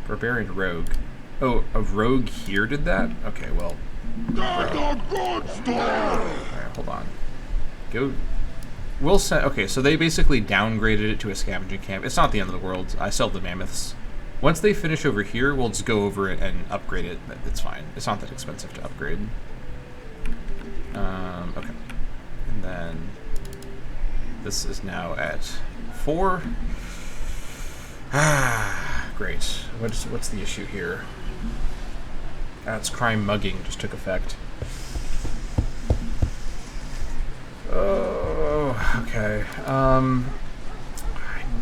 Barbarian rogue. Oh, a rogue here did that? Okay, well. That's a good story! Alright, hold on. Go. We'll send. Okay, so they basically downgraded it to a scavenging camp. It's not the end of the world. I still have the mammoths. Once they finish over here, we'll just go over it and upgrade it. It's fine. It's not that expensive to upgrade. Okay. And then this is now at 4. Ah, great. What's the issue here? It's crime mugging just took effect. Oh, okay. I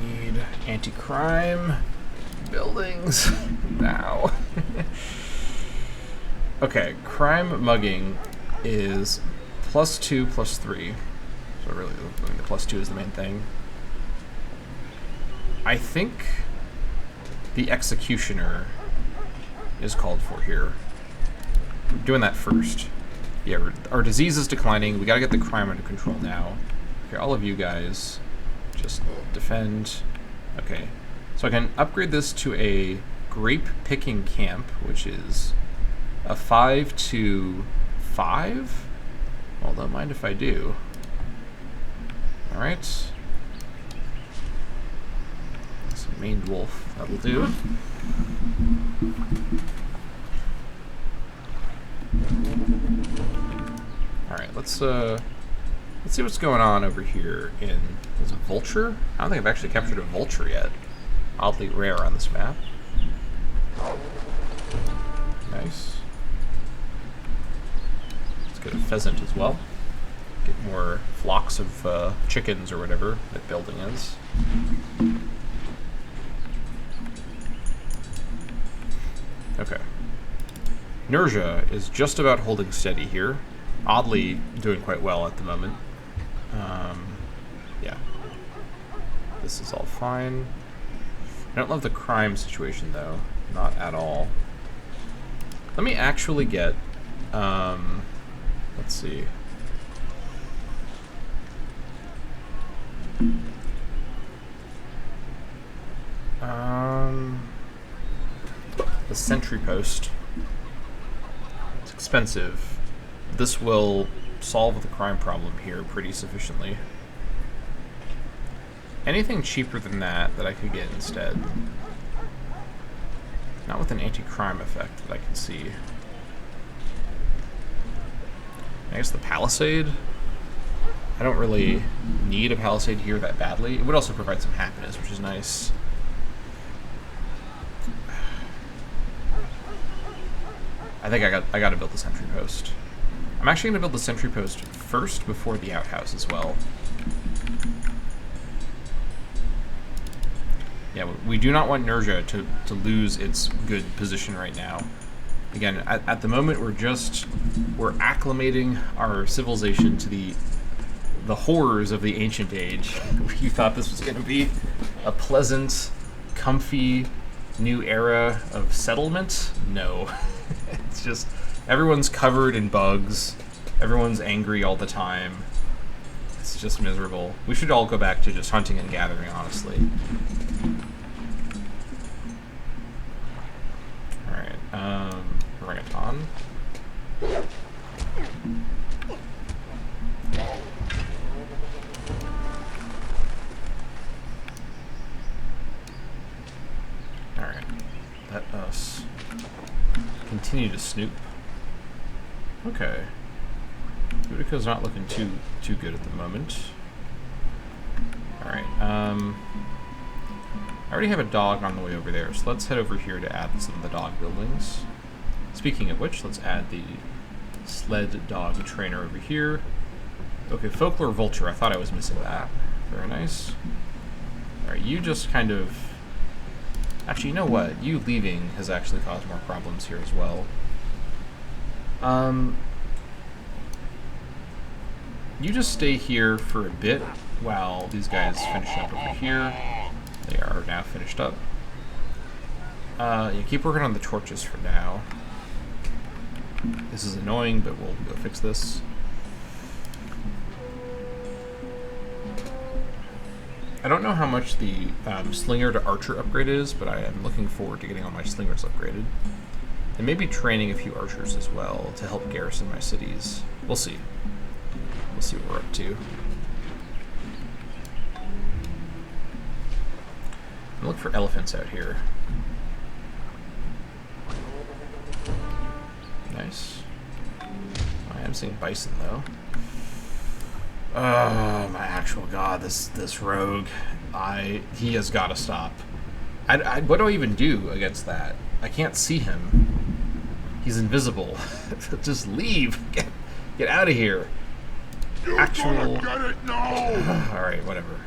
need anti-crime buildings now. Okay, crime mugging is +2, +3. So really, the +2 is the main thing. I think the executioner is called for here. I'm doing that first. Yeah, our disease is declining. We gotta get the crime under control now. Okay, all of you guys, just defend. Okay, so I can upgrade this to a grape picking camp, which is a 5 to 5. Well, don't mind if I do. All right. Some maned wolf, that'll do. Alright, let's see what's going on over here in... Is it vulture? I don't think I've actually captured a vulture yet. Oddly rare on this map. Nice. Let's get a pheasant as well. Get more flocks of chickens or whatever that building is. Okay. Nurja is just about holding steady here. Oddly doing quite well at the moment. Yeah. This is all fine. I don't love the crime situation though. Not at all. Let me actually get, let's see. The sentry post. It's expensive. This will solve the crime problem here pretty sufficiently. Anything cheaper than that I could get instead. Not with an anti-crime effect that I can see. I guess the palisade? I don't really need a palisade here that badly. It would also provide some happiness, which is nice. I think I got to build the sentry post. I'm actually going to build the sentry post first before the outhouse as well. Yeah, we do not want Nurja to lose its good position right now. Again, at the moment we're acclimating our civilization to the horrors of the ancient age. You thought this was going to be a pleasant, comfy new era of settlement? No. It's just everyone's covered in bugs. Everyone's angry all the time. It's just miserable. We should all go back to just hunting and gathering, honestly. Alright, orangutan. Alright, let us continue to snoop. Okay. Utica's not looking too good at the moment. Alright, I already have a dog on the way over there, so let's head over here to add some of the dog buildings. Speaking of which, let's add the sled dog trainer over here. Okay, folklore vulture, I thought I was missing that. Very nice. Alright, you just kind of... Actually, you know what? You leaving has actually caused more problems here as well. You just stay here for a bit while these guys finish up over here. They are now finished up. You keep working on the torches for now. This is annoying, but we'll go fix this. I don't know how much the slinger to archer upgrade is, but I am looking forward to getting all my slingers upgraded. And maybe training a few archers as well to help garrison my cities. We'll see. We'll see what we're up to. I'm looking for elephants out here. Nice. I am seeing bison though. Oh my actual god, this rogue. He has got to stop. What do I even do against that? I can't see him. He's invisible. Just leave. Get out of here. Actual. Get it now. All right, whatever.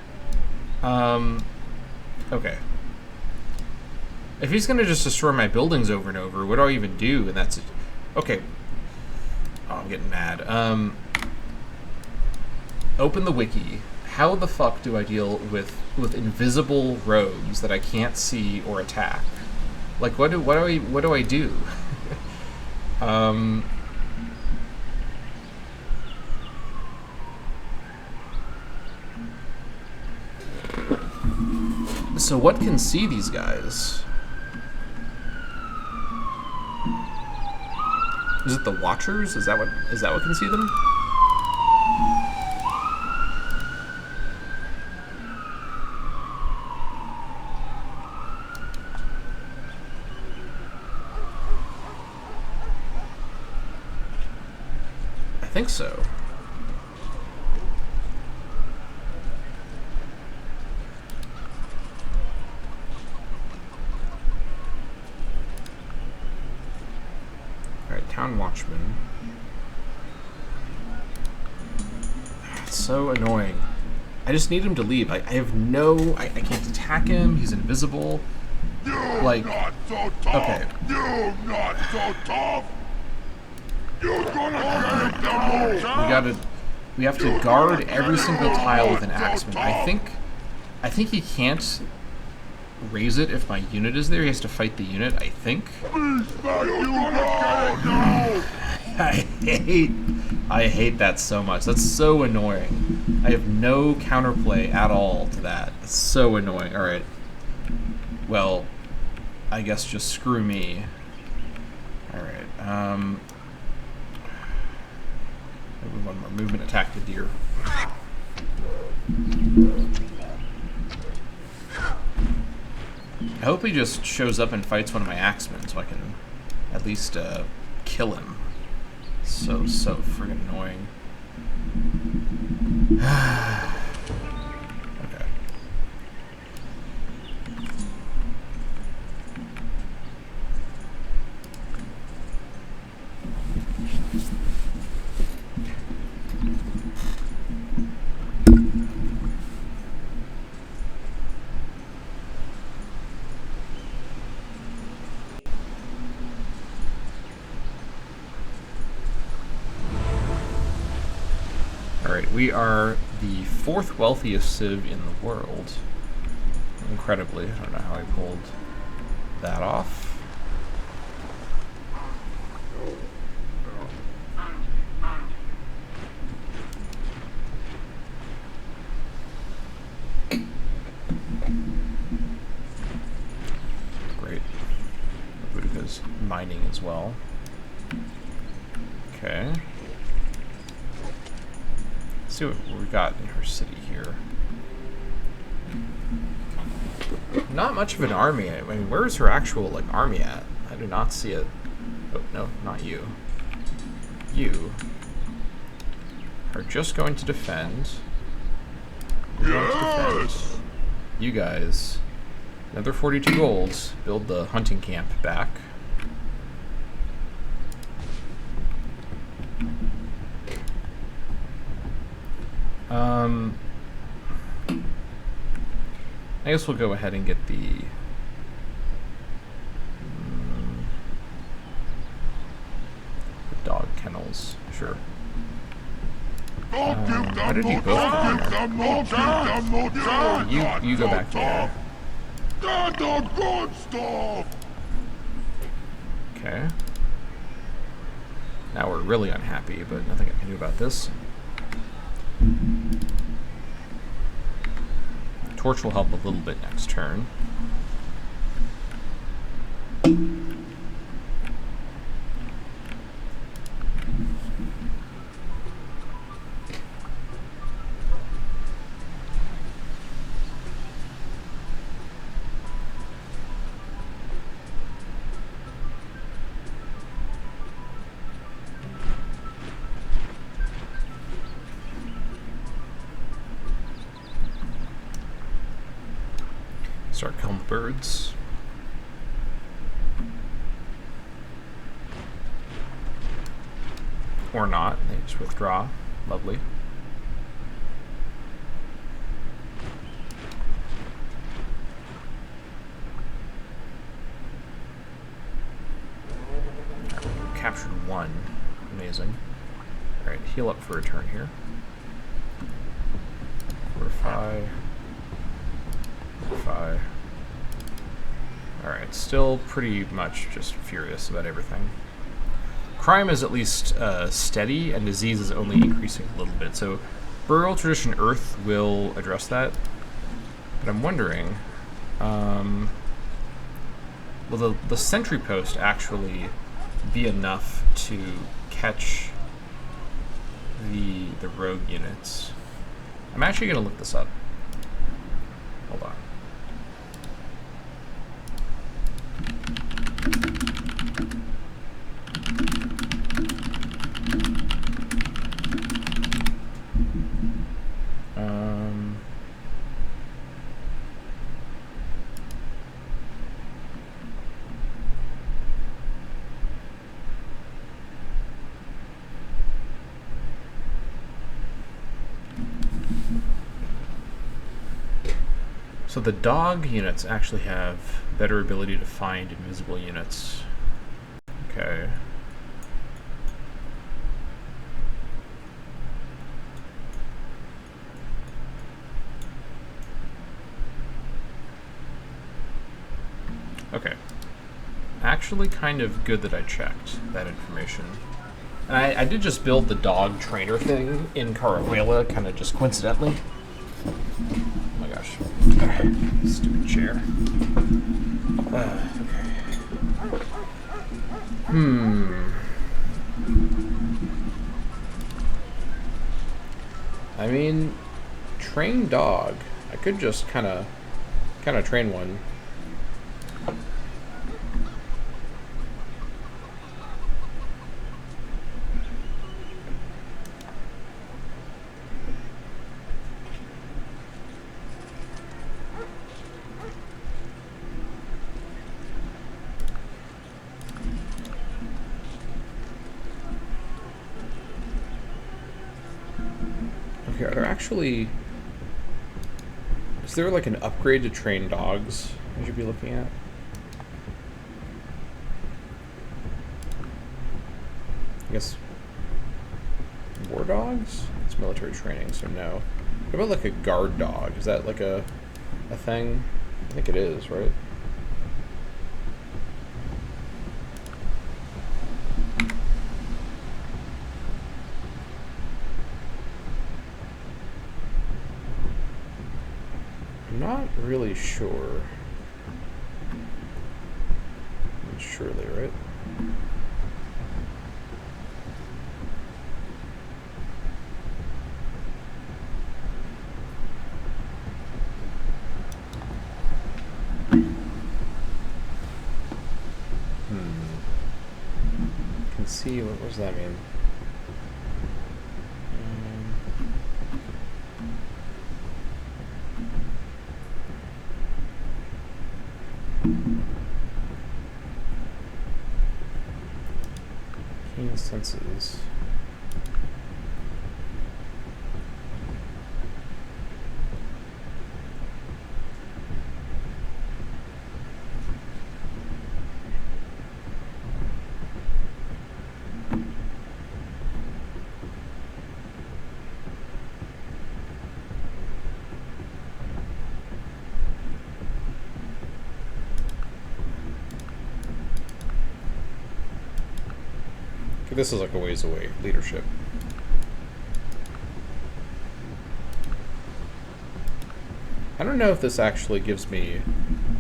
Okay. If he's gonna just destroy my buildings over and over, what do I even do? And that's it. Okay. Oh, I'm getting mad. Open the wiki. How the fuck do I deal with invisible rogues that I can't see or attack? Like, what do I do? So what can see these guys? Is it the Watchers? Is that what can see them? I think so. Town Watchman. It's so annoying. I just need him to leave. I have no... I can't attack him. He's invisible. Like... Not so tough. Okay. You not so tough. You're gonna get it down. We have to guard every single tile with an axeman. I think he can't raise it if my unit is there. He has to fight the unit, I think. I hate that so much. That's so annoying. I have no counterplay at all to that. It's so annoying. Alright. Well, I guess just screw me. Alright, maybe one more movement, attack the deer. I hope he just shows up and fights one of my axemen so I can at least kill him. So friggin' annoying. Okay. Alright, we are the 4th wealthiest civ in the world. Incredibly. I don't know how I pulled that off. Great. Boudica's mining as well. Okay. See what we got in her city here. Not much of an army. I mean, where's her actual like army at? I do not see it. Oh no, not you. You are just going to defend. You're going to defend. You guys, another 42 golds. Build the hunting camp back. I guess we'll go ahead and get the dog kennels, sure. Don't give Why them did he no both chance. come Give them no chance. You go back there. Get the good stuff. Okay. Now we're really unhappy, but nothing I can do about this. Torch will help a little bit next turn. Start killing birds. Or not, they just withdraw. Lovely. Captured one. Amazing. Alright, heal up for a turn here. Fortify. Fortify. Alright, still pretty much just furious about everything. Crime is at least steady, and disease is only increasing a little bit. So Burial Tradition Earth will address that. But I'm wondering, will the sentry post actually be enough to catch the rogue units? I'm actually going to look this up. Hold on. So the dog units actually have better ability to find invisible units. Okay. Okay. Actually kind of good that I checked that information. And I did just build the dog trainer thing in Carahuela, kind of just coincidentally. Oh my gosh. Stupid chair. Okay. I mean, train dog. I could just kind of train one. Okay, are there actually... Is there like an upgrade to train dogs I should be looking at? I guess... War dogs? It's military training, so no. What about like a guard dog? Is that like a thing? I think it is, right? Not really sure. Surely, right? Can see, what does that mean? Keen senses. this is like a ways away. Leadership. I don't know if this actually gives me,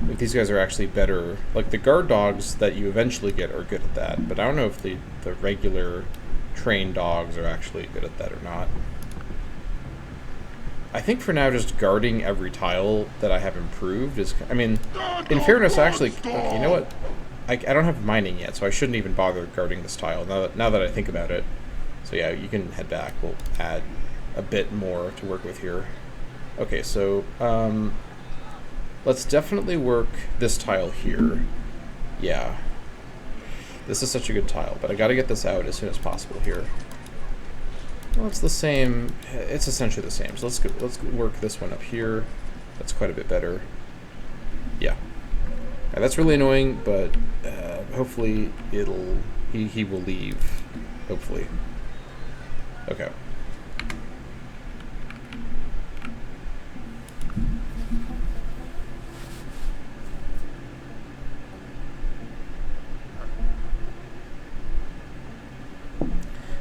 if these guys are actually better. Like the guard dogs that you eventually get are good at that, but I don't know if the regular trained dogs are actually good at that or not. I think for now just guarding every tile that I have improved is, I mean, in fairness, actually, okay, you know what? I don't have mining yet, so I shouldn't even bother guarding this tile now that I think about it. So yeah, you can head back. We'll add a bit more to work with here. Okay, so let's definitely work this tile here. Yeah. This is such a good tile, but I gotta get this out as soon as possible here. Well, it's the same. It's essentially the same. So let's work this one up here. That's quite a bit better. Yeah. Now, that's really annoying, but hopefully he will leave. Hopefully. Okay.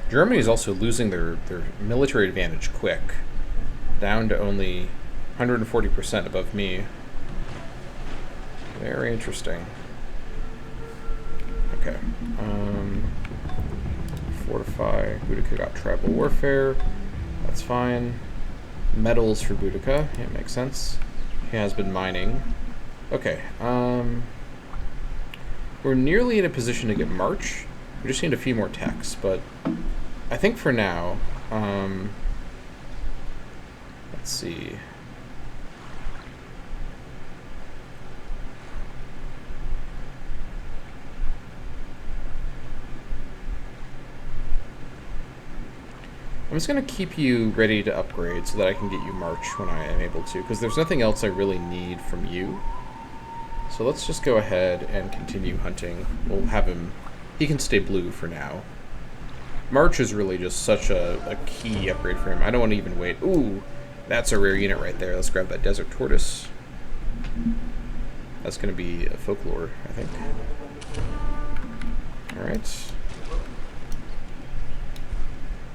Germany is also losing their military advantage quick, down to only 140% above me. Very interesting. Okay. Fortify. Boudica got tribal warfare. That's fine. Metals for Boudica. Yeah, makes sense. He has been mining. Okay. We're nearly in a position to get March. We just need a few more techs, but I think for now, let's see. I'm just going to keep you ready to upgrade so that I can get you March when I am able to, because there's nothing else I really need from you. So let's just go ahead and continue hunting. We'll have him, he can stay blue for now. March is really just such a key upgrade for him. I don't want to even wait. Ooh, that's a rare unit right there. Let's grab that desert tortoise. That's going to be a folklore, I think. Alright.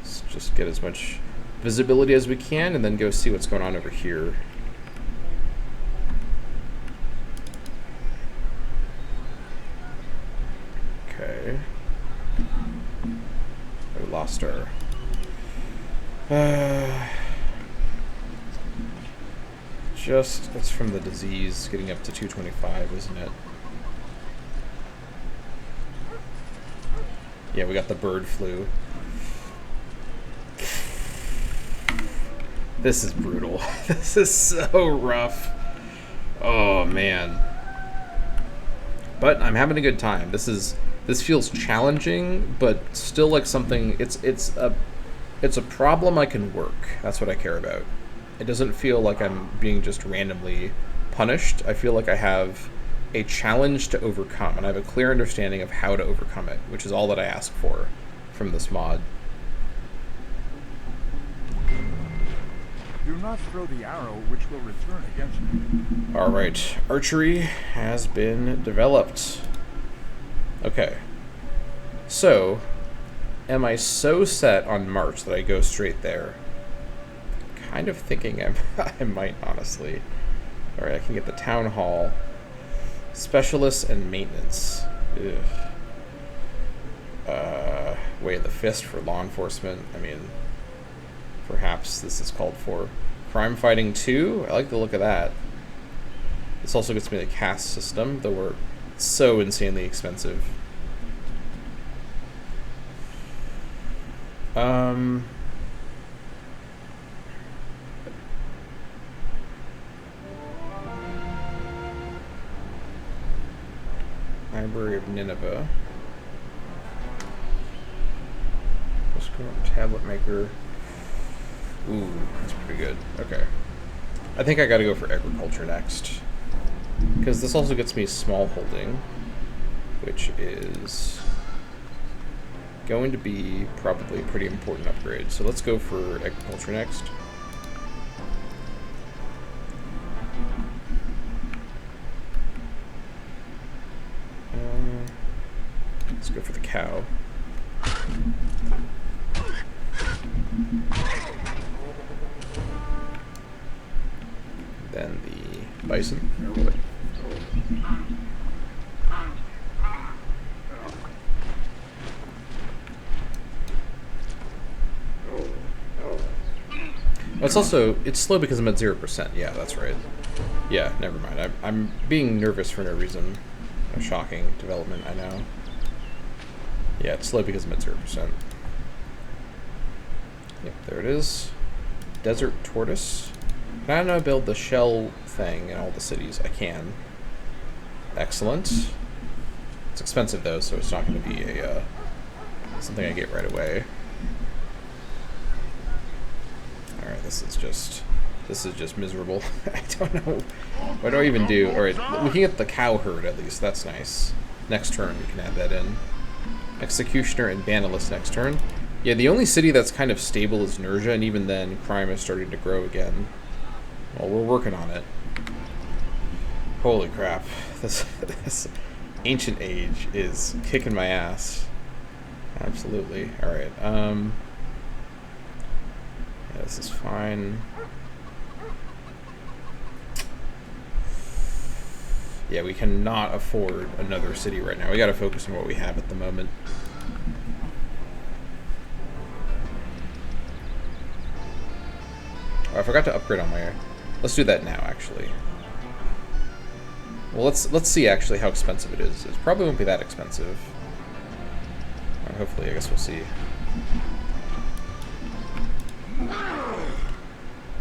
Let's just get as much visibility as we can and then go see what's going on over here. Okay. We lost our... it's from the disease getting up to 225, isn't it? Yeah, we got the bird flu. This is brutal. This is so rough. Oh, man. But I'm having a good time. This feels challenging, but still like something. It's a problem I can work. That's what I care about. It doesn't feel like I'm being just randomly punished. I feel like I have a challenge to overcome, and I have a clear understanding of how to overcome it, which is all that I ask for from this mod. Do not throw the arrow, which will return against you. Alright, archery has been developed. Okay. So, am I so set on March that I go straight there? Kind of thinking I might, honestly. Alright, I can get the town hall. Specialists and maintenance. Ugh. Way of the fist for law enforcement. I mean, perhaps this is called for. Crime fighting 2? I like the look of that. This also gets me the caste system, though we're so insanely expensive. Library of Nineveh. Let's go tablet maker. Ooh, that's pretty good. Okay. I think I gotta go for agriculture next. Because this also gets me small holding, which is going to be probably a pretty important upgrade. So let's go for agriculture next. Let's go for the cow. bison. Oh, boy. It's slow because I'm at 0%. Yeah, that's right. Yeah, never mind. I'm being nervous for no reason. A shocking development, I know. Yeah, it's slow because I'm at 0%. Yep, there it is. Desert tortoise. Can I now build the shell thing in all the cities? I can. Excellent. It's expensive though, so it's not going to be a something I get right away. All right, this is just miserable. I don't know. What do I even do? All right, we can get the cow herd at least. That's nice. Next turn, we can add that in. Executioner and Banalist next turn. Yeah, the only city that's kind of stable is Nurja, and even then, crime is starting to grow again. Well, we're working on it. Holy crap. This ancient age is kicking my ass. Absolutely. Alright, yeah, this is fine. Yeah, we cannot afford another city right now. We gotta focus on what we have at the moment. Oh, I forgot to upgrade on my... Let's do that now, actually. Well, let's see, actually, how expensive it is. It probably won't be that expensive. Or hopefully, I guess we'll see.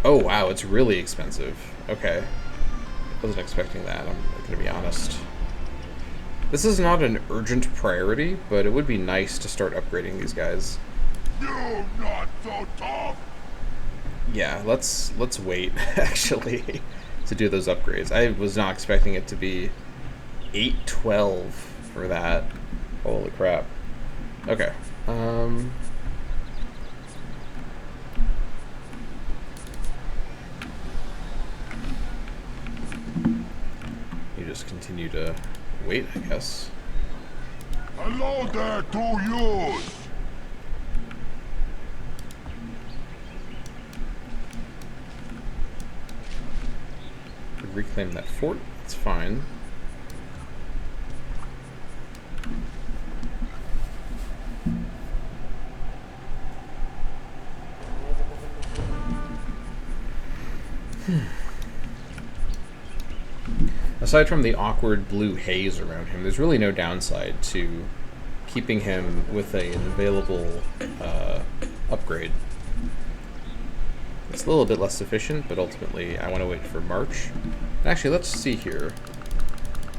Oh, wow, it's really expensive. Okay. Wasn't expecting that, I'm gonna be honest. This is not an urgent priority, but it would be nice to start upgrading these guys. You're not so tough. Yeah, let's wait, actually, to do those upgrades. I was not expecting it to be 812 for that. Holy crap. Okay. You just continue to wait, I guess. Hello there to you. Reclaim that fort. It's fine. Aside from the awkward blue haze around him, there's really no downside to keeping him with an available upgrade. It's a little bit less efficient, but ultimately I want to wait for March. Actually, let's see here.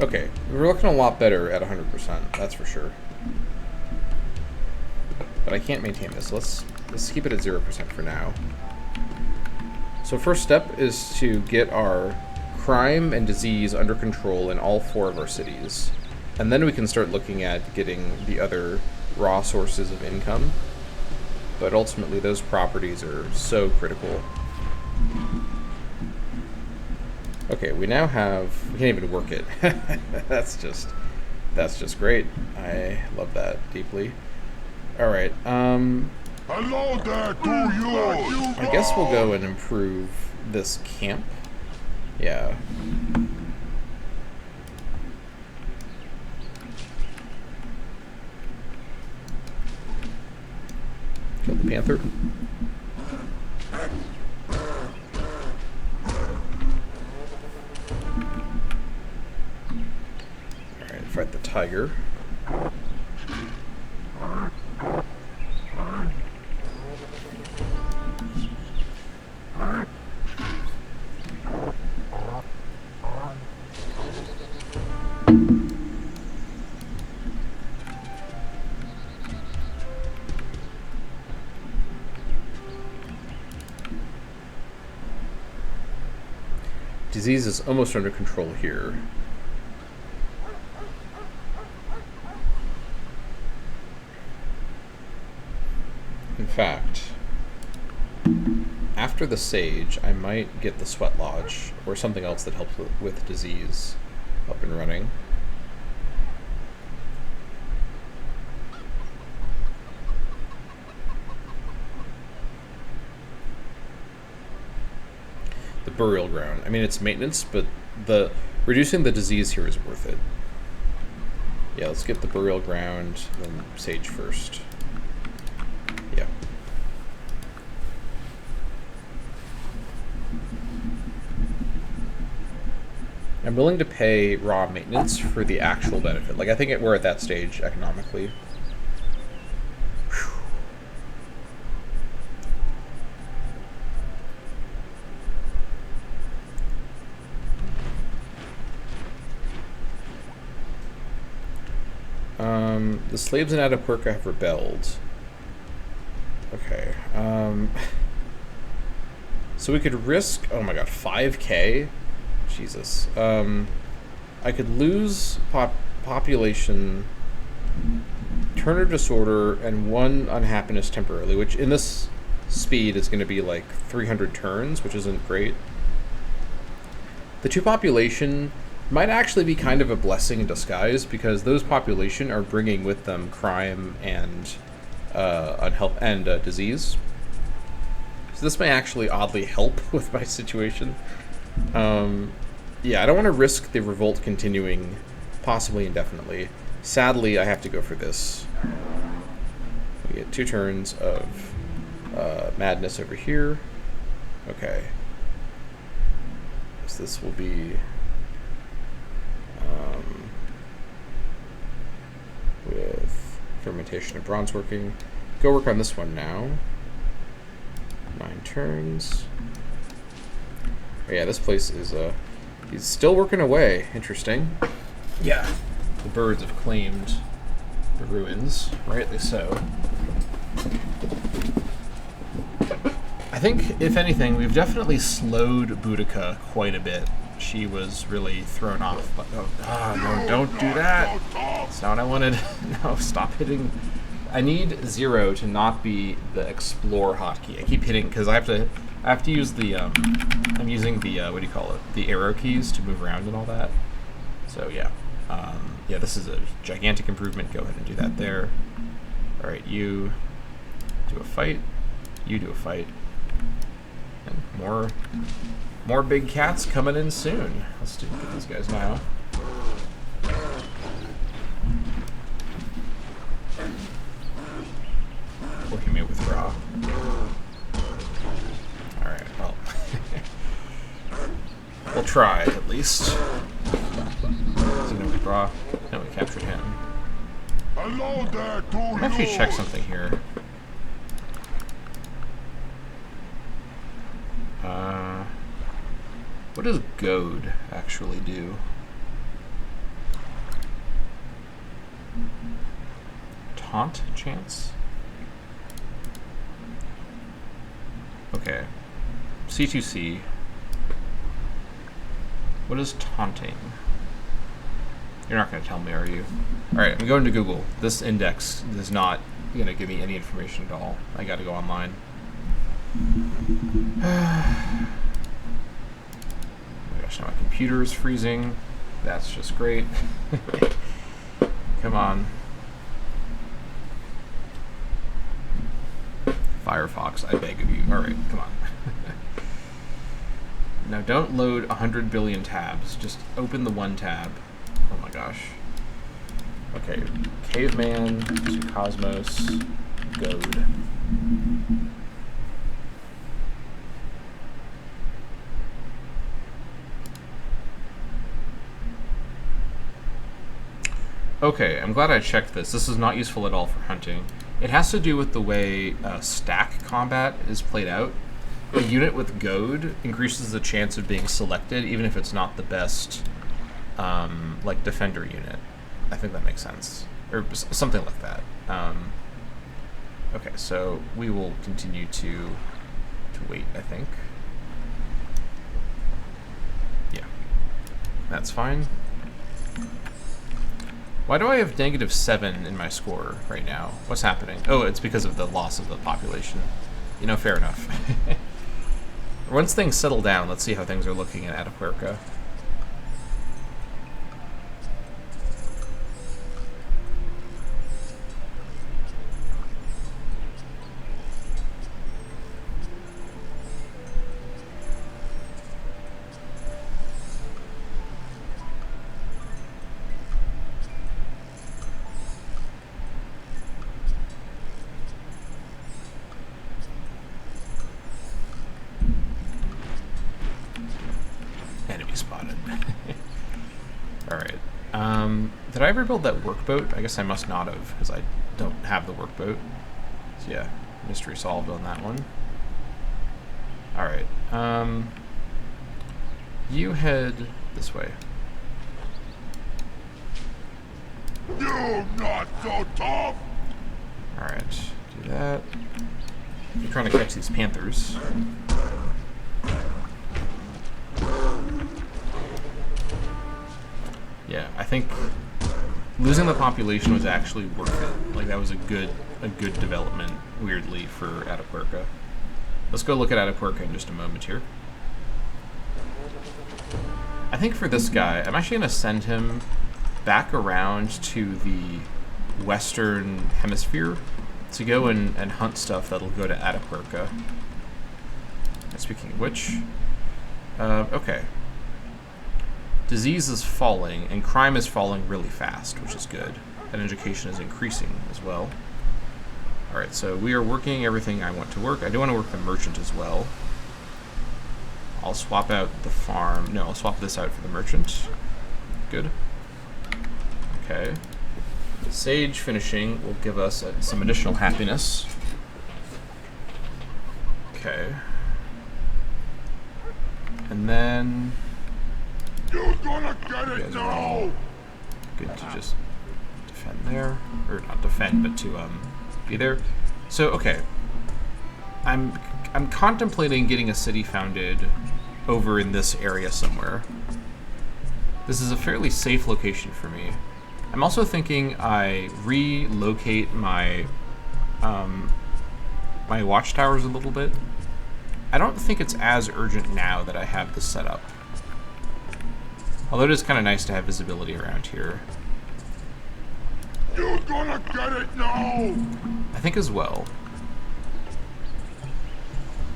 Okay, we're looking a lot better at 100%, that's for sure. But I can't maintain this. Let's keep it at 0% for now. So first step is to get our crime and disease under control in all 4 of our cities. And then we can start looking at getting the other raw sources of income. But ultimately, those properties are so critical. Okay, we now have... We can't even work it. That's just great. I love that deeply. Alright, Hello there to you. I guess we'll go and improve this camp. Yeah. Kill the panther. Alright, fight the tiger. Disease is almost under control here. In fact, after the sage, I might get the sweat lodge or something else that helps with disease up and running. The burial ground. I mean, it's maintenance, but the reducing the disease here is worth it. Yeah, let's get the burial ground, then sage first. Yeah. I'm willing to pay raw maintenance for the actual benefit. Like, I think we're at that stage economically. The slaves in Atapuerca have rebelled. Okay. So we could risk, oh my god, 5k? Jesus. I could lose population, Turner disorder, and 1 unhappiness temporarily, which in this speed is going to be like 300 turns, which isn't great. The 2 population might actually be kind of a blessing in disguise, because those population are bringing with them crime and disease. So this may actually oddly help with my situation. Yeah, I don't want to risk the revolt continuing possibly indefinitely. Sadly, I have to go for this. We get 2 turns of madness over here. Okay. So this will be with fermentation and bronze working. Go work on this one now. 9 turns. Oh, yeah, this place is he's still working away. Interesting. Yeah. The birds have claimed the ruins, rightly so. I think, if anything, we've definitely slowed Boudica quite a bit. She was really thrown off. But no, don't do that. That's not what I wanted. No, stop hitting. I need 0 to not be the explore hotkey. I keep hitting because I have to use the I'm using the what do you call it? The arrow keys to move around and all that. So yeah, yeah, this is a gigantic improvement. Go ahead and do that there. All right, you do a fight. You do a fight. And more big cats coming in soon. Let's get these guys now. Working me with raw. Alright, well. We'll try, at least. With raw. No, we captured him. Hello there to you. I'll actually check something here. What does goad actually do? Taunt chance? Okay. C2C. What is taunting? You're not going to tell me, are you? Alright, I'm going to Google. This index is not going to give me any information at all. I got to go online. Oh my gosh, now my computer is freezing. That's just great. Come on. Firefox, I beg of you. Alright, come on. Now don't load 100 billion tabs. Just open the one tab. Oh my gosh. Okay, Caveman to Cosmos, goad. Okay, I'm glad I checked this. This is not useful at all for hunting. It has to do with the way stack combat is played out. A unit with goad increases the chance of being selected, even if it's not the best, like, defender unit. I think that makes sense. Or something like that. Okay, so we will continue to wait, I think. Yeah. That's fine. Why do I have -7 in my score right now? What's happening? Oh, it's because of the loss of the population. You know, fair enough. Once things settle down, let's see how things are looking at Atapuerca. Did I ever build that workboat? I guess I must not have, because I don't have the workboat. So yeah, mystery solved on that one. Alright, you head this way. You're not so tough! Alright, do that. You're trying to catch these panthers. Yeah, I think losing the population was actually worth it. Like, that was a good development, weirdly, for Atapuerca. Let's go look at Atapuerca in just a moment here. I think for this guy, I'm actually going to send him back around to the Western Hemisphere to go and hunt stuff that'll go to Atapuerca. Speaking of which, okay. Disease is falling, and crime is falling really fast, which is good. And education is increasing as well. Alright, so we are working everything I want to work. I do want to work the merchant as well. I'll swap out the farm. No, I'll swap this out for the merchant. Good. Okay. Sage finishing will give us some additional happiness. Okay. And then... You're gonna get it now! Good to just defend there. Or not defend, but to be there. So, okay. I'm contemplating getting a city founded over in this area somewhere. This is a fairly safe location for me. I'm also thinking I relocate my my watchtowers a little bit. I don't think it's as urgent now that I have this set up. Although it is kind of nice to have visibility around here. You're gonna get it now! I think as well.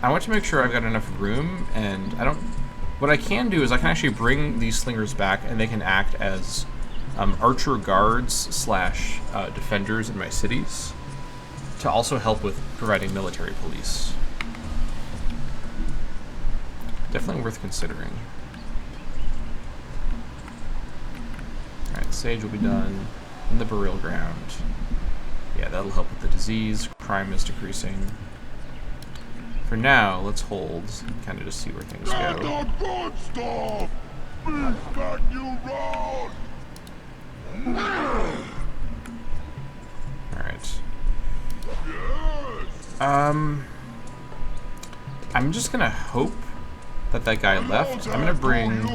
I want to make sure I've got enough room, and I don't... What I can do is I can actually bring these slingers back, and they can act as archer guards slash defenders in my cities to also help with providing military police. Definitely worth considering. Alright, Sage will be done in the burial ground. Yeah, that'll help with the disease. Crime is decreasing. For now, let's hold and kind of just see where things That's go. the good stuff! Beast that you run! Alright. Yes! I'm just gonna hope that that guy left. I'm gonna bring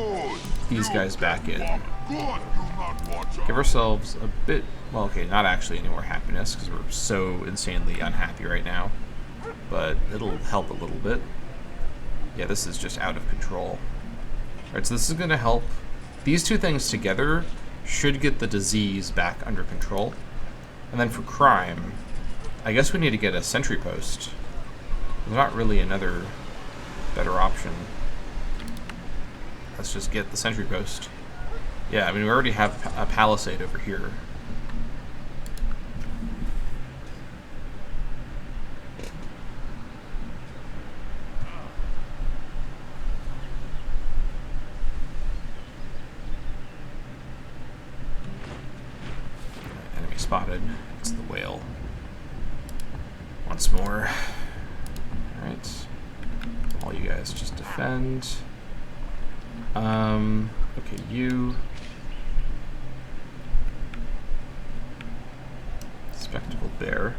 these guys back in. Give ourselves a bit, well, okay, not actually any more happiness because we're so insanely unhappy right now, but it'll help a little bit. Yeah, this is just out of control. Alright, so this is gonna help. These two things together should get the disease back under control. And then for crime, I guess we need to get a sentry post. There's not really another better option. Let's just get the sentry post. Yeah, I mean, we already have a palisade over here. Enemy spotted. It's the whale. Once more. Alright. All you guys just defend. Okay, you. Spectacled bear.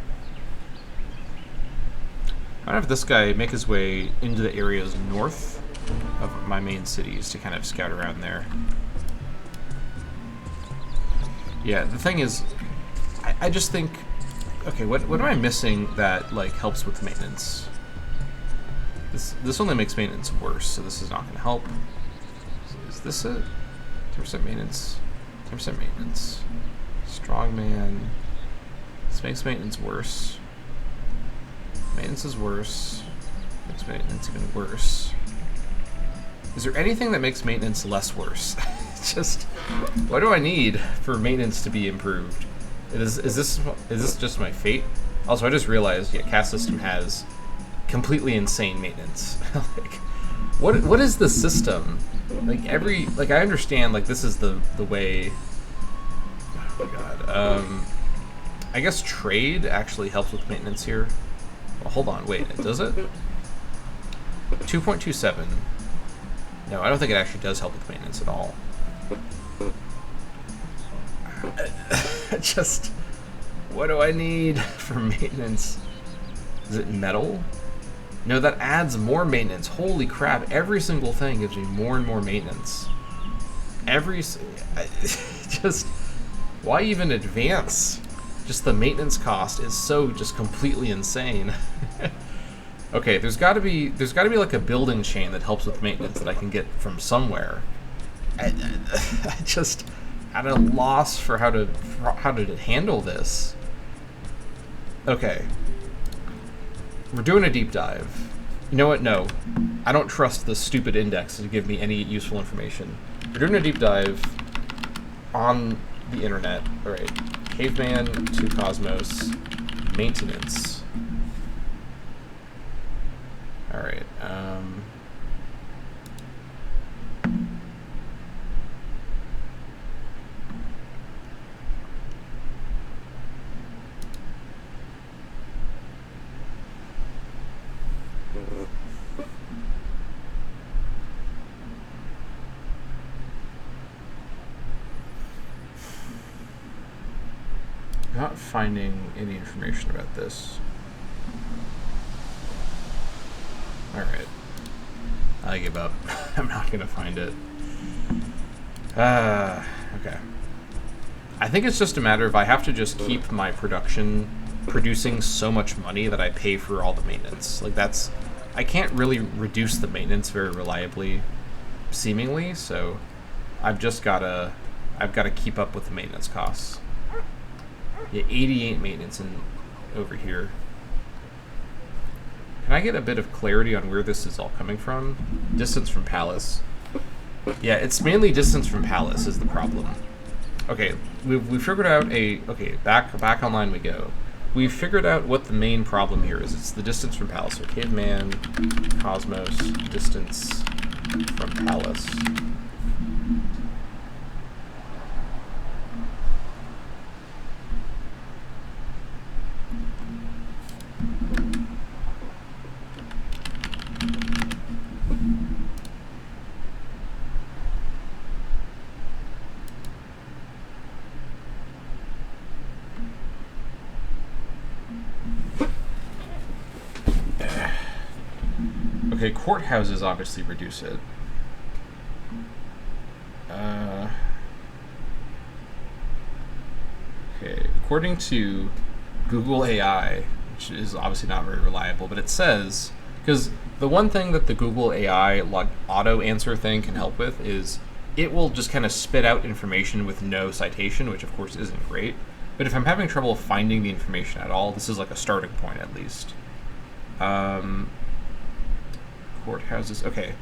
I'm gonna have this guy make his way into the areas north of my main cities to kind of scout around there. Yeah, the thing is, I just think, okay, what am I missing that like helps with maintenance? This only makes maintenance worse, so this is not going to help. Is this it? 10% maintenance. 10% maintenance. Strongman. This makes maintenance worse. Maintenance is worse. Makes maintenance even worse. Is there anything that makes maintenance less worse? Just, what do I need for maintenance to be improved? Is this just my fate? Also, I just realized, yeah, caste system has completely insane maintenance. Like, what is the system? Like I understand, like this is the way. Oh god. I guess trade actually helps with maintenance here. Well, hold on, wait, does it? 2.27. No, I don't think it actually does help with maintenance at all. Just, what do I need for maintenance? Is it metal? No, that adds more maintenance. Holy crap, every single thing gives me more and more maintenance. Just, why even advance? Just the maintenance cost is so just completely insane. Okay, there's got to be like a building chain that helps with maintenance that I can get from somewhere. I just at a loss for how to handle this. Okay, we're doing a deep dive. You know what? No, I don't trust this stupid index to give me any useful information. We're doing a deep dive on the internet. All right, Caveman to Cosmos maintenance. All right. Not finding any information about this. Alright. I give up. I'm not gonna find it. Okay. I think it's just a matter of I have to just keep my production producing so much money that I pay for all the maintenance. Like that's... I can't really reduce the maintenance very reliably, seemingly, so I've gotta keep up with the maintenance costs. Yeah, 88 maintenance over here. Can I get a bit of clarity on where this is all coming from? Distance from Palace. Yeah, it's mainly distance from Palace is the problem. Okay, we figured out okay, back online we go. We've figured out what the main problem here is. It's the distance from Palace. So Caveman, Cosmos, distance from Palace. Okay, courthouses obviously reduce it. Okay, according to Google AI, which is obviously not very reliable, but it says, because the one thing that the Google AI auto answer thing can help with is it will just kind of spit out information with no citation, which of course isn't great. But if I'm having trouble finding the information at all, this is like a starting point at least. Courthouses. Okay,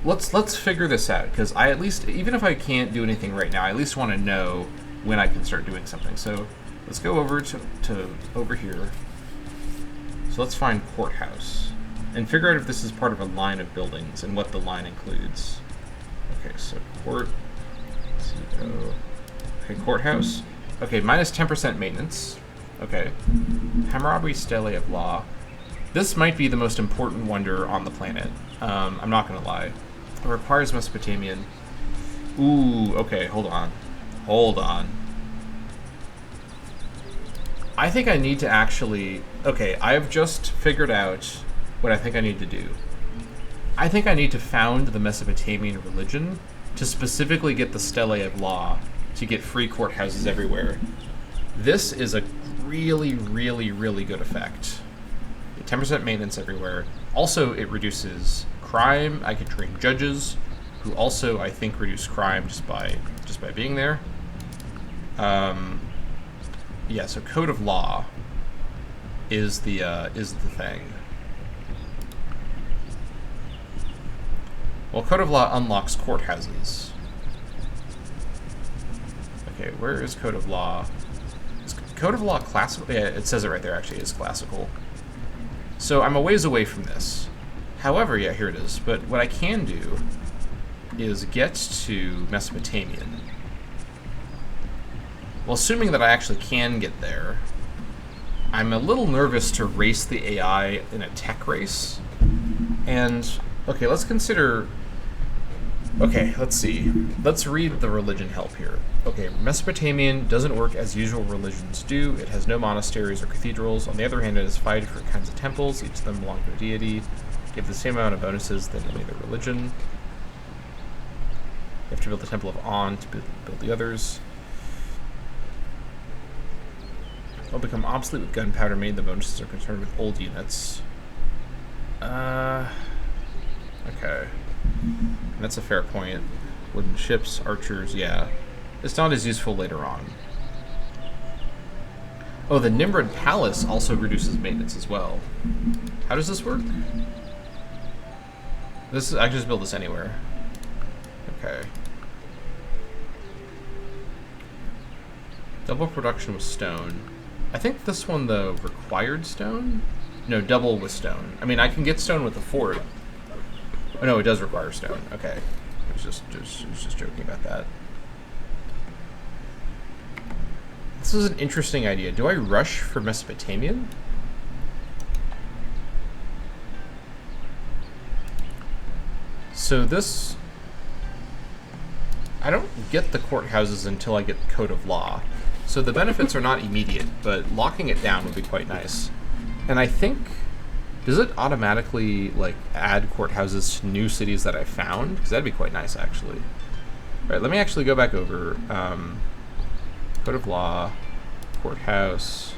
let's figure this out, because I at least, even if I can't do anything right now, I at least want to know when I can start doing something. So let's go over to over here. So let's find courthouse and figure out if this is part of a line of buildings and what the line includes. Okay, so okay, courthouse. Okay, minus 10% maintenance. Okay, Hammurabi Stele of Law. This might be the most important wonder on the planet. I'm not gonna lie. It requires Mesopotamian. Ooh, okay, hold on. Hold on. I think I need to actually... Okay, I have just figured out what I think I need to do. I think I need to found the Mesopotamian religion to specifically get the Stele of Law to get free courthouses everywhere. This is a really, really, really good effect. 10% maintenance everywhere. Also, it reduces crime. I could train judges, who also I think reduce crime just by being there. Yeah. So code of law is the thing. Well, code of law unlocks courthouses. Okay, where is code of law? Is code of law classical? Yeah, it says it right there. Actually, it's classical. So I'm a ways away from this. However, yeah, here it is. But what I can do is get to Mesopotamian. Well, assuming that I actually can get there, I'm a little nervous to race the AI in a tech race. And, okay, let's consider... Okay, let's see. Let's read the religion help here. Okay, Mesopotamian doesn't work as usual religions do. It has no monasteries or cathedrals. On the other hand, it has 5 different kinds of temples. Each of them belong to a deity. Give the same amount of bonuses than any other religion. You have to build the Temple of On to build the others. Will become obsolete with gunpowder made. The bonuses are concerned with old units. Okay. That's a fair point. Wooden ships, archers, yeah. It's not as useful later on. Oh, the Nimrod Palace also reduces maintenance as well. How does this work? This is, I can just build this anywhere. Okay. Double production with stone. I think this one, though, required stone? No, double with stone. I mean, I can get stone with the fort. Oh, no, it does require stone. Okay. I was just joking about that. This is an interesting idea. Do I rush for Mesopotamian? So this... I don't get the courthouses until I get the Code of Law. So the benefits are not immediate, but locking it down would be quite nice. And I think... Does it automatically, like, add courthouses to new cities that I found? Because that'd be quite nice, actually. All right, let me actually go back over. Code of Law, courthouse.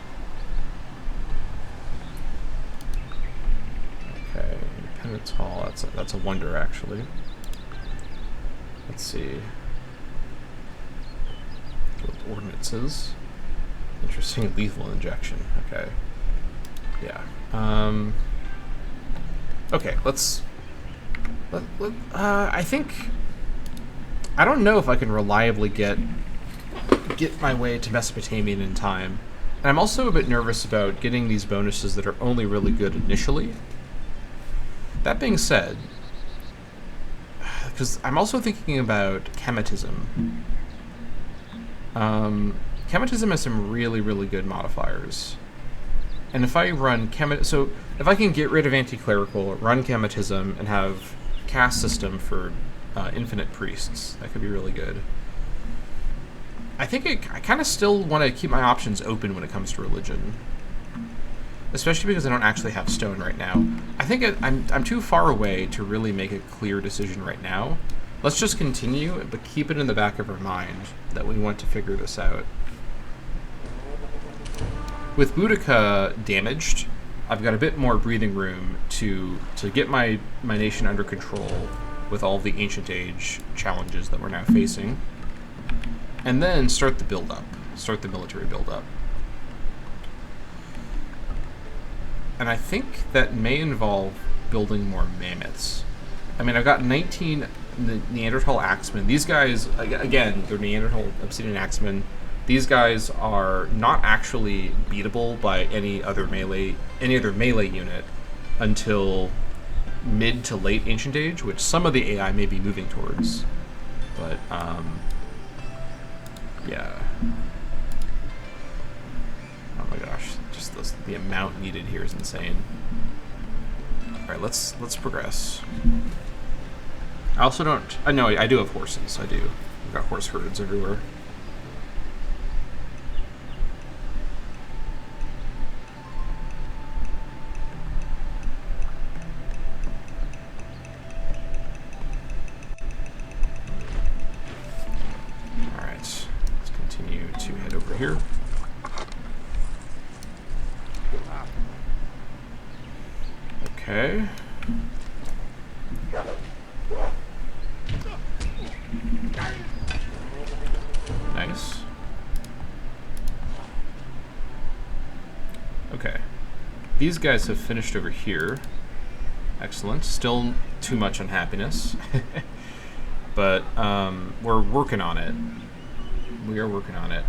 Okay, Independence Hall. That's a wonder, actually. Let's see. Guild ordinances. Interesting, lethal injection. Okay. Yeah. Okay, I think... I don't know if I can reliably get my way to Mesopotamian in time. And I'm also a bit nervous about getting these bonuses that are only really good initially. That being said, because I'm also thinking about Chematism. Chematism has some really, really good modifiers. And if I run so if I can get rid of anti-clerical, run Chematism, and have caste system for infinite priests, that could be really good. I think I kind of still want to keep my options open when it comes to religion, especially because I don't actually have stone right now. I think I'm too far away to really make a clear decision right now. Let's just continue, but keep it in the back of our mind that we want to figure this out. With Boudica damaged, I've got a bit more breathing room to get my nation under control with all of the Ancient Age challenges that we're now facing. And then start the build-up. Start the military build-up. And I think that may involve building more mammoths. I mean, I've got 19 Neanderthal axemen. These guys, again, they're Neanderthal obsidian axemen. These guys are not actually beatable by any other melee unit until mid to late Ancient Age, which some of the AI may be moving towards. But, yeah. Oh my gosh, just the amount needed here is insane. Alright, let's progress. I also don't... I know I do have horses, I do. I've got horse herds everywhere. Here. Okay. Nice. Okay. These guys have finished over here. Excellent. Still too much unhappiness. But we're working on it. We are working on it.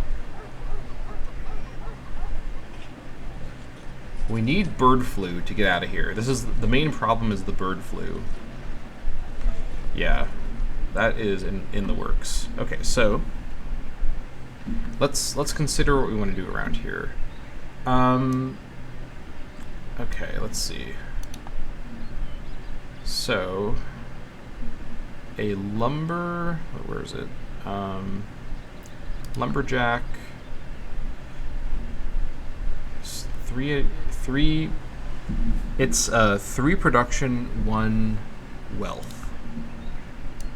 We need bird flu to get out of here. This is the main problem, is the bird flu. Yeah, that is in the works. Okay, so let's consider what we want to do around here. Okay, let's see. So, a where is it? Lumberjack. Three. It's 3 production, 1 wealth.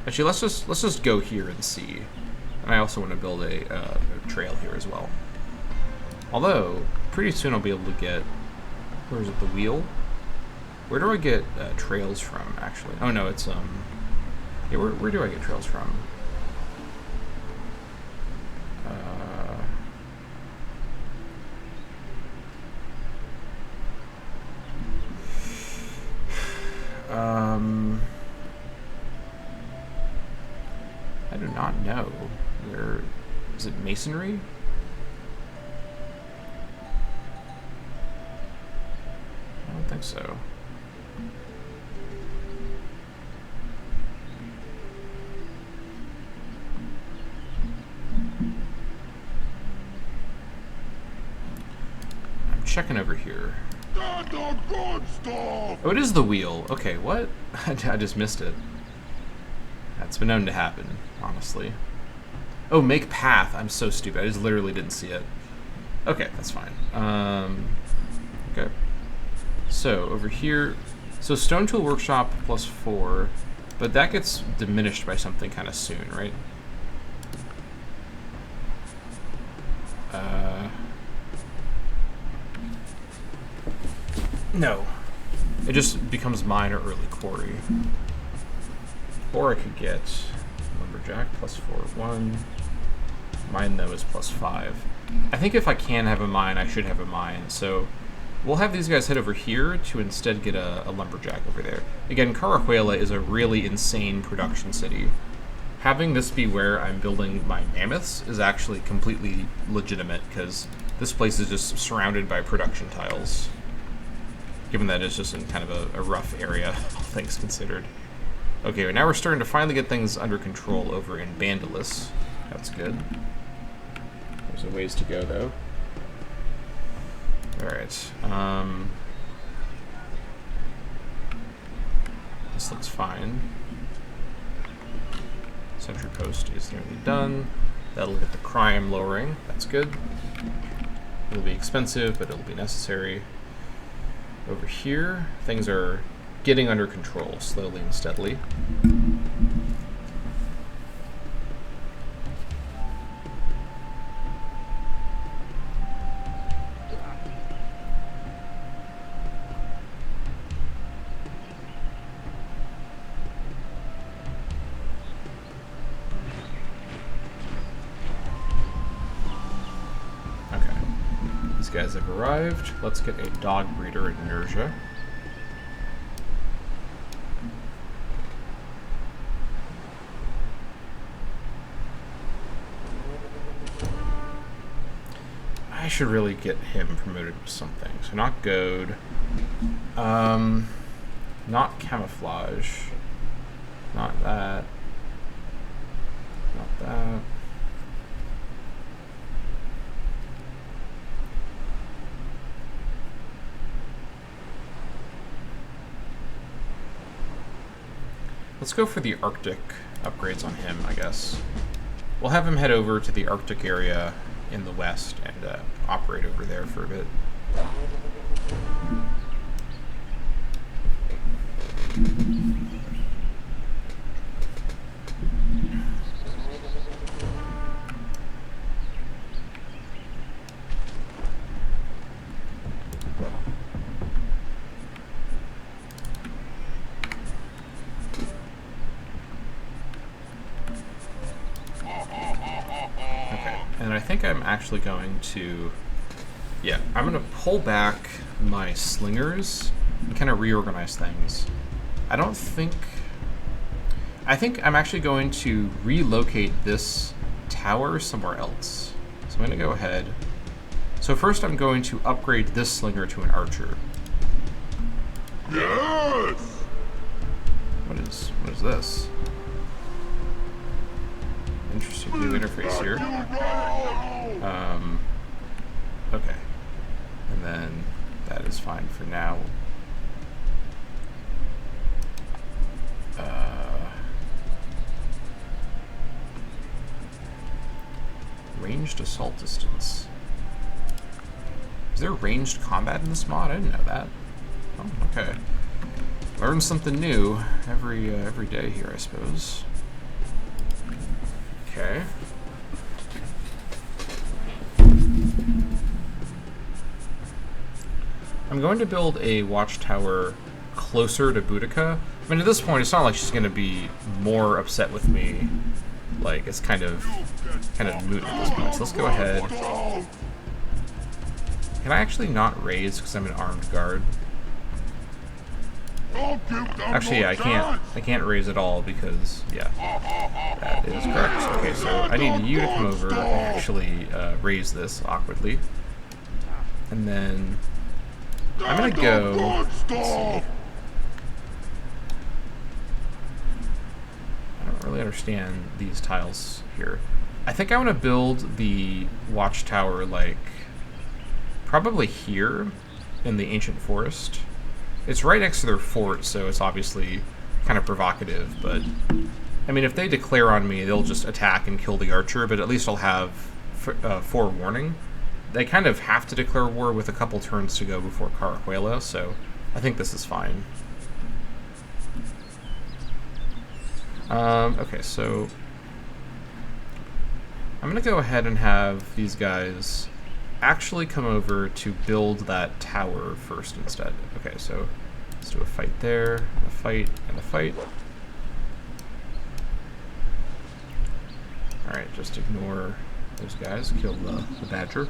Actually, let's just go here and see. And I also want to build a trail here as well. Although pretty soon I'll be able to get. Where is it? The wheel. Where do I get trails from? Actually, oh no, it's yeah. Where do I get trails from? I do not know. Where is it? Masonry? I don't think so. I'm checking over here. That's the good stuff! Oh, it is the wheel. Okay, what? I just missed it. That's been known to happen, honestly. Oh, make path. I'm so stupid. I just literally didn't see it. Okay, that's fine. Okay. So, over here... So, Stone Tool Workshop plus 4, but that gets diminished by something kind of soon, right? No. It just becomes mine or early quarry. Or I could get Lumberjack plus 4, 1. Mine, though, is plus 5. I think if I can have a mine, I should have a mine. So we'll have these guys head over here to instead get a Lumberjack over there. Again, Carajuela is a really insane production city. Having this be where I'm building my mammoths is actually completely legitimate, because this place is just surrounded by production tiles. Given that it's just in kind of a rough area, all things considered. Okay, now we're starting to finally get things under control over in Bandalus. That's good. There's a ways to go, though. Alright. This looks fine. Sentry post is nearly done. That'll get the crime lowering. That's good. It'll be expensive, but it'll be necessary. Over here, things are getting under control, slowly and steadily. Okay, these guys have arrived. Let's get a dog breeder at Nerja. I should really get him promoted to something. So not goad. Not camouflage. Not that. Not that. Let's go for the Arctic upgrades on him, I guess. We'll have him head over to the Arctic area in the west and operate over there for a bit. I think I'm actually going to, yeah, I'm going to pull back my slingers and kind of reorganize things. I think I'm actually going to relocate this tower somewhere else. So I'm going to go ahead. So first I'm going to upgrade this slinger to an archer. Yes! What is this? interesting new interface here. Okay. And then that is fine for now. Ranged assault distance. Is there ranged combat in this mod? I didn't know that. Oh, okay. Learn something new every day here, I suppose. Okay. I'm going to build a watchtower closer to Boudica. I mean, at this point, it's not like she's going to be more upset with me. Like, it's kind of moot at this point. So let's go ahead. Can I actually not raise because I'm an armed guard? Actually, yeah, I can't raise at all because, yeah, that is correct. Okay, so I need you to come over and actually raise this awkwardly. And then I'm going to go, let's see. I don't really understand these tiles here. I think I want to build the watchtower, like, probably here in the ancient forest. It's right next to their fort, so it's obviously kind of provocative, but I mean, if they declare on me, they'll just attack and kill the archer, but at least I'll have forewarning. They kind of have to declare war with a couple turns to go before Carajuela, so I think this is fine. Okay, so I'm going to go ahead and have these guys actually come over to build that tower first instead. Okay, so let's do a fight there, and a fight, and a fight. Alright, just ignore those guys, kill the badger.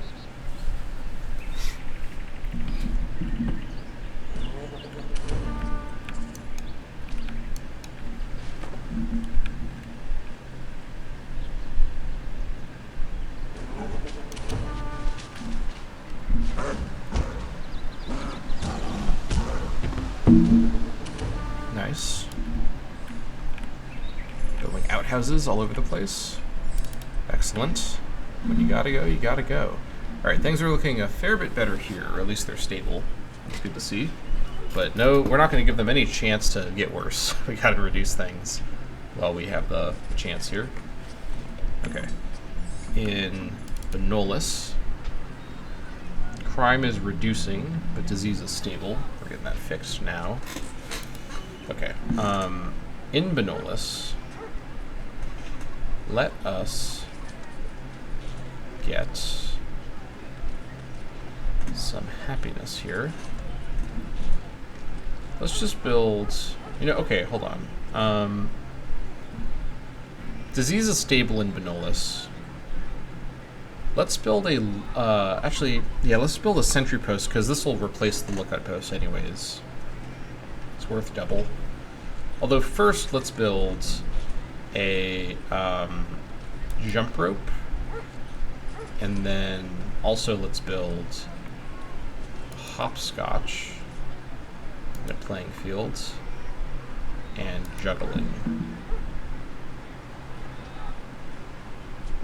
Nice. Building outhouses all over the place. Excellent. When you gotta go, you gotta go. Alright, things are looking a fair bit better here, or at least they're stable. That's good to see. But no, we're not going to give them any chance to get worse. We gotta reduce things while we have the chance here. Okay. In Benolis, crime is reducing, but disease is stable. We're getting that fixed now. Okay. In Benolis, let us get some happiness here. Let's just build, you know, okay, hold on. Disease is stable in Benolis. Let's build a, actually, yeah, let's build a sentry post, because this will replace the lookout post anyways. It's worth double. Although first, let's build a jump rope. And then also let's build hopscotch in a playing field and juggling.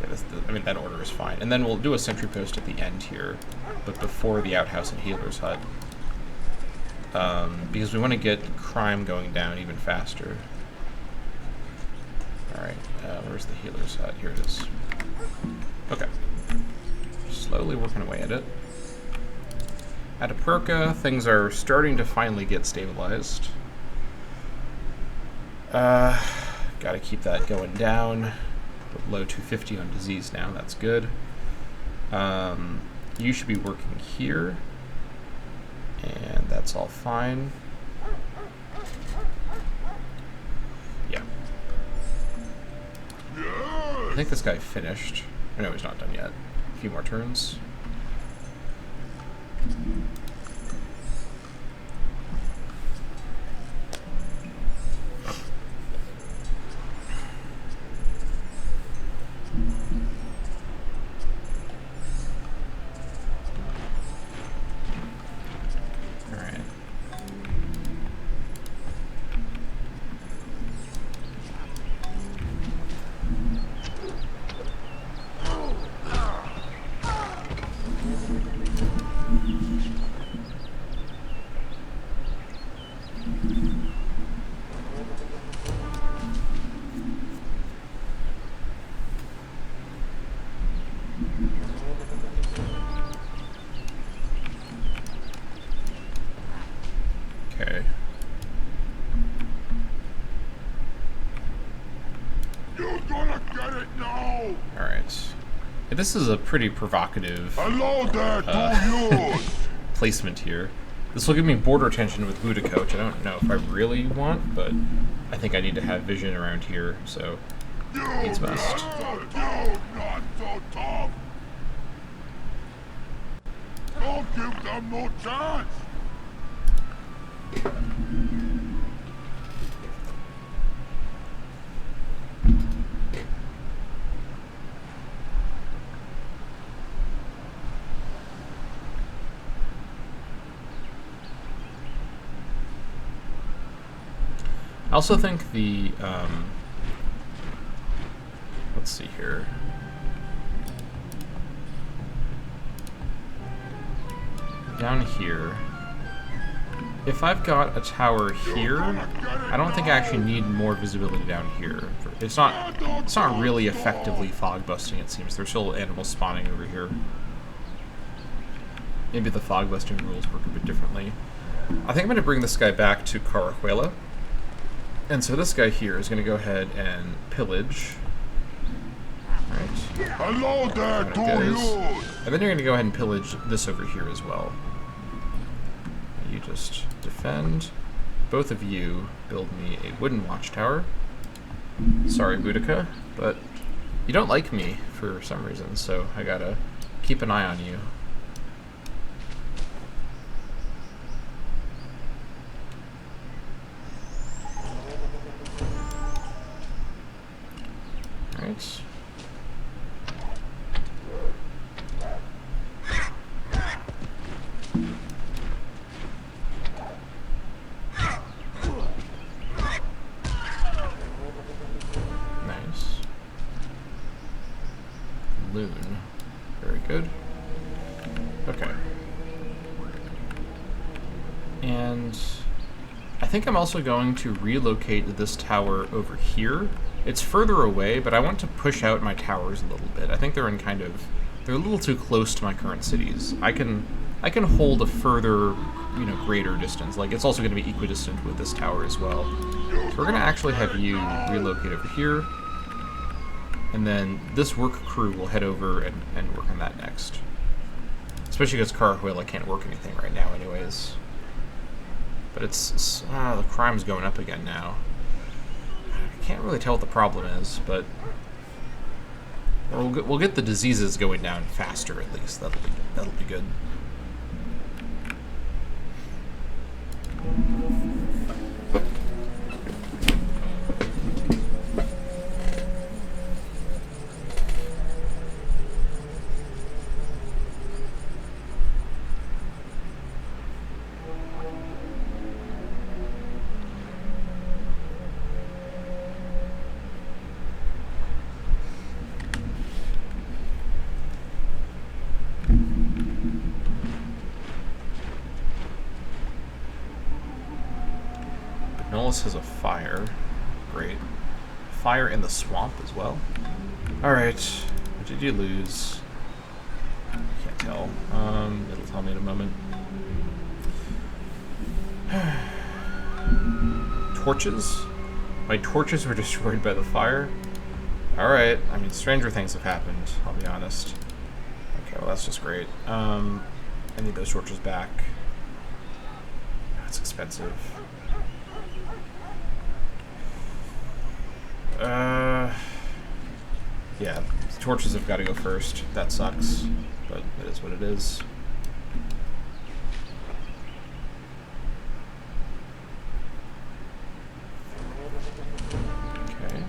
Yeah, I mean, that order is fine. And then we'll do a sentry post at the end here, but before the outhouse and healer's hut. Because we want to get crime going down even faster. Alright, where's the healer's hut? Here it is. Okay. Slowly working away at it. At Aperca, things are starting to finally get stabilized. Gotta keep that going down. Low 250 on disease now, that's good. You should be working here. And that's all fine. Yeah. I think this guy finished. I know he's not done yet. A few more turns. this is a pretty provocative Hello there to you! placement here. This will give me border tension with Boudica, which I don't know if I really want, but I think I need to have vision around here, so needs best. Not so tough! Don't give them no chance! I also think the, let's see here. Down here, if I've got a tower here, I don't think I actually need more visibility down here. It's not really effectively fog busting, it seems. There's still animals spawning over here. Maybe the fog busting rules work a bit differently. I think I'm going to bring this guy back to Carajuela. And so this guy here is going to go ahead and pillage. Right. Hello there to you! And then you're going to go ahead and pillage this over here as well. You just defend. Both of you build me a wooden watchtower. Sorry, Boudica, but you don't like me for some reason, so I gotta keep an eye on you. Alright. Nice. Loon. Very good. Okay. And I think I'm also going to relocate this tower over here. It's further away, but I want to push out my towers a little bit. I think they're they're a little too close to my current cities. I can hold a further, greater distance. Like, it's also going to be equidistant with this tower as well. So we're going to actually have you relocate over here, and then this work crew will head over and work on that next. Especially because Carajuela can't work anything right now anyways. But the crime's going up again now. I can't really tell what the problem is, but we'll get the diseases going down faster at least. That'll be good. Has a fire. Great. Fire in the swamp as well. Alright. What did you lose? I can't tell. It'll tell me in a moment. Torches? My torches were destroyed by the fire? Alright. I mean, stranger things have happened, I'll be honest. Okay, well that's just great. I need those torches back. That's expensive. Yeah, the torches have got to go first. That sucks, but it is what it is. Okay.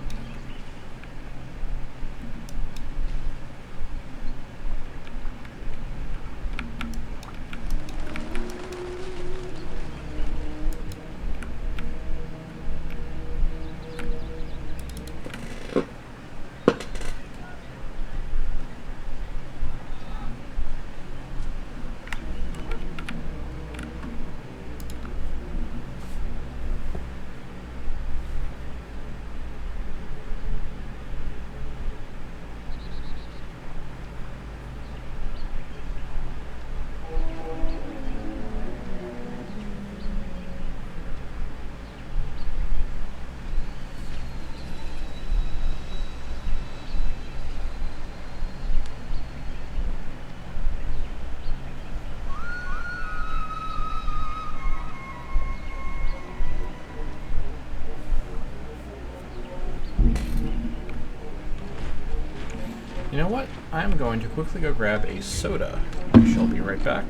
know what? I'm going to quickly go grab a soda. I shall be right back.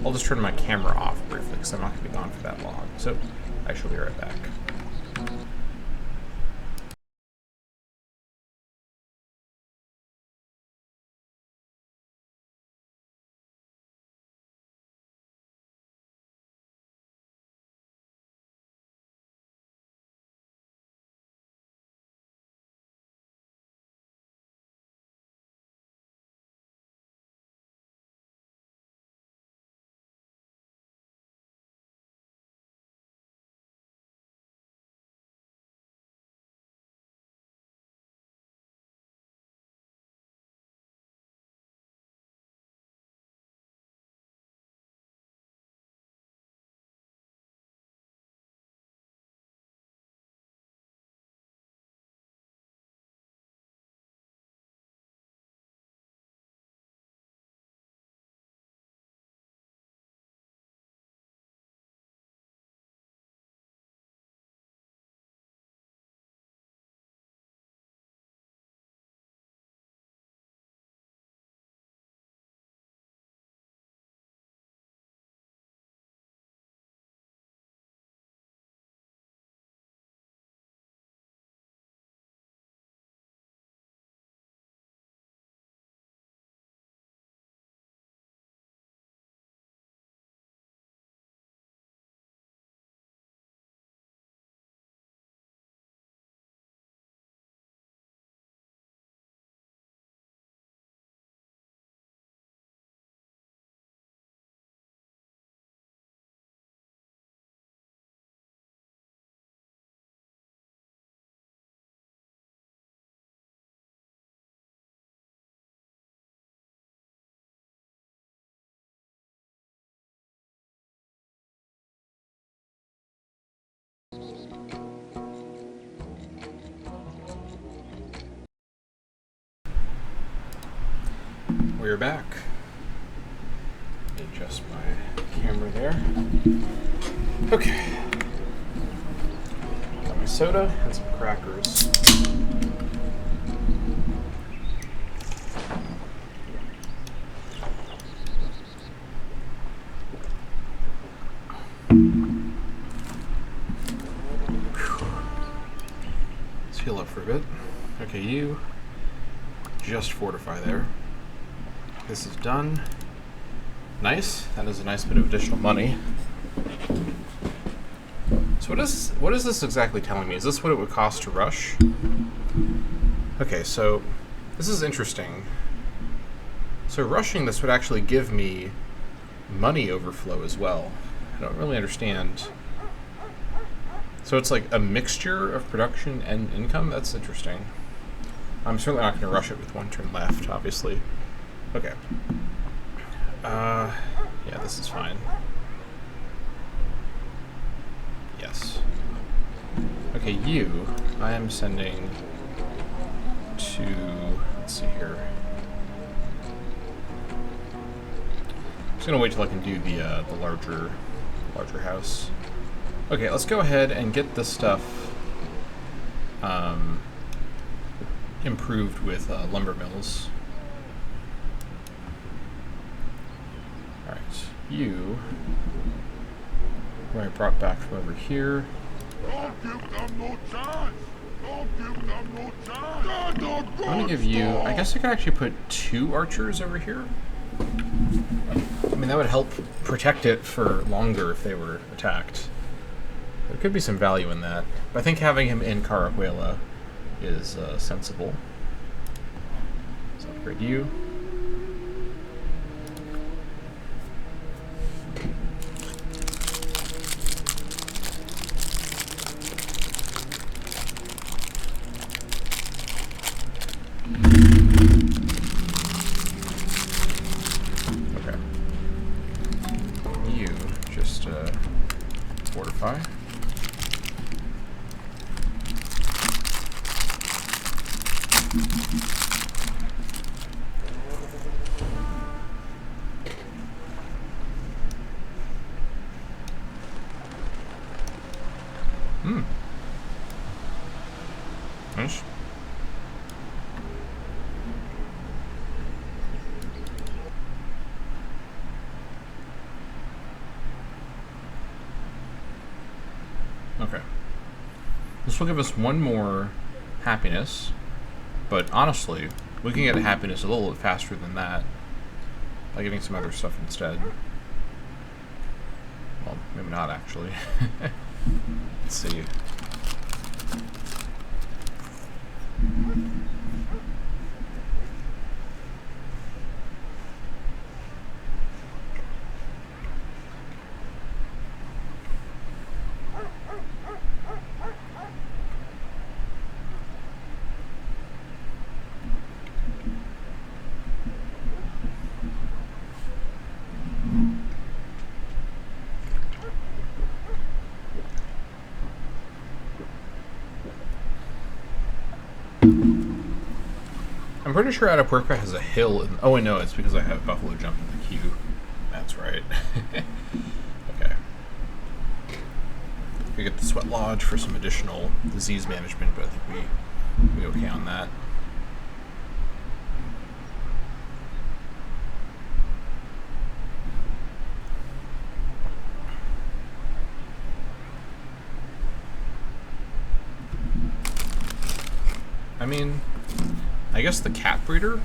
I'll just turn my camera off briefly because I'm not going to be gone for that long. So I shall be right back. We're back. Adjust my camera there. Okay. Got my soda and some crackers. Let's heal up for a bit. Okay, you just fortify there. This is done. Nice. That is a nice bit of additional money. So what is this exactly telling me? Is this what it would cost to rush? Okay, so this is interesting. So rushing this would actually give me money overflow as well. I don't really understand. So it's like a mixture of production and income? That's interesting. I'm certainly not going to rush it with one turn left, obviously. Okay. Yeah, this is fine. Yes. Okay, you, I am sending to, let's see here. I'm just gonna wait till I can do the larger house. Okay, let's go ahead and get this stuff improved with lumber mills. Alright, you, who I brought back from over here. Don't give them no chance! Don't give them no chance! I'm gonna give you, I guess I could actually put 2 archers over here. I mean, that would help protect it for longer if they were attacked. There could be some value in that. But I think having him in Carahuela is sensible. Let's upgrade you. Okay. You just fortify. This will give us one more happiness, but honestly, we can get a happiness a little bit faster than that by getting some other stuff instead. Well, maybe not actually. Let's see. I'm pretty sure Atapuerca has a hill. Oh, wait, no, it's because I have Buffalo Jump in the queue. That's right. Okay. We get the Sweat Lodge for some additional disease management, but I think we okay on that. I mean, I guess the cat breeder?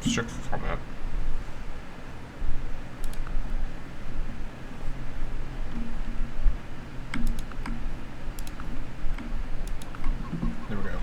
Strict combat. There we go.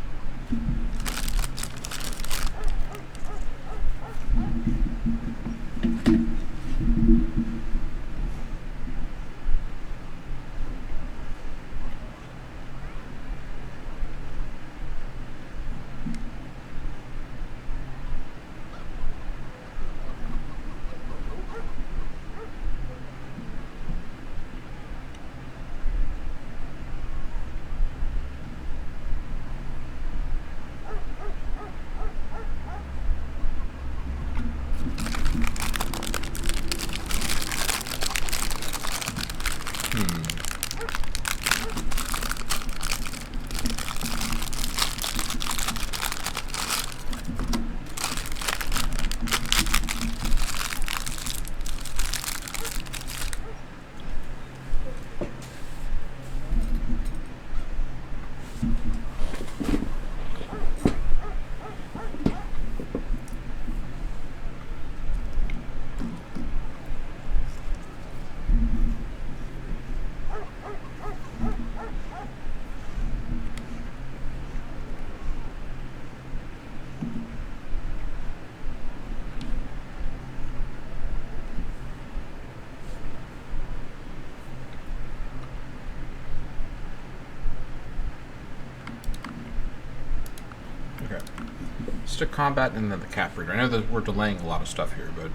Stick combat and then the cat breeder. I know that we're delaying a lot of stuff here, but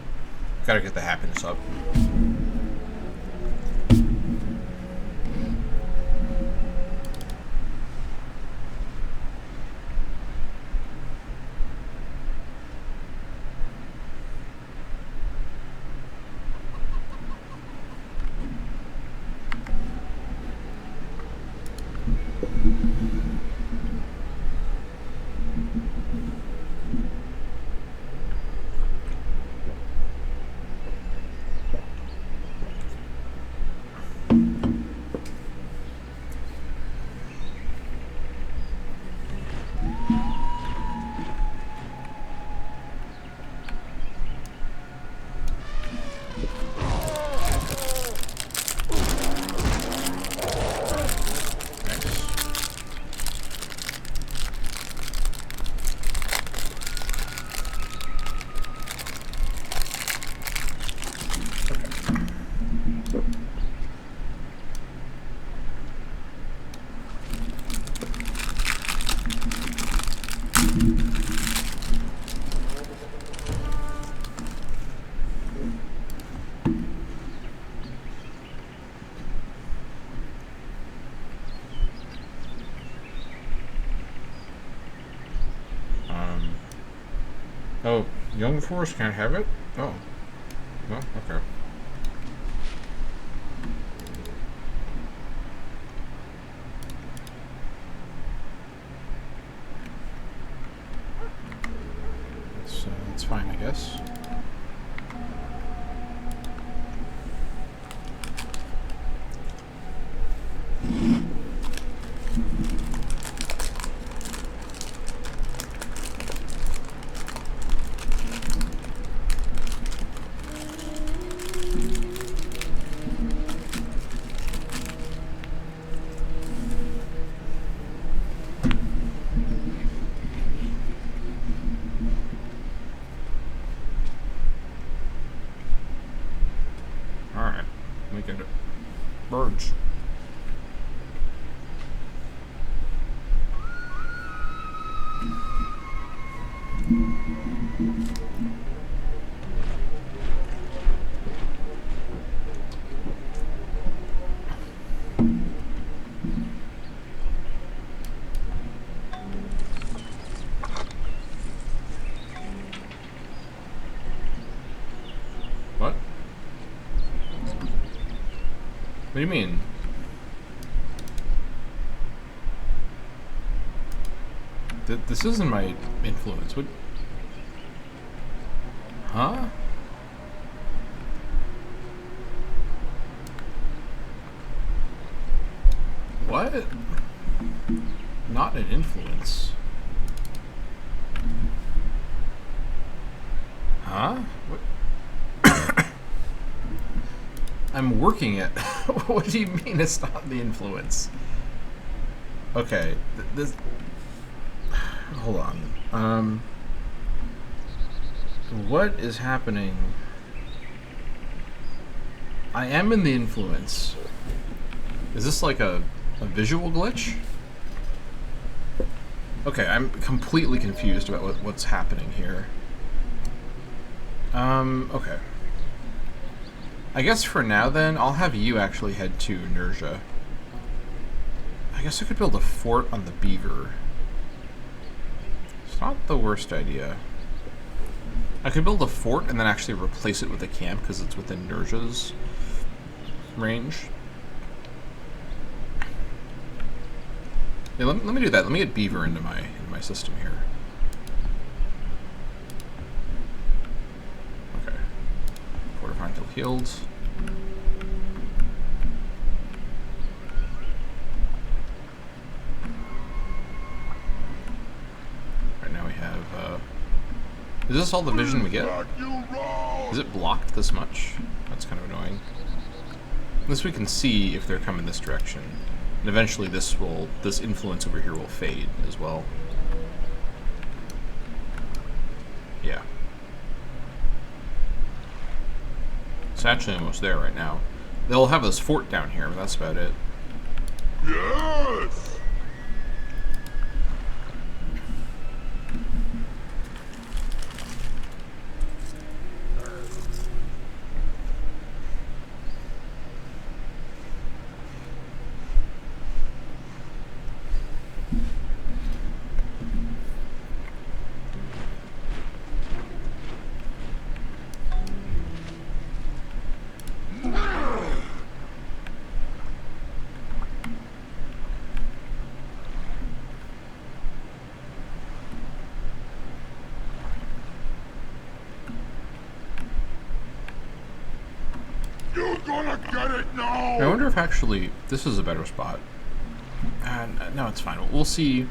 gotta get the happiness up. Oh, Young Forest can't have it? Oh. Well, okay. me get it. Birds. What? What do you mean? This isn't my influence. What? Huh? What? Not an influence. Huh? What? I'm working it. What do you mean it's not the influence? Okay, this... Hold on. What is happening? I am in the influence. Is this like a visual glitch? Okay, I'm completely confused about what's happening here. Okay. I guess for now then, I'll have you actually head to Nerja. I guess I could build a fort on the beaver. It's not the worst idea. I could build a fort and then actually replace it with a camp because it's within Nerja's range. Yeah, let me do that. Let me get beaver into my system here. Okay. Fortify until healed. Right now we have. Is this all the vision we get? Is it blocked this much? That's kind of annoying. At least we can see if they're coming this direction. And eventually this influence over here will fade as well. Yeah. It's actually almost there right now. They'll have this fort down here, but that's about it. Yes! You're gonna get it now! I wonder if actually this is a better spot. No, it's fine. We'll see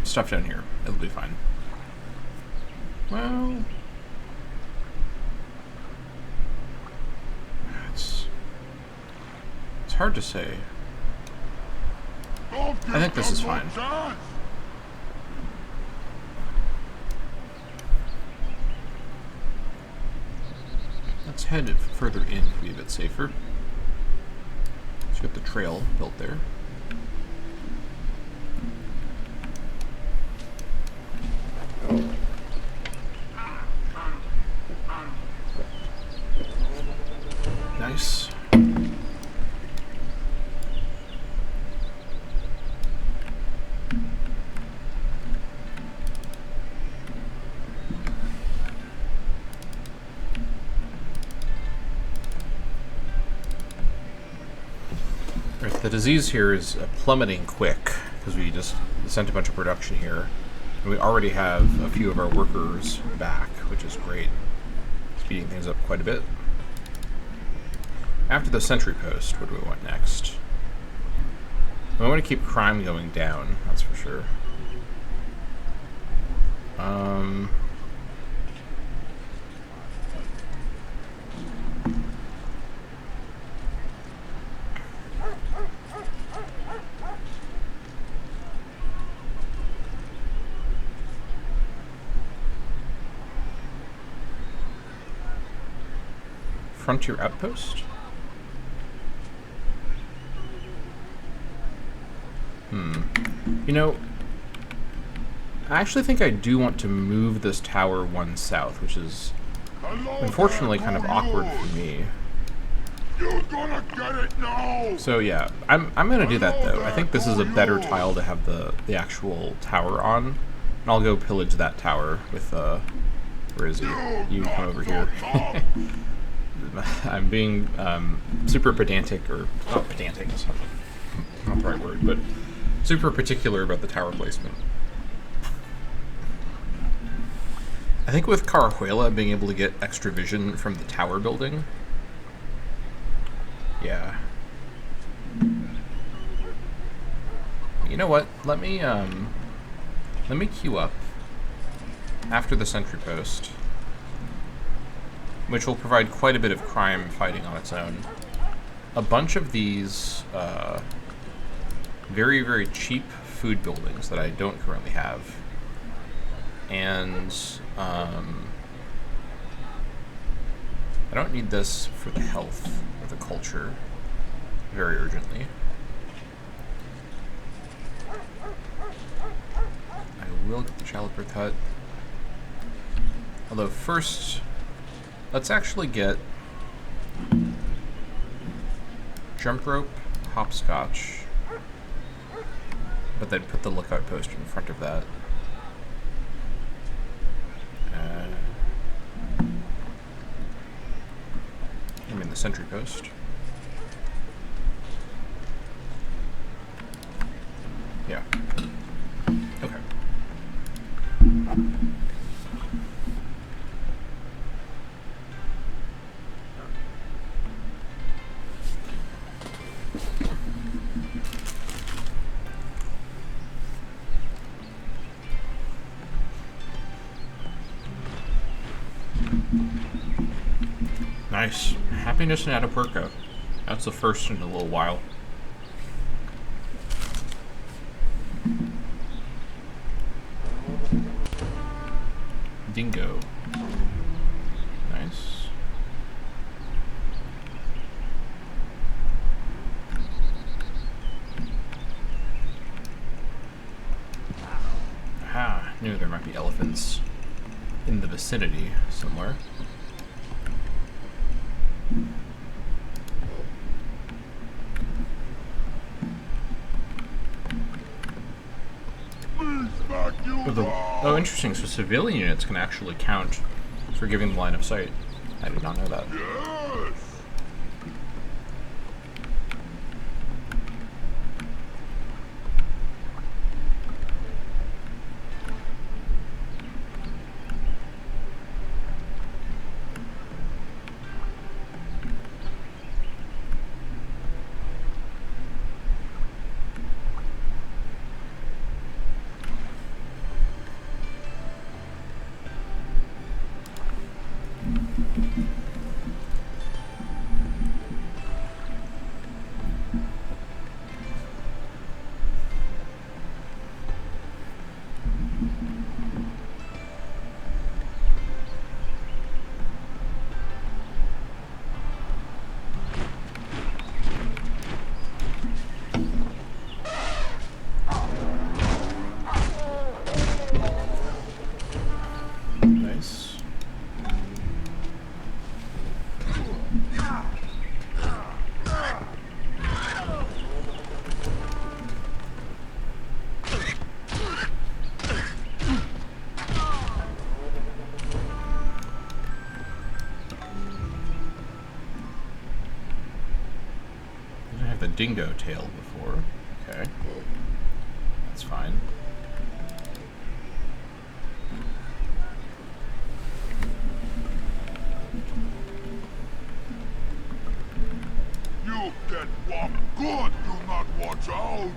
stuff down here. It'll be fine. Well, it's hard to say. I think this is fine. Let's head further in to be a bit safer. Let's get the trail built there. Nice. The disease here is plummeting quick because we just sent a bunch of production here. And we already have a few of our workers back, which is great. Speeding things up quite a bit. After the sentry post, what do we want next? I want to keep crime going down, that's for sure. Frontier outpost? You know, I actually think I do want to move this tower one south, which is unfortunately kind of awkward for me. You're gonna get it now! So yeah, I'm gonna do that though. I think this is a better tile to have the actual tower on. And I'll go pillage that tower with where is he? You come over here. I'm being super pedantic, or not pedantic, that's not the right word, but super particular about the tower placement. I think with Carajuela being able to get extra vision from the tower building, yeah. You know what? Let me queue up after the sentry post, which will provide quite a bit of crime fighting on its own. A bunch of these very, very cheap food buildings that I don't currently have. And I don't need this for the health or the culture very urgently. I will get the childbirth hut. Although first, let's actually get jump rope, hopscotch, but then put the lookout post in front of that. I mean the sentry post. Yeah. Okay. Nice. Happiness and Atapuerca. That's the first in a little while. Dingo. Nice. Aha, knew there might be elephants in the vicinity somewhere. Oh, interesting. So civilian units can actually count for giving the line of sight. I did not know that. Yes! Nice. Didn't have the dingo tail before. Okay. That's fine. You get whopped good, do not watch out!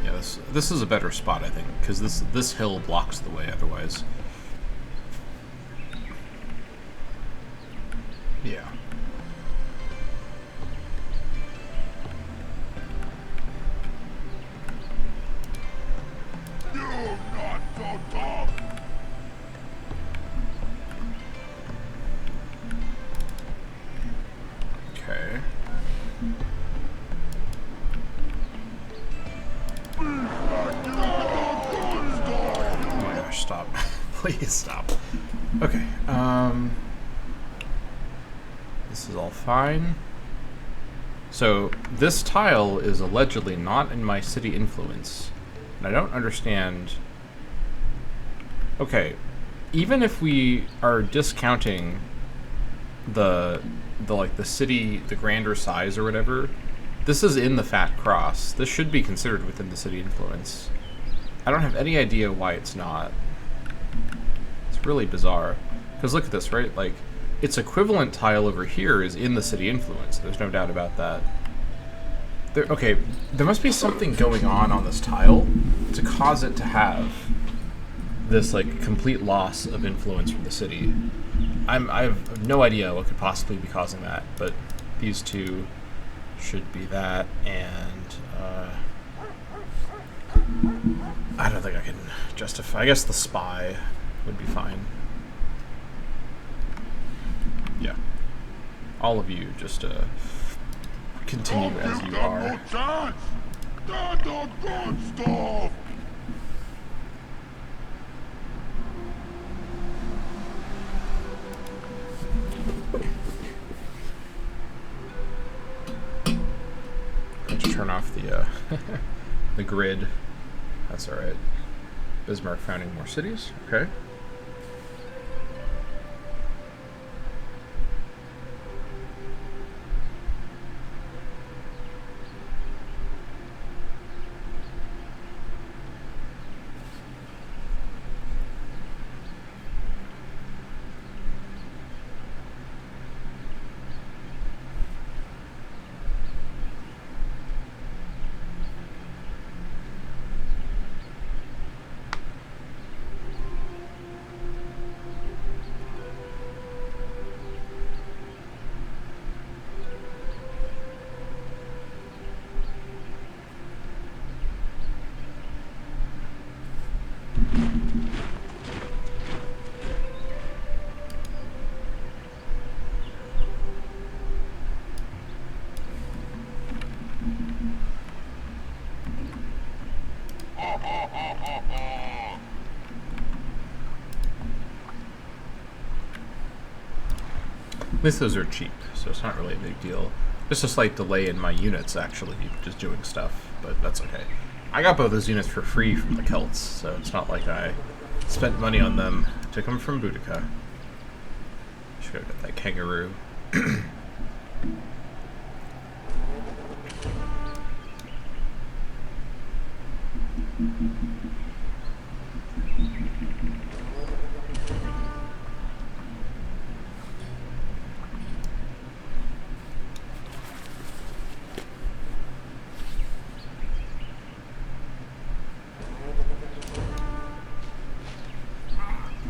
Yeah, this is a better spot, I think, because this hill blocks the way otherwise. Yeah. You're not so tough! Okay. Please stop. Okay. This is all fine. So this tile is allegedly not in my city influence, and I don't understand. Okay, even if we are discounting the city, the grander size or whatever, this is in the fat cross. This should be considered within the city influence. I don't have any idea why it's not. It's really bizarre. Because look at this, right? Like, its equivalent tile over here is in the city influence. There's no doubt about that. Okay, there must be something going on this tile to cause it to have this, like, complete loss of influence from the city. I have no idea what could possibly be causing that, but these two should be that, and I don't think I can justify. I guess the spy would be fine. Yeah. All of you just continue as you are. No chance. That's the good stuff. Let's turn off the the grid. That's all right. Bismarck founding more cities. Okay. At least those are cheap, so it's not really a big deal. Just a slight delay in my units, actually, just doing stuff, but that's okay. I got both those units for free from the Celts, so it's not like I spent money on them. Took them from Boudica. Should have got that kangaroo.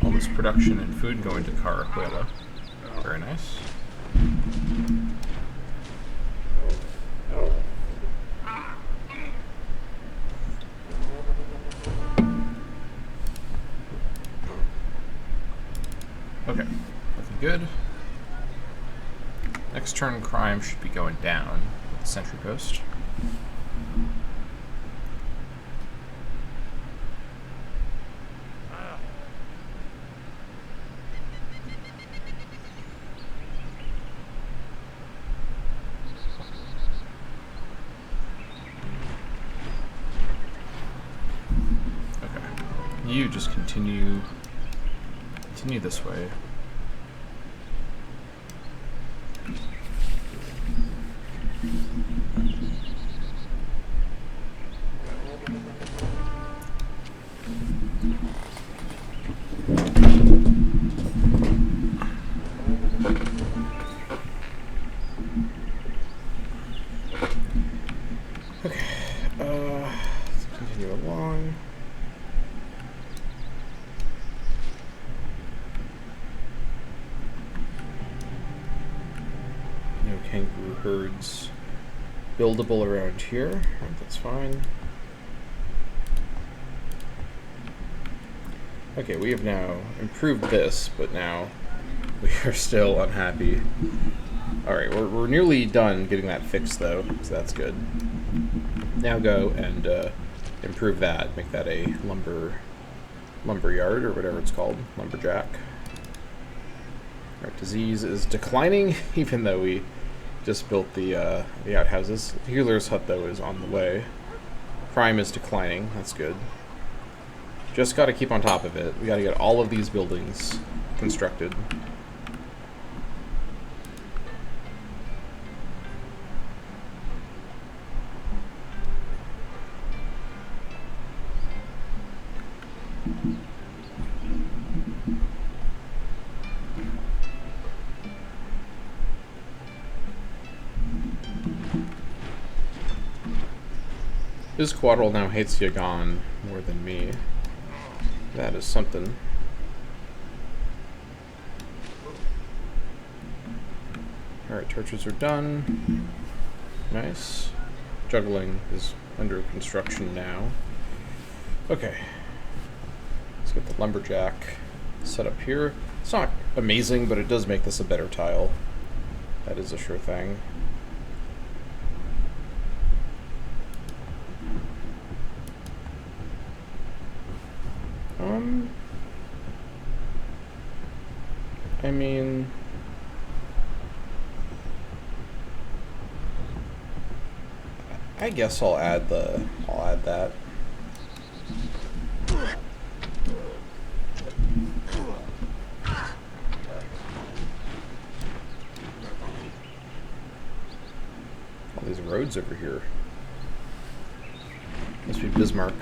All this production and food going to Carajuela. Very nice. Okay, looking good. Next turn, crime should be going down with the sentry post. You just continue this way. Okay, let's continue along. Kangaroo herds buildable around here. Right, that's fine. Okay, we have now improved this, but now we are still unhappy. Alright, we're nearly done getting that fixed, though, so that's good. Now go and improve that, make that a lumber lumberyard, or whatever it's called, lumberjack. Our disease is declining, even though we just built the outhouses. Healer's hut, though, is on the way. Crime is declining. That's good. Just got to keep on top of it. We got to get all of these buildings constructed. This Quadrille now hates Yagan more than me. That is something. Alright, torches are done. Nice. Juggling is under construction now. Okay. Let's get the lumberjack set up here. It's not amazing, but it does make this a better tile. That is a sure thing. I mean, I guess I'll add that. All these roads over here. Must be Bismarck.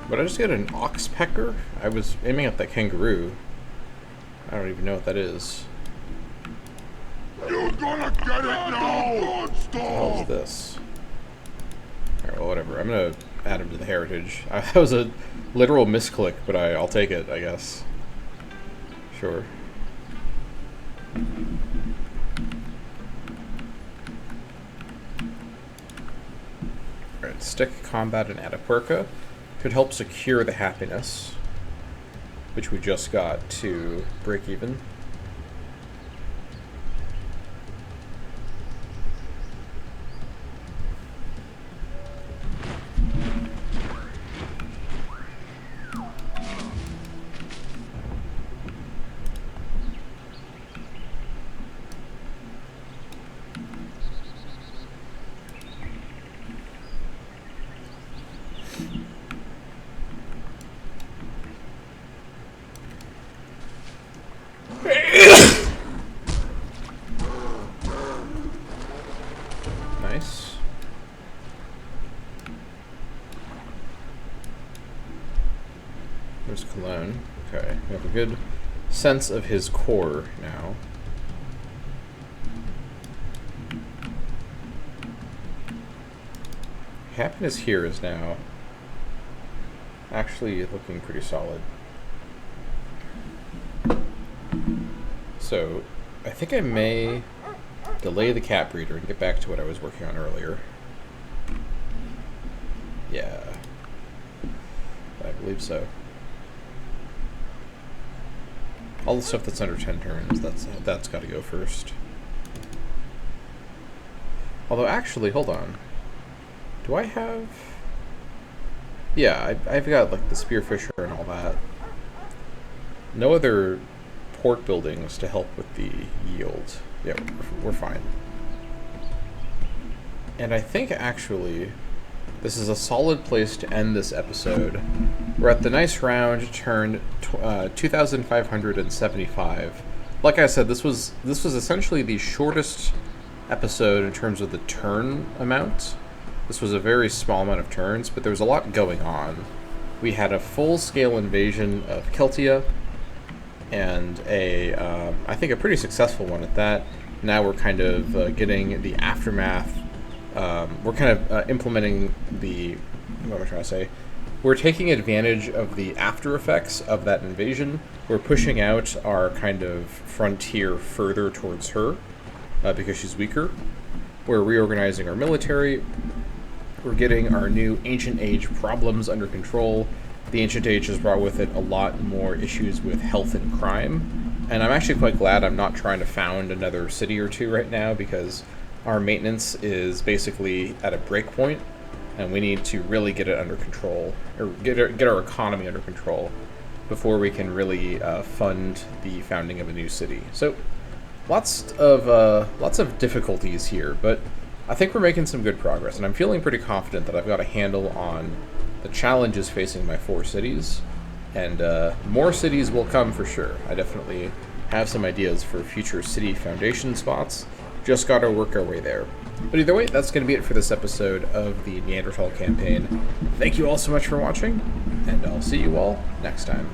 But I just get an oxpecker? I was aiming at that kangaroo. I don't even know what that is. You're gonna get it now! What the hell is this? Alright, well, whatever. I'm gonna add him to the heritage. That was a literal misclick, but I'll take it, I guess. Sure. Alright, stick combat and Atapuerca. Could help secure the happiness, which we just got to break even. Nice. There's Cologne. Okay, we have a good sense of his core now. Happiness here is now actually looking pretty solid. So, I think I may delay the cat breeder and get back to what I was working on earlier. Yeah, I believe so. All the stuff that's under 10 turns, that's got to go first. Although, actually, hold on. Do I have... Yeah, I've got, like, the Spearfisher and all that. No other port buildings to help with the yield. Yeah, we're fine. And I think, actually, this is a solid place to end this episode. We're at the nice round turn 2,575. Like I said, this was essentially the shortest episode in terms of the turn amount. This was a very small amount of turns, but there was a lot going on. We had a full-scale invasion of Celtia, and I think a pretty successful one at that. Now we're kind of getting the aftermath. We're kind of implementing the... What am I trying to say? We're taking advantage of the after effects of that invasion. We're pushing out our kind of frontier further towards her because she's weaker. We're reorganizing our military. We're getting our new Ancient Age problems under control. The Ancient Age has brought with it a lot more issues with health and crime. And I'm actually quite glad I'm not trying to found another city or two right now, because Our maintenance is basically at a break point, and we need to really get it under control, or get our economy under control before we can really fund the founding of a new city. So lots of difficulties here, but I think we're making some good progress, and I'm feeling pretty confident that I've got a handle on the challenges facing my 4 cities, and more cities will come for sure. I definitely have some ideas for future city foundation spots. Just got to work our way there. But either way, that's going to be it for this episode of the Neanderthal Campaign. Thank you all so much for watching, and I'll see you all next time.